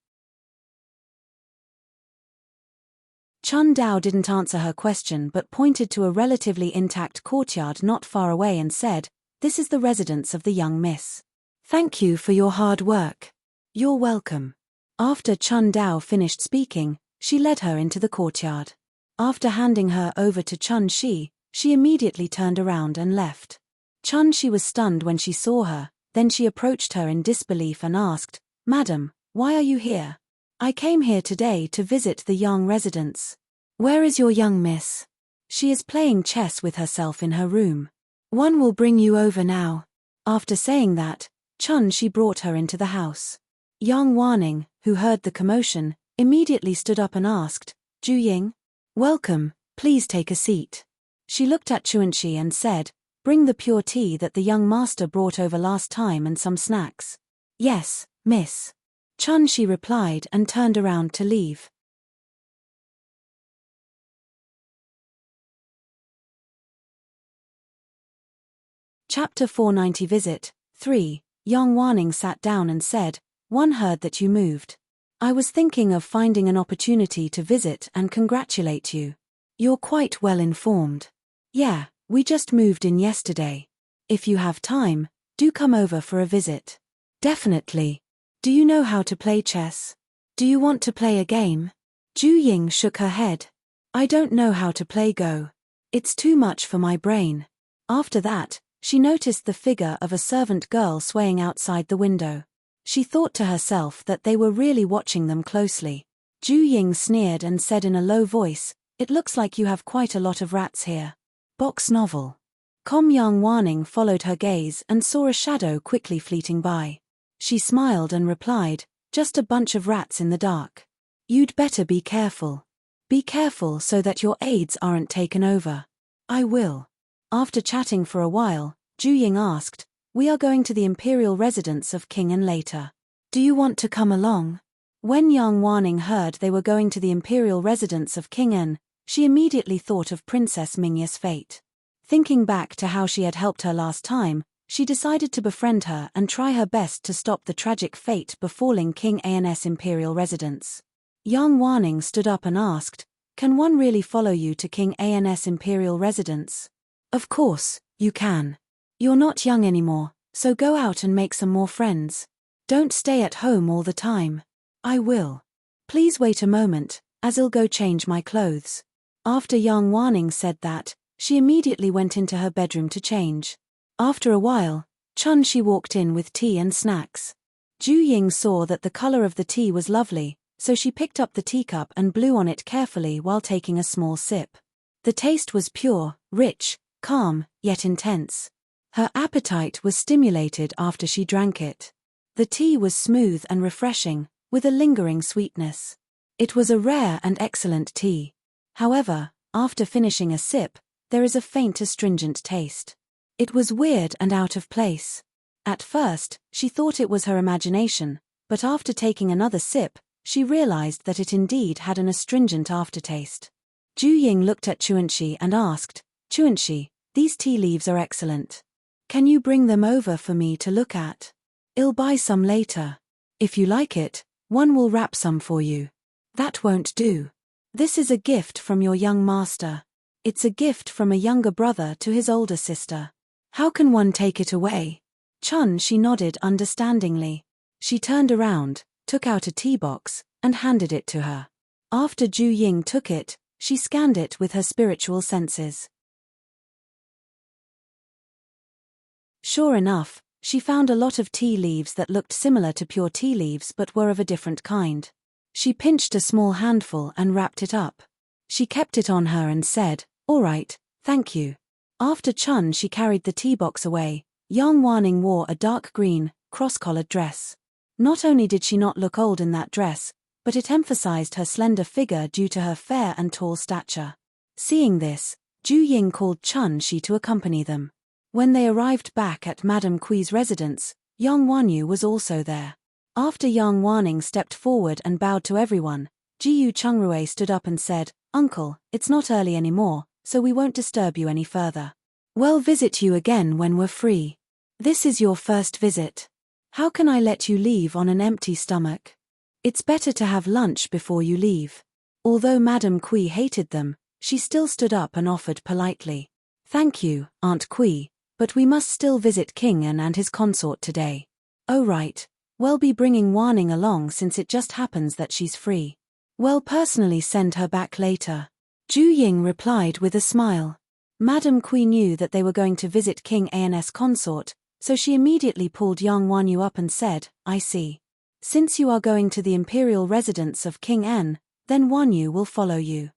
Chun Dao didn't answer her question but pointed to a relatively intact courtyard not far away and said, "This is the residence of the young miss. Thank you for your hard work." "You're welcome." After Chun Dao finished speaking, she led her into the courtyard. After handing her over to Chun Shi, she immediately turned around and left. Chun Shi was stunned when she saw her, then she approached her in disbelief and asked, "Madam, why are you here?" "I came here today to visit the young residence." "Where is your young miss?" "She is playing chess with herself in her room." "One will bring you over now." After saying that, Chun Shi brought her into the house. Yang Warning, who heard the commotion, immediately stood up and asked, "Zhu Ying? Welcome, please take a seat." She looked at Chuanxi and said, "Bring the pure tea that the young master brought over last time and some snacks." "Yes, miss." Chun Shi replied and turned around to leave. Chapter 490 Visit 3. Yang Wanning sat down and said, "One heard that you moved. I was thinking of finding an opportunity to visit and congratulate you. You're quite well informed." "Yeah, we just moved in yesterday. If you have time, do come over for a visit." "Definitely. Do you know how to play chess? Do you want to play a game?" Ju Ying shook her head. "I don't know how to play Go. It's too much for my brain." After that, she noticed the figure of a servant girl swaying outside the window. She thought to herself that they were really watching them closely. Ju Ying sneered and said in a low voice, "It looks like you have quite a lot of rats here." Box novel. Yang Wanning followed her gaze and saw a shadow quickly fleeting by. She smiled and replied, "Just a bunch of rats in the dark. You'd better be careful. Be careful so that your aides aren't taken over." "I will." After chatting for a while, Ju Ying asked, "We are going to the imperial residence of King En later. Do you want to come along?" When Yang Wanning heard they were going to the imperial residence of King En, she immediately thought of Princess Mingya's fate. Thinking back to how she had helped her last time, she decided to befriend her and try her best to stop the tragic fate befalling King An's imperial residence. Yang Wanning stood up and asked, "Can one really follow you to King An's imperial residence?" "Of course, you can. You're not young anymore, so go out and make some more friends. Don't stay at home all the time." "I will. Please wait a moment, as I'll go change my clothes." After Yang Wanning said that, she immediately went into her bedroom to change. After a while, Chun-Shi walked in with tea and snacks. Ju Ying saw that the color of the tea was lovely, so she picked up the teacup and blew on it carefully while taking a small sip. The taste was pure, rich, calm, yet intense. Her appetite was stimulated after she drank it. The tea was smooth and refreshing, with a lingering sweetness. It was a rare and excellent tea. However, after finishing a sip, there is a faint astringent taste. It was weird and out of place. At first, she thought it was her imagination, but after taking another sip, she realized that it indeed had an astringent aftertaste. Ju Ying looked at Chun-Shi and asked, "Chun-Shi, these tea leaves are excellent. Can you bring them over for me to look at? I'll buy some later. If you like it, one will wrap some for you." "That won't do. This is a gift from your young master. It's a gift from a younger brother to his older sister. How can one take it away?" Chun-Shi nodded understandingly. She turned around, took out a tea box, and handed it to her. After Ju Ying took it, she scanned it with her spiritual senses. Sure enough, she found a lot of tea leaves that looked similar to pure tea leaves but were of a different kind. She pinched a small handful and wrapped it up. She kept it on her and said, "All right, thank you." After Chun-Shi carried the tea box away, Yang Wanning wore a dark green, cross-collared dress. Not only did she not look old in that dress, but it emphasized her slender figure due to her fair and tall stature. Seeing this, Ju Ying called Chun-Shi to accompany them. When they arrived back at Madame Kui's residence, Yang Wanyu was also there. After Yang Wanning stepped forward and bowed to everyone, Jiyu Chungrui stood up and said, "Uncle, it's not early anymore, so we won't disturb you any further. We'll visit you again when we're free. This is your first visit. How can I let you leave on an empty stomach? It's better to have lunch before you leave." Although Madame Kui hated them, she still stood up and offered politely, "Thank you, Aunt Kui, but we must still visit King An and his consort today." "Oh right, we'll be bringing Wanning along since it just happens that she's free. We'll personally send her back later." Ju Ying replied with a smile. Madame Kui knew that they were going to visit King An's consort, so she immediately pulled Yang Wanyu up and said, "I see. Since you are going to the imperial residence of King An, then Wanyu will follow you."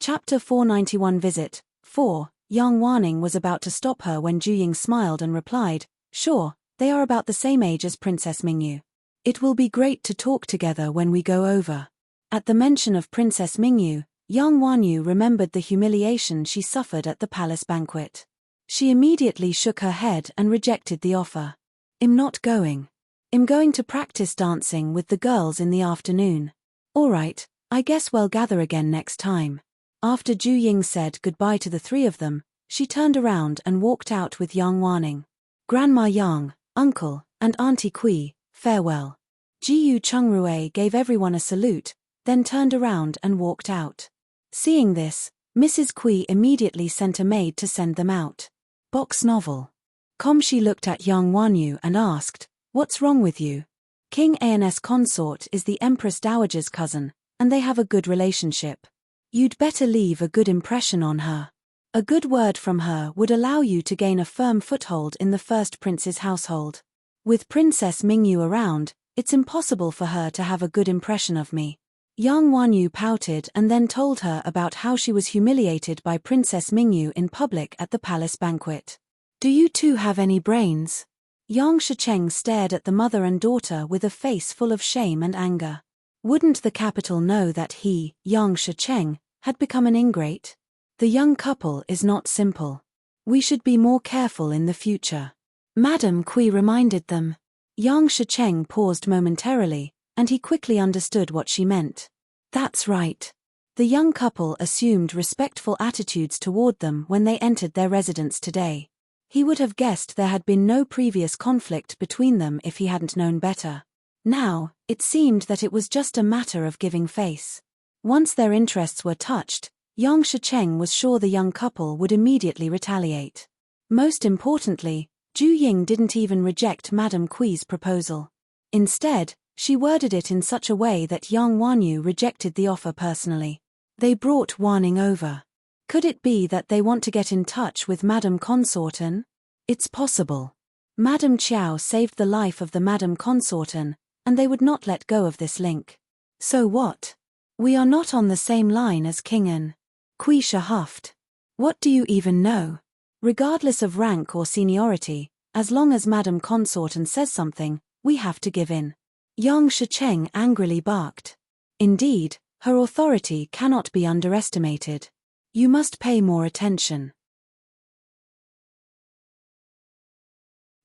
Chapter 491 Visit 4. Yang Wanning was about to stop her when Ju Ying smiled and replied, "Sure, they are about the same age as Princess Mingyu. It will be great to talk together when we go over." At the mention of Princess Mingyu, Yang Wanyu remembered the humiliation she suffered at the palace banquet. She immediately shook her head and rejected the offer. "I'm not going. I'm going to practice dancing with the girls in the afternoon." "All right, I guess we'll gather again next time." After Ju Ying said goodbye to the three of them, she turned around and walked out with Yang Wanning. Grandma Yang, Uncle, and Auntie Kui, farewell. Jiyu Chungrui gave everyone a salute, then turned around and walked out. Seeing this, Mrs. Kui immediately sent a maid to send them out. Box novel. Komshi looked at Yang Wanyu and asked, "What's wrong with you?" King An's consort is the Empress Dowager's cousin, and they have a good relationship. You'd better leave a good impression on her. A good word from her would allow you to gain a firm foothold in the first prince's household. With Princess Mingyu around, it's impossible for her to have a good impression of me. Yang Wanyu pouted and then told her about how she was humiliated by Princess Mingyu in public at the palace banquet. Do you two have any brains? Yang Shicheng stared at the mother and daughter with a face full of shame and anger. Wouldn't the capital know that he, Yang Shicheng, had become an ingrate? The young couple is not simple. We should be more careful in the future. Madame Kui reminded them. Yang Shicheng paused momentarily, and he quickly understood what she meant. That's right. The young couple assumed respectful attitudes toward them when they entered their residence today. He would have guessed there had been no previous conflict between them if he hadn't known better. Now, it seemed that it was just a matter of giving face. Once their interests were touched, Yang Shicheng was sure the young couple would immediately retaliate. Most importantly, Ju Ying didn't even reject Madame Kui's proposal. Instead, she worded it in such a way that Yang Wanyu rejected the offer personally. They brought Wanning over. Could it be that they want to get in touch with Madame Consorten? It's possible. Madame Chiao saved the life of the Madame Consorten, and they would not let go of this link. So what? We are not on the same line as King An. Quisha huffed. What do you even know? Regardless of rank or seniority, as long as Madame Consorten says something, we have to give in. Yang Shicheng angrily barked. Indeed, her authority cannot be underestimated. You must pay more attention.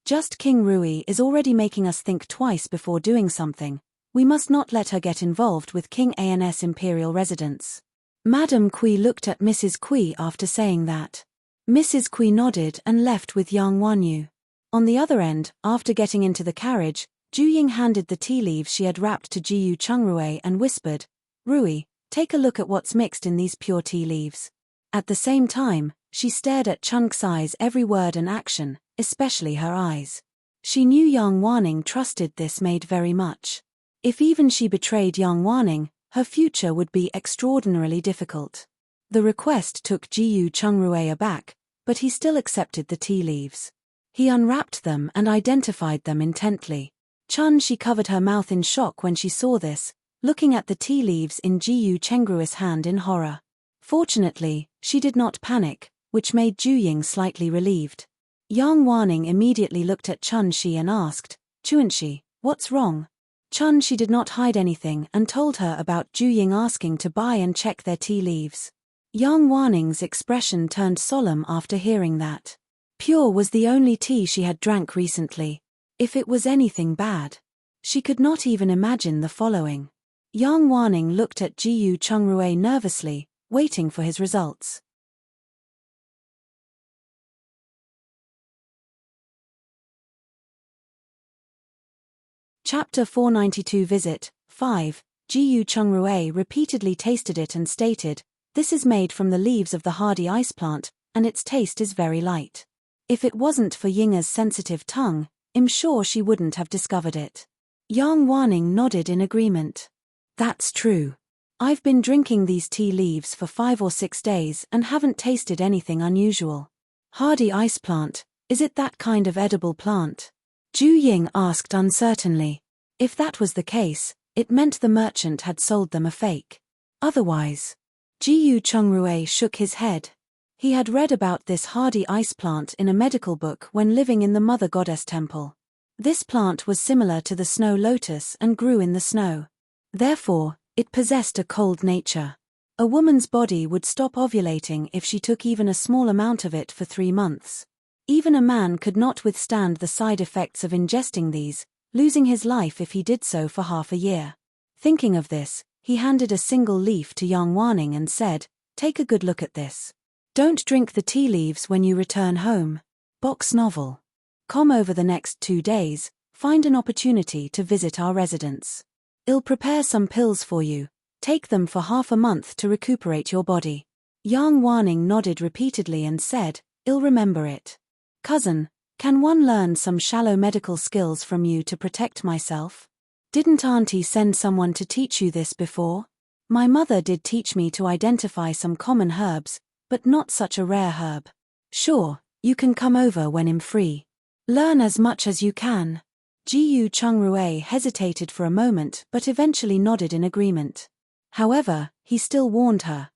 Just King Rui is already making us think twice before doing something. We must not let her get involved with King An's imperial residence. Madame Kui looked at Mrs. Kui after saying that. Mrs. Kui nodded and left with Yang Wanyu. On the other end, after getting into the carriage, Ju Ying handed the tea leaves she had wrapped to Jiyu Chungrui and whispered, "Rui, take a look at what's mixed in these pure tea leaves." At the same time, she stared at Chun Xi's every word and action, especially her eyes. She knew Yang Wanning trusted this maid very much. If even she betrayed Yang Wanning, her future would be extraordinarily difficult. The request took Jiyu Chungrui aback, but he still accepted the tea leaves. He unwrapped them and identified them intently. She covered her mouth in shock when she saw this, looking at the tea leaves in Jiyu Chengrui's hand in horror. Fortunately, she did not panic, which made Ju Ying slightly relieved. Yang Wanning immediately looked at Chun-Shi and asked, "Chuan-Shi, what's wrong?" Chun-Shi did not hide anything and told her about Ju Ying asking to buy and check their tea leaves. Yang Wanning's expression turned solemn after hearing that. Pure was the only tea she had drank recently. If it was anything bad, she could not even imagine the following. Yang Wanning looked at Jiyu Chungrui nervously, waiting for his results. Chapter 492 Visit 5. Jiyu Chungrui repeatedly tasted it and stated, "This is made from the leaves of the hardy ice plant, and its taste is very light. If it wasn't for Yinga's sensitive tongue, I'm sure she wouldn't have discovered it." Yang Wanning nodded in agreement. "That's true. I've been drinking these tea leaves for 5 or 6 days and haven't tasted anything unusual." Hardy ice plant, is it that kind of edible plant? Ju Ying asked uncertainly. If that was the case, it meant the merchant had sold them a fake. Otherwise, Jiyu Chungrui shook his head. He had read about this hardy ice plant in a medical book when living in the Mother Goddess Temple. This plant was similar to the snow lotus and grew in the snow. Therefore, it possessed a cold nature. A woman's body would stop ovulating if she took even a small amount of it for 3 months. Even a man could not withstand the side effects of ingesting these, losing his life if he did so for half a year. Thinking of this, he handed a single leaf to Yang Wanning and said, Take a good look at this. Don't drink the tea leaves when you return home. Box novel. Over the next 2 days, find an opportunity to visit our residence. I'll prepare some pills for you. Take them for half a month to recuperate your body. Yang Wanning nodded repeatedly and said, I'll remember it. Cousin, can one learn some shallow medical skills from you to protect myself? Didn't Auntie send someone to teach you this before? My mother did teach me to identify some common herbs, but not such a rare herb. Sure, you can come over when I'm free. Learn as much as you can. Jiyu Chungrui hesitated for a moment but eventually nodded in agreement. However, he still warned her,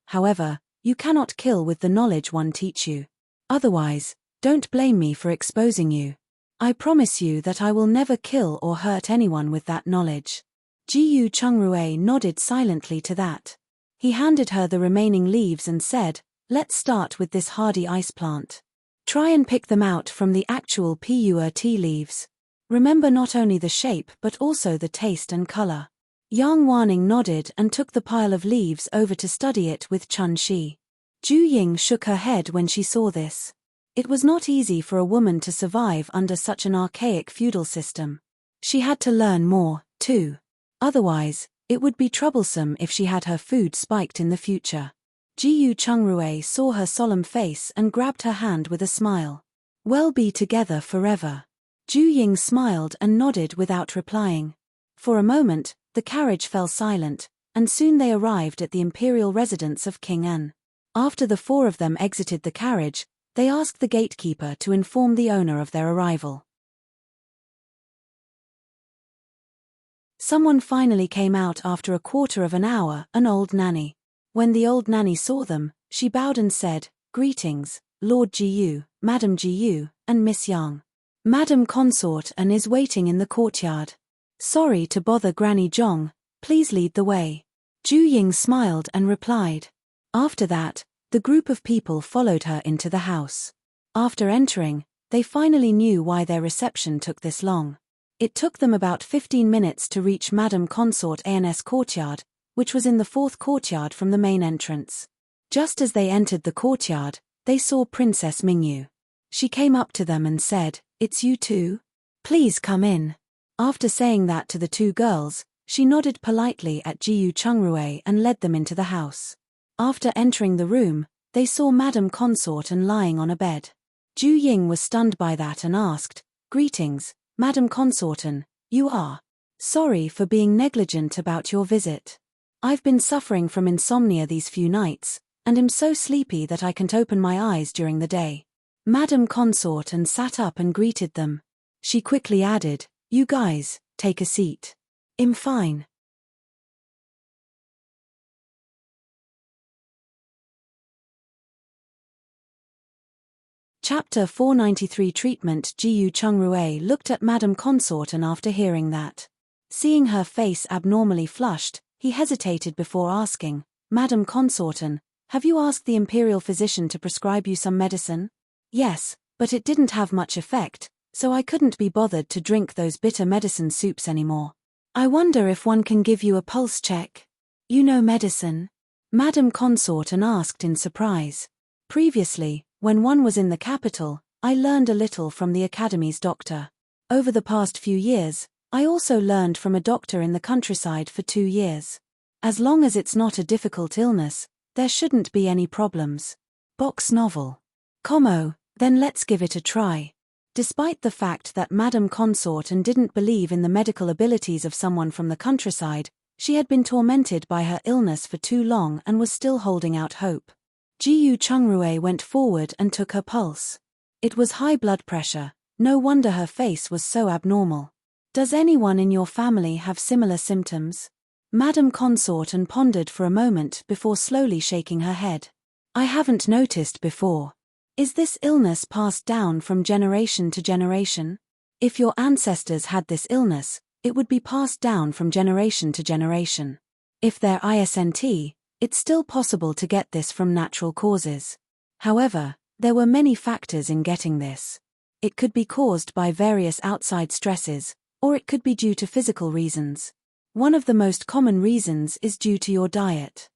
you cannot kill with the knowledge one teach you. Otherwise, don't blame me for exposing you. I promise you that I will never kill or hurt anyone with that knowledge. Jiyu Chungrui nodded silently to that. He handed her the remaining leaves and said, let's start with this hardy ice plant. Try and pick them out from the actual Pu'er tea leaves. Remember not only the shape but also the taste and color. Yang Wanning nodded and took the pile of leaves over to study it with Chun Shi. Ju Ying shook her head when she saw this. It was not easy for a woman to survive under such an archaic feudal system. She had to learn more, too. Otherwise, it would be troublesome if she had her food spiked in the future. Jiyu Chungrui saw her solemn face and grabbed her hand with a smile. We'll be together forever. Ju Ying smiled and nodded without replying. For a moment, the carriage fell silent, and soon they arrived at the imperial residence of King An. After the 4 of them exited the carriage, they asked the gatekeeper to inform the owner of their arrival. Someone finally came out after a quarter of an hour, an old nanny. When the old nanny saw them, she bowed and said, Greetings, Lord Jiyu, Madam Jiyu, and Miss Yang. Madam Consort An is waiting in the courtyard. Sorry to bother Granny Zhong, please lead the way. Ju Ying smiled and replied. After that, the group of people followed her into the house. After entering, they finally knew why their reception took this long. It took them about 15 minutes to reach Madam Consort An's courtyard, which was in the 4th courtyard from the main entrance. Just as they entered the courtyard, they saw Princess Mingyu. She came up to them and said, It's you too? Please come in. After saying that to the 2 girls, she nodded politely at Jiyu Chungrui and led them into the house. After entering the room, they saw Madam Consort An lying on a bed. Ju Ying was stunned by that and asked, Greetings, Madam Consort An, you are. Sorry for being negligent about your visit. I've been suffering from insomnia these few nights, and am so sleepy that I can't open my eyes during the day. Madam Consort An sat up and greeted them. She quickly added, You guys, take a seat. I'm fine. Chapter 493 Treatment. Jiyu Chungrui looked at Madam Consort An after hearing that. Seeing her face abnormally flushed, he hesitated before asking, Madam Consort An, have you asked the imperial physician to prescribe you some medicine? Yes, but it didn't have much effect, so I couldn't be bothered to drink those bitter medicine soups anymore. I wonder if one can give you a pulse check. You know medicine? Madam Consort An asked in surprise. Previously, when one was in the capital, I learned a little from the academy's doctor. Over the past few years, I also learned from a doctor in the countryside for 2 years. As long as it's not a difficult illness, there shouldn't be any problems. Box novel. Then let's give it a try. Despite the fact that Madam Consort An didn't believe in the medical abilities of someone from the countryside, she had been tormented by her illness for too long and was still holding out hope. Jiyu Chungrui went forward and took her pulse. It was high blood pressure, no wonder her face was so abnormal. Does anyone in your family have similar symptoms? Madam Consort An pondered for a moment before slowly shaking her head. I haven't noticed before. Is this illness passed down from generation to generation? If your ancestors had this illness, it would be passed down from generation to generation. If they're ISNT, it's still possible to get this from natural causes. However, there were many factors in getting this. It could be caused by various outside stresses, or it could be due to physical reasons. One of the most common reasons is due to your diet.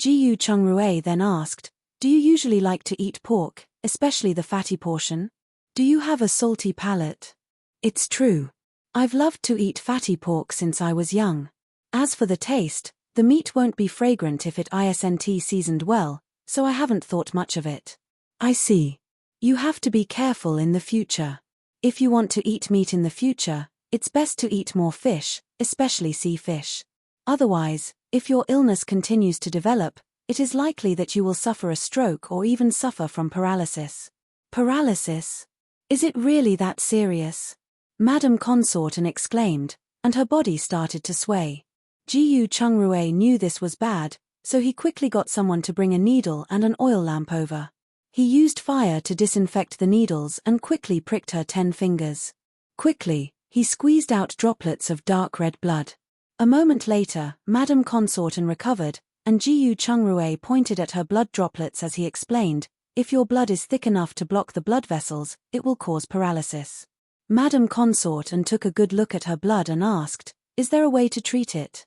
Jiyu Chungrue then asked, "Do you usually like to eat pork, especially the fatty portion? Do you have a salty palate?" "It's true. I've loved to eat fatty pork since I was young. As for the taste, the meat won't be fragrant if it isn't seasoned well, so I haven't thought much of it." "I see. You have to be careful in the future. If you want to eat meat in the future, it's best to eat more fish, especially sea fish. Otherwise, if your illness continues to develop, it is likely that you will suffer a stroke or even suffer from paralysis." "Paralysis? Is it really that serious?" Madame Consortin exclaimed, and her body started to sway. Jiyu Chungrue knew this was bad, so he quickly got someone to bring a needle and an oil lamp over. He used fire to disinfect the needles and quickly pricked her 10 fingers. Quickly, he squeezed out droplets of dark red blood. A moment later, Madame Consortin recovered, and Jiyu Chungrue pointed at her blood droplets as he explained, "If your blood is thick enough to block the blood vessels, it will cause paralysis." Madame Consortin took a good look at her blood and asked, "Is there a way to treat it?"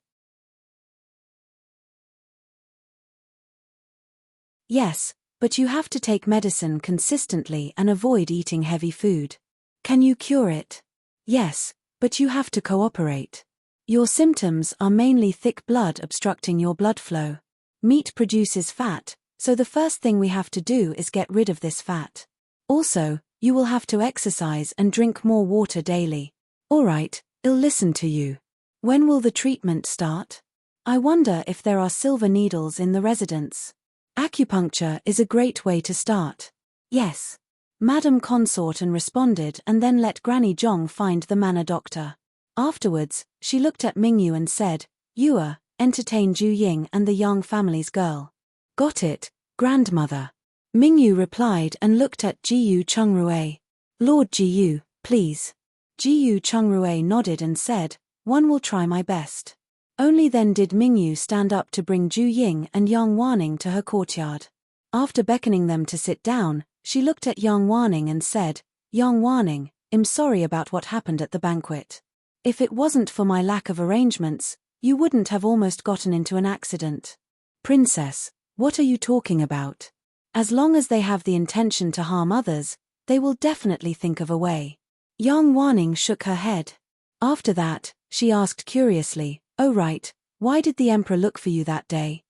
"Yes, but you have to take medicine consistently and avoid eating heavy food." "Can you cure it?" "Yes, but you have to cooperate. Your symptoms are mainly thick blood obstructing your blood flow. Meat produces fat, so the first thing we have to do is get rid of this fat. Also, you will have to exercise and drink more water daily." "All right, I'll listen to you. When will the treatment start?" "I wonder if there are silver needles in the residence." "Acupuncture is a great way to start." "Yes." Madame Consortin responded and then let Granny Zhong find the manor doctor. Afterwards, she looked at Mingyu and said, "You entertain Ju Ying and the Yang family's girl." "Got it, grandmother." Mingyu replied and looked at Jiyu Chungrue. "Lord Jiyu, please." Jiyu Chungrue nodded and said, "One will try my best." Only then did Mingyu stand up to bring Ju Ying and Yang Wanning to her courtyard. After beckoning them to sit down, she looked at Yang Wanning and said, "Yang Wanning, I'm sorry about what happened at the banquet. If it wasn't for my lack of arrangements, you wouldn't have almost gotten into an accident." "Princess, what are you talking about? As long as they have the intention to harm others, they will definitely think of a way." Yang Wanning shook her head. After that, she asked curiously, "Oh right, why did the emperor look for you that day?"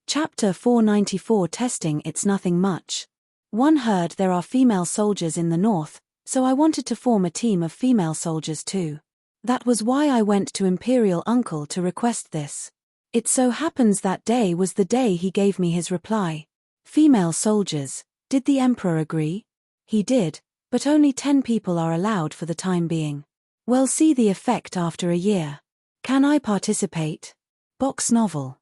Chapter 494 Testing. It's nothing much. One heard there are female soldiers in the north, so I wanted to form a team of female soldiers too. That was why I went to Imperial Uncle to request this. It so happens that day was the day he gave me his reply. Female soldiers. Did the emperor agree? He did, but only 10 people are allowed for the time being. We'll see the effect after a year. Can I participate? Box novel.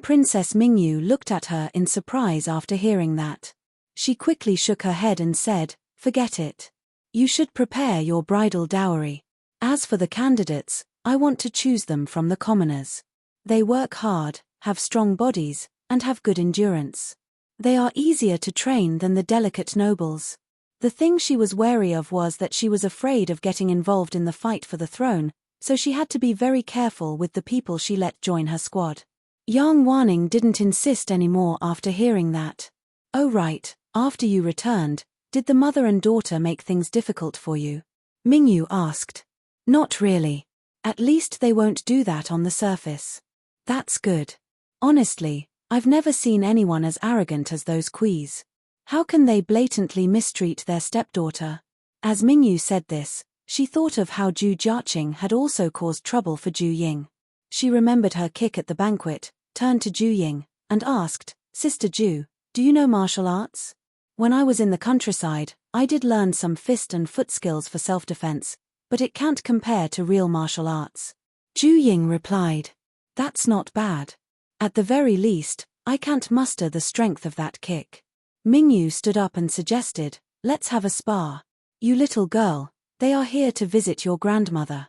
Princess Mingyu looked at her in surprise after hearing that. She quickly shook her head and said, "Forget it. You should prepare your bridal dowry. As for the candidates, I want to choose them from the commoners. They work hard, have strong bodies, and have good endurance. They are easier to train than the delicate nobles." The thing she was wary of was that she was afraid of getting involved in the fight for the throne, so she had to be very careful with the people she let join her squad. Yang Wanning didn't insist anymore after hearing that. "Oh right, after you returned, did the mother and daughter make things difficult for you?" Mingyu asked. "Not really. At least they won't do that on the surface." "That's good. Honestly, I've never seen anyone as arrogant as those Quis. How can they blatantly mistreat their stepdaughter?" As Mingyu said this, she thought of how Ju Jiaqing had also caused trouble for Ju Ying. She remembered her kick at the banquet, turned to Ju Ying, and asked, "Sister Ju, do you know martial arts? When I was in the countryside, I did learn some fist and foot skills for self-defense, but it can't compare to real martial arts." Ju Ying replied, "That's not bad. At the very least, I can't muster the strength of that kick." Mingyu stood up and suggested, "Let's have a spar. You little girl, they are here to visit your grandmother.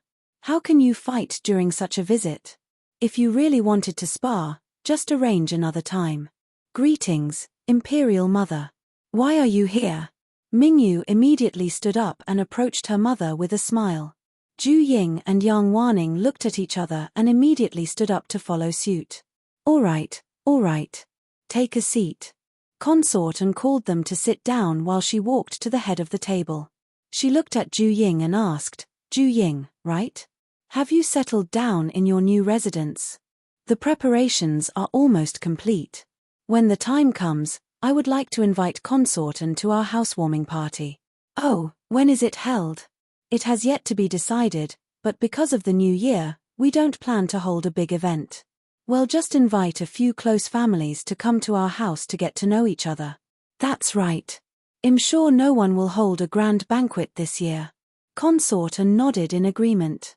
How can you fight during such a visit? If you really wanted to spar, just arrange another time." "Greetings, Imperial Mother. Why are you here?" Mingyu immediately stood up and approached her mother with a smile. Ju Ying and Yang Wanning looked at each other and immediately stood up to follow suit. All right. Take a seat. Consort and called them to sit down while she walked to the head of the table. She looked at Ju Ying and asked, Ju Ying, right? Have you settled down in your new residence? The preparations are almost complete. When the time comes, I would like to invite Consorten to our housewarming party. Oh, when is it held? It has yet to be decided, but because of the new year, we don't plan to hold a big event. We'll just invite a few close families to come to our house to get to know each other. That's right. I'm sure no one will hold a grand banquet this year. Consorten nodded in agreement.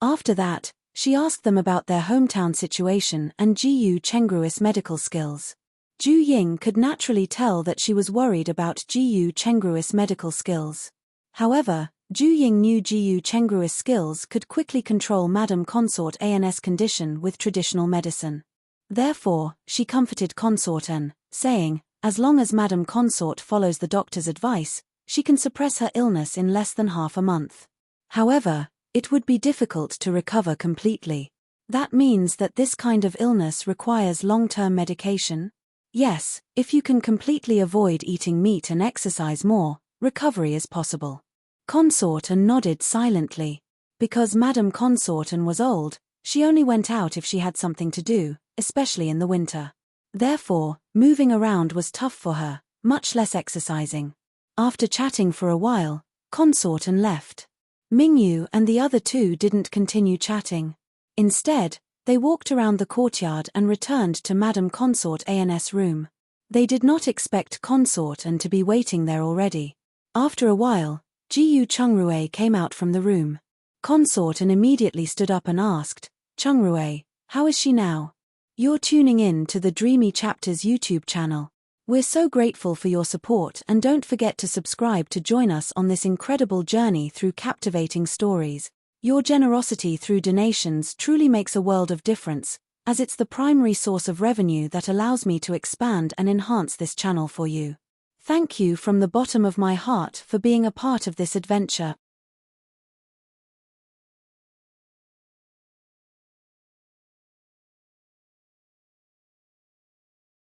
After that, she asked them about their hometown situation and Jiyu Chengru's medical skills. Ju Ying could naturally tell that she was worried about Jiyu Chengru's medical skills. However, Ju Ying knew Jiyu Chengru's skills could quickly control Madame Consort An's condition with traditional medicine. Therefore, she comforted Consorten, saying, as long as Madame Consort follows the doctor's advice, she can suppress her illness in less than half a month. However, it would be difficult to recover completely. That means that this kind of illness requires long-term medication? Yes, if you can completely avoid eating meat and exercise more, recovery is possible. Consorten nodded silently. Because Madame Consorten was old, she only went out if she had something to do, especially in the winter. Therefore, moving around was tough for her, much less exercising. After chatting for a while, Consorten left. Mingyu and the other two didn't continue chatting. Instead, they walked around the courtyard and returned to Madame Consort An's room. They did not expect Consorten to be waiting there already. After a while, Jiyu Chungrue came out from the room. Consorten immediately stood up and asked, Chungrue, how is she now? You're tuning in to the Dreamy Chapters YouTube channel. We're so grateful for your support and don't forget to subscribe to join us on this incredible journey through captivating stories. Your generosity through donations truly makes a world of difference, as it's the primary source of revenue that allows me to expand and enhance this channel for you. Thank you from the bottom of my heart for being a part of this adventure.